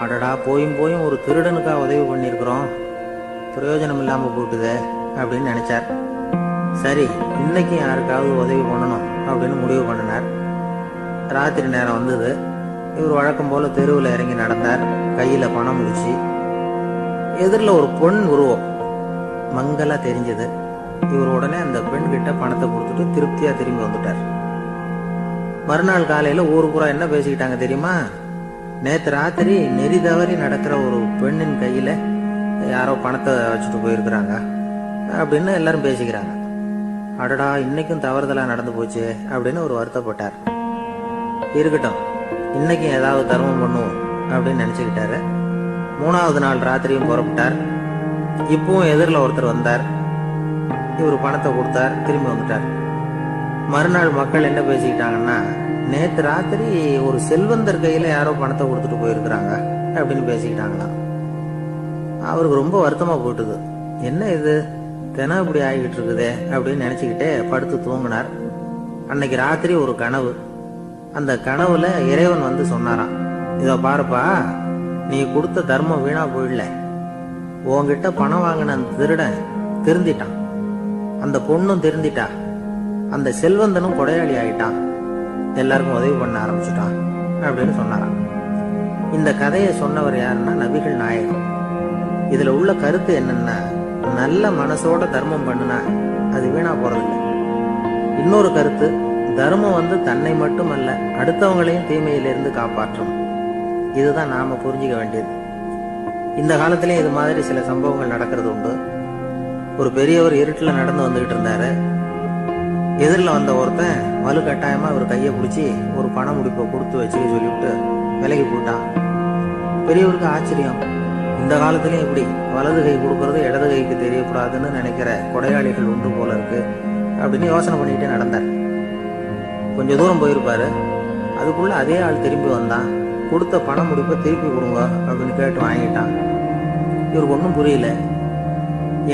அடடா, போயும் ஒரு திருடனுக்கா உதவி பண்ணிருக்கிறோம், பிரயோஜனம் இல்லாம போட்டுதே அப்படின்னு நினைச்சார். சரி, இன்னைக்கு யாருக்காவது உதவி பண்ணணும் அப்படின்னு முடிவு பண்ணினார். ராத்திரி நேரம் வந்தது. இவர் வழக்கம் போல தெருவில் இறங்கி நடந்தார். கையில பணம் முடிச்சு. எதிரில் ஒரு பெண் உருவம் மங்களா தெரிஞ்சது. இவர் உடனே அந்த பெண் கிட்ட பணத்தை கொடுத்துட்டு திருப்தியா திரும்பி வந்துட்டார். மறுநாள் காலையில ஊரு பூரா என்ன பேசிக்கிட்டாங்க தெரியுமா? நேத்து ராத்திரி நெறி தவறி நடக்கிற ஒரு பெண்ணின் கையில யாரோ பணத்தை வச்சுட்டு போயிருக்கிறாங்க அப்படின்னு எல்லாரும் பேசிக்கிறாங்க. அடடா, இன்னைக்கும் தவறுதலா நடந்து போச்சு அப்படின்னு ஒரு வருத்தப்பட்டார். இருக்கட்டும், இன்னைக்கும் ஏதாவது தர்மம் பண்ணுவோம் அப்படின்னு நினைச்சுக்கிட்டாரு. 3வது நாள் ராத்திரியும் புறப்பட்டார். இப்பவும் எதிரில் ஒருத்தர் வந்தார். இவர் பணத்தை கொடுத்தார், திரும்பி வந்துட்டார். மறுநாள் மக்கள் என்ன பேசிக்கிட்டாங்கன்னா, நேத்து ராத்திரி ஒரு செல்வந்தர் கையில யாரோ பணத்தை கொடுத்துட்டு போயிருக்கிறாங்க அப்படின்னு பேசிக்கிட்டாங்களாம். அவருக்கு ரொம்ப வருத்தமா போயிட்டுது. என்ன இது, தினம் இப்படி ஆகிட்டு இருக்குதே அப்படின்னு நினைச்சுக்கிட்டே படுத்து தூங்கினார். அன்னைக்கு ராத்திரி ஒரு கனவு. அந்த கனவுல இறைவன் வந்து சொன்னாராம், இதோ பாருப்பா, நீ கொடுத்த தர்மம் வீணா போயிடல. உன்கிட்ட பணம் வாங்கின அந்த திருடன் திருந்திட்டான், அந்த பொண்ணும் திருந்திட்டா, அந்த செல்வந்தனும் கொடையாளி ஆயிட்டான், எல்லாருக்கும் உதவி பண்ண ஆரம்பிச்சுட்டான் அப்படின்னு சொன்னாராம். இந்த கதையை சொன்னவர் யாருன்னா நபிகள் நாயகம். இதுல உள்ள கருத்து என்னன்னா, நல்ல மனசோட தர்மம் பண்ணுனா அது வீணா போறதில்லை. இன்னொரு கருத்து, தர்மம் வந்து தன்னை மட்டுமல்ல அடுத்தவங்களையும் தீமையிலிருந்து காப்பாற்றும். இதுதான் நாம புரிஞ்சுக்க வேண்டியது. இந்த காலத்திலயும் இது மாதிரி சில சம்பவங்கள் நடக்கிறது உண்டு. ஒரு பெரியவர் இருட்டுல நடந்து வந்துகிட்டு இருந்தாரு. எதிரில் வந்த ஒருத்தன் வலு கட்டாயமா அவர் கையை பிடிச்சி ஒரு பண முடிப்பை கொடுத்து வச்சுக்க சொல்லிவிட்டு விலகி போட்டான். பெரியவருக்கு ஆச்சரியம், இந்த காலத்திலயும் இப்படி வலது கை கொடுக்கறது இடது கைக்கு தெரியக்கூடாதுன்னு நினைக்கிற கொடையாளிகள் உண்டு போல இருக்கு அப்படின்னு யோசனை பண்ணிக்கிட்டே நடந்தார். கொஞ்சம் தூரம் போயிருப்பாரு. அதுக்குள்ள அதே ஆள் திரும்பி வந்தான். கொடுத்த பண முடிப்பை திருப்பி கொடுங்க அப்படின்னு கேட்டு வாங்கிட்டான். இவருக்கு ஒன்றும் புரியல.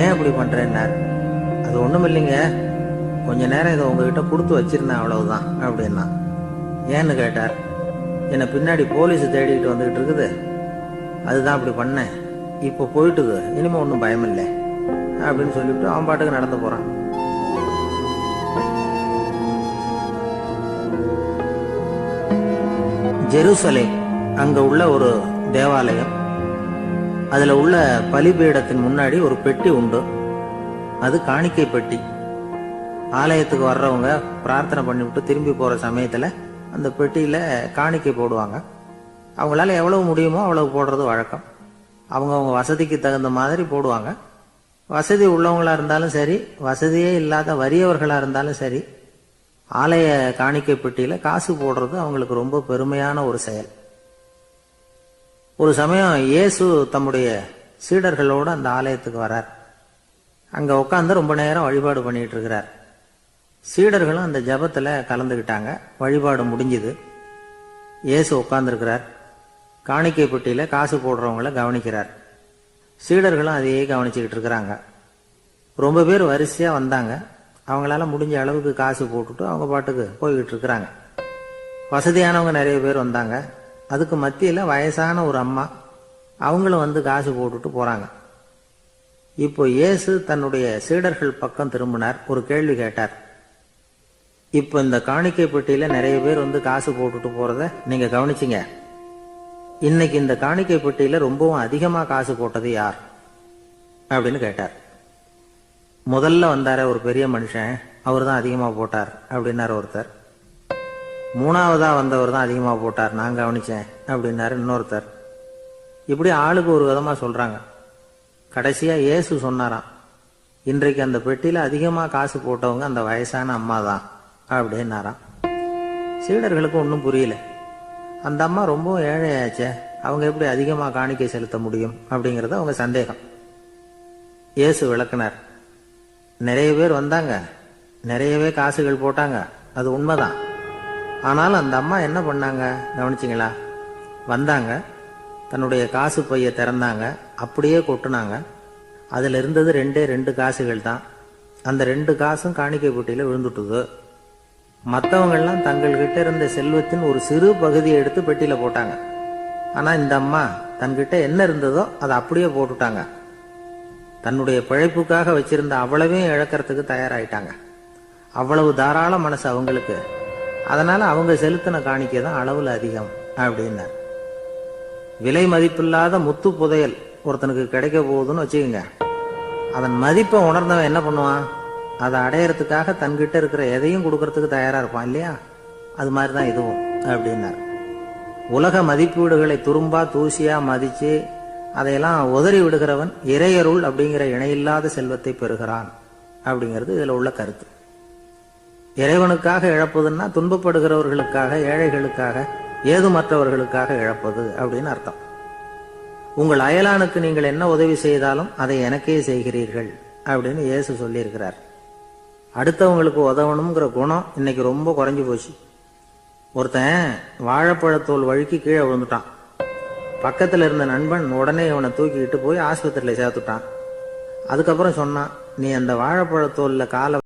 ஏன் இப்படி பண்றேன்னார். அது ஒண்ணும் இல்லைங்க, கொஞ்ச நேரம் இதை உங்ககிட்ட கொடுத்து வச்சிருந்தேன், அவ்வளவுதான் அப்படின்னா. ஏன்னு கேட்டார். என்னை பின்னாடி போலீஸ் தேடிக்கிட்டு வந்துகிட்டு இருக்குது, அதுதான் அப்படி பண்ணேன், இப்போ போயிட்டுது, இனிமே ஒன்றும் பயம் இல்லை அப்படின்னு சொல்லிவிட்டு அவன் பாட்டுக்கு நடந்து போறான். ஜெருசலேம், அங்க உள்ள ஒரு தேவாலயம். அதுல உள்ள பலிபீடத்தின் முன்னாடி ஒரு பெட்டி உண்டு. அது காணிக்கை பெட்டி. ஆலயத்துக்கு வர்றவங்க பிரார்த்தனை பண்ணிவிட்டு திரும்பி போற சமயத்துல அந்த பெட்டியில காணிக்கை போடுவாங்க. அவங்களால எவ்வளவு முடியுமோ அவ்வளவு போடுறது வழக்கம். அவங்க வசதிக்கு தகுந்த மாதிரி போடுவாங்க. வசதி உள்ளவங்களா இருந்தாலும் சரி, வசதியே இல்லாத வறியவர்களா இருந்தாலும் சரி, ஆலய காணிக்கை பெட்டியில காசு போடுறது அவங்களுக்கு ரொம்ப பெருமையான ஒரு செயல். ஒரு சமயம் இயேசு தம்முடைய சீடர்களோடு அந்த ஆலயத்துக்கு வரார். அங்க உட்காந்து ரொம்ப நேரம் வழிபாடு பண்ணிட்டு இருக்கிறார். சீடர்களும் அந்த ஜபத்துல கலந்துக்கிட்டாங்க. வழிபாடு முடிஞ்சுது. இயேசு உட்கார்ந்துருக்கிறார். காணிக்கை பெட்டியில காசு போடுறவங்கள கவனிக்கிறார். சீடர்களும் அதையே கவனிச்சுக்கிட்டு இருக்கிறாங்க. ரொம்ப பேர் வரிசையா வந்தாங்க. அவங்களால முடிஞ்ச அளவுக்கு காசு போட்டுட்டு அவங்க பாட்டுக்கு போய்கிட்டு இருக்கிறாங்க. வசதியானவங்க நிறைய பேர் வந்தாங்க. அதுக்கு மத்தியில வயசான ஒரு அம்மா, அவங்களும் வந்து காசு போட்டுட்டு போறாங்க. இப்போ இயேசு தன்னுடைய சீடர்கள் பக்கம் திரும்பினார். ஒரு கேள்வி கேட்டார். இப்ப இந்த காணிக்கை பெட்டியில நிறைய பேர் வந்து காசு போட்டுட்டு போறத நீங்க கவனிச்சிங்க. இன்னைக்கு இந்த காணிக்கை பெட்டியில ரொம்பவும் அதிகமா காசு போட்டது யார் அப்படின்னு கேட்டார். முதல்ல வந்தார ஒரு பெரிய மனுஷன், அவர் தான் அதிகமா போட்டார் அப்படின்னாரு ஒருத்தர். மூணாவதா வந்தவர் தான் அதிகமா போட்டார், நான் கவனிச்சேன் அப்படின்னாரு இன்னொருத்தர். இப்படி ஆளுக்கு ஒரு விதமா சொல்றாங்க. கடைசியா இயேசு சொன்னாராம், இன்றைக்கு அந்த பெட்டியில அதிகமா காசு போட்டவங்க அந்த வயசான அம்மா தான் அப்படின்னாராம். சீடர்களுக்கு ஒன்றும் புரியல. அந்த அம்மா ரொம்ப ஏழையாச்சே, அவங்க எப்படி அதிகமா காணிக்கை செலுத்த முடியும் அப்படிங்கறது அவங்க சந்தேகம். இயேசு விளக்குனார். நிறைய பேர் வந்தாங்க, நிறையவே காசுகள் போட்டாங்க, அது உண்மைதான். ஆனாலும் அந்த அம்மா என்ன பண்ணாங்க கவனிச்சிங்களா? வந்தாங்க, தன்னுடைய காசு பைய திறந்தாங்க, அப்படியே கொட்டுனாங்க. அதுல இருந்தது ரெண்டு காசுகள் தான். அந்த 2 காசும் காணிக்கை பெட்டியில விழுந்துட்டுது. மற்றவங்கெல்லாம் தங்கள்கிட்ட இருந்த செல்வத்தின் ஒரு சிறு பகுதியை எடுத்து பெட்டியில போட்டாங்க. ஆனா இந்த அம்மா தன்கிட்ட என்ன இருந்ததோ அதை அப்படியே போட்டுட்டாங்க. தன்னுடைய பிழைப்புக்காக வச்சிருந்த அவ்வளவையும் இழக்கிறதுக்கு தயாராயிட்டாங்க. அவ்வளவு தாராள மனசு அவங்களுக்கு. அதனால அவங்க செலுத்தின காணிக்கை தான் அளவுல அதிகம் அப்படின்னார். விலை மதிப்பில்லாத முத்து புதையல் ஒருத்தனுக்கு கிடைக்க போகுதுன்னு வச்சுக்கோங்க. அதன் மதிப்பை உணர்ந்தவன் என்ன பண்ணுவான்? அதை அடையறதுக்காக தன்கிட்ட இருக்கிற எதையும் கொடுக்கறதுக்கு தயாரா இருப்பான் இல்லையா? அது மாதிரிதான் இதுவும் அப்படின்னார். உலக மதிப்பீடுகளை துரும்பா தூசியா மதிச்சு அதையெல்லாம் உதறி விடுகிறவன் இறையருள் அப்படிங்கிற இணையில்லாத செல்வத்தை பெறுகிறான் அப்படிங்கிறது இதுல உள்ள கருத்து. இறைவனுக்காக இழப்பதுன்னா துன்பப்படுகிறவர்களுக்காக, ஏழைகளுக்காக, ஏதுமற்றவர்களுக்காக இழப்பது அப்படின்னு அர்த்தம். உங்கள் அயலானுக்கு நீங்கள் என்ன உதவி செய்தாலும் அதை எனக்கே செய்கிறீர்கள் அப்படின்னு இயேசு சொல்லியிருக்கிறார். அடுத்தவங்களுக்கு உதவணுங்கிற குணம் இன்னைக்கு ரொம்ப குறைஞ்சு போச்சு. ஒருத்தன் வாழைப்பழத்தோல் வழுக்கி கீழே விழுந்துட்டான். பக்கத்துல இருந்த நண்பன் உடனே இவனை தூக்கிக்கிட்டு போய் ஆஸ்பத்திரியில சேர்த்துட்டான். அதுக்கப்புறம் சொன்னான், நீ அந்த வாழைப்பழத்தோல்ல காலை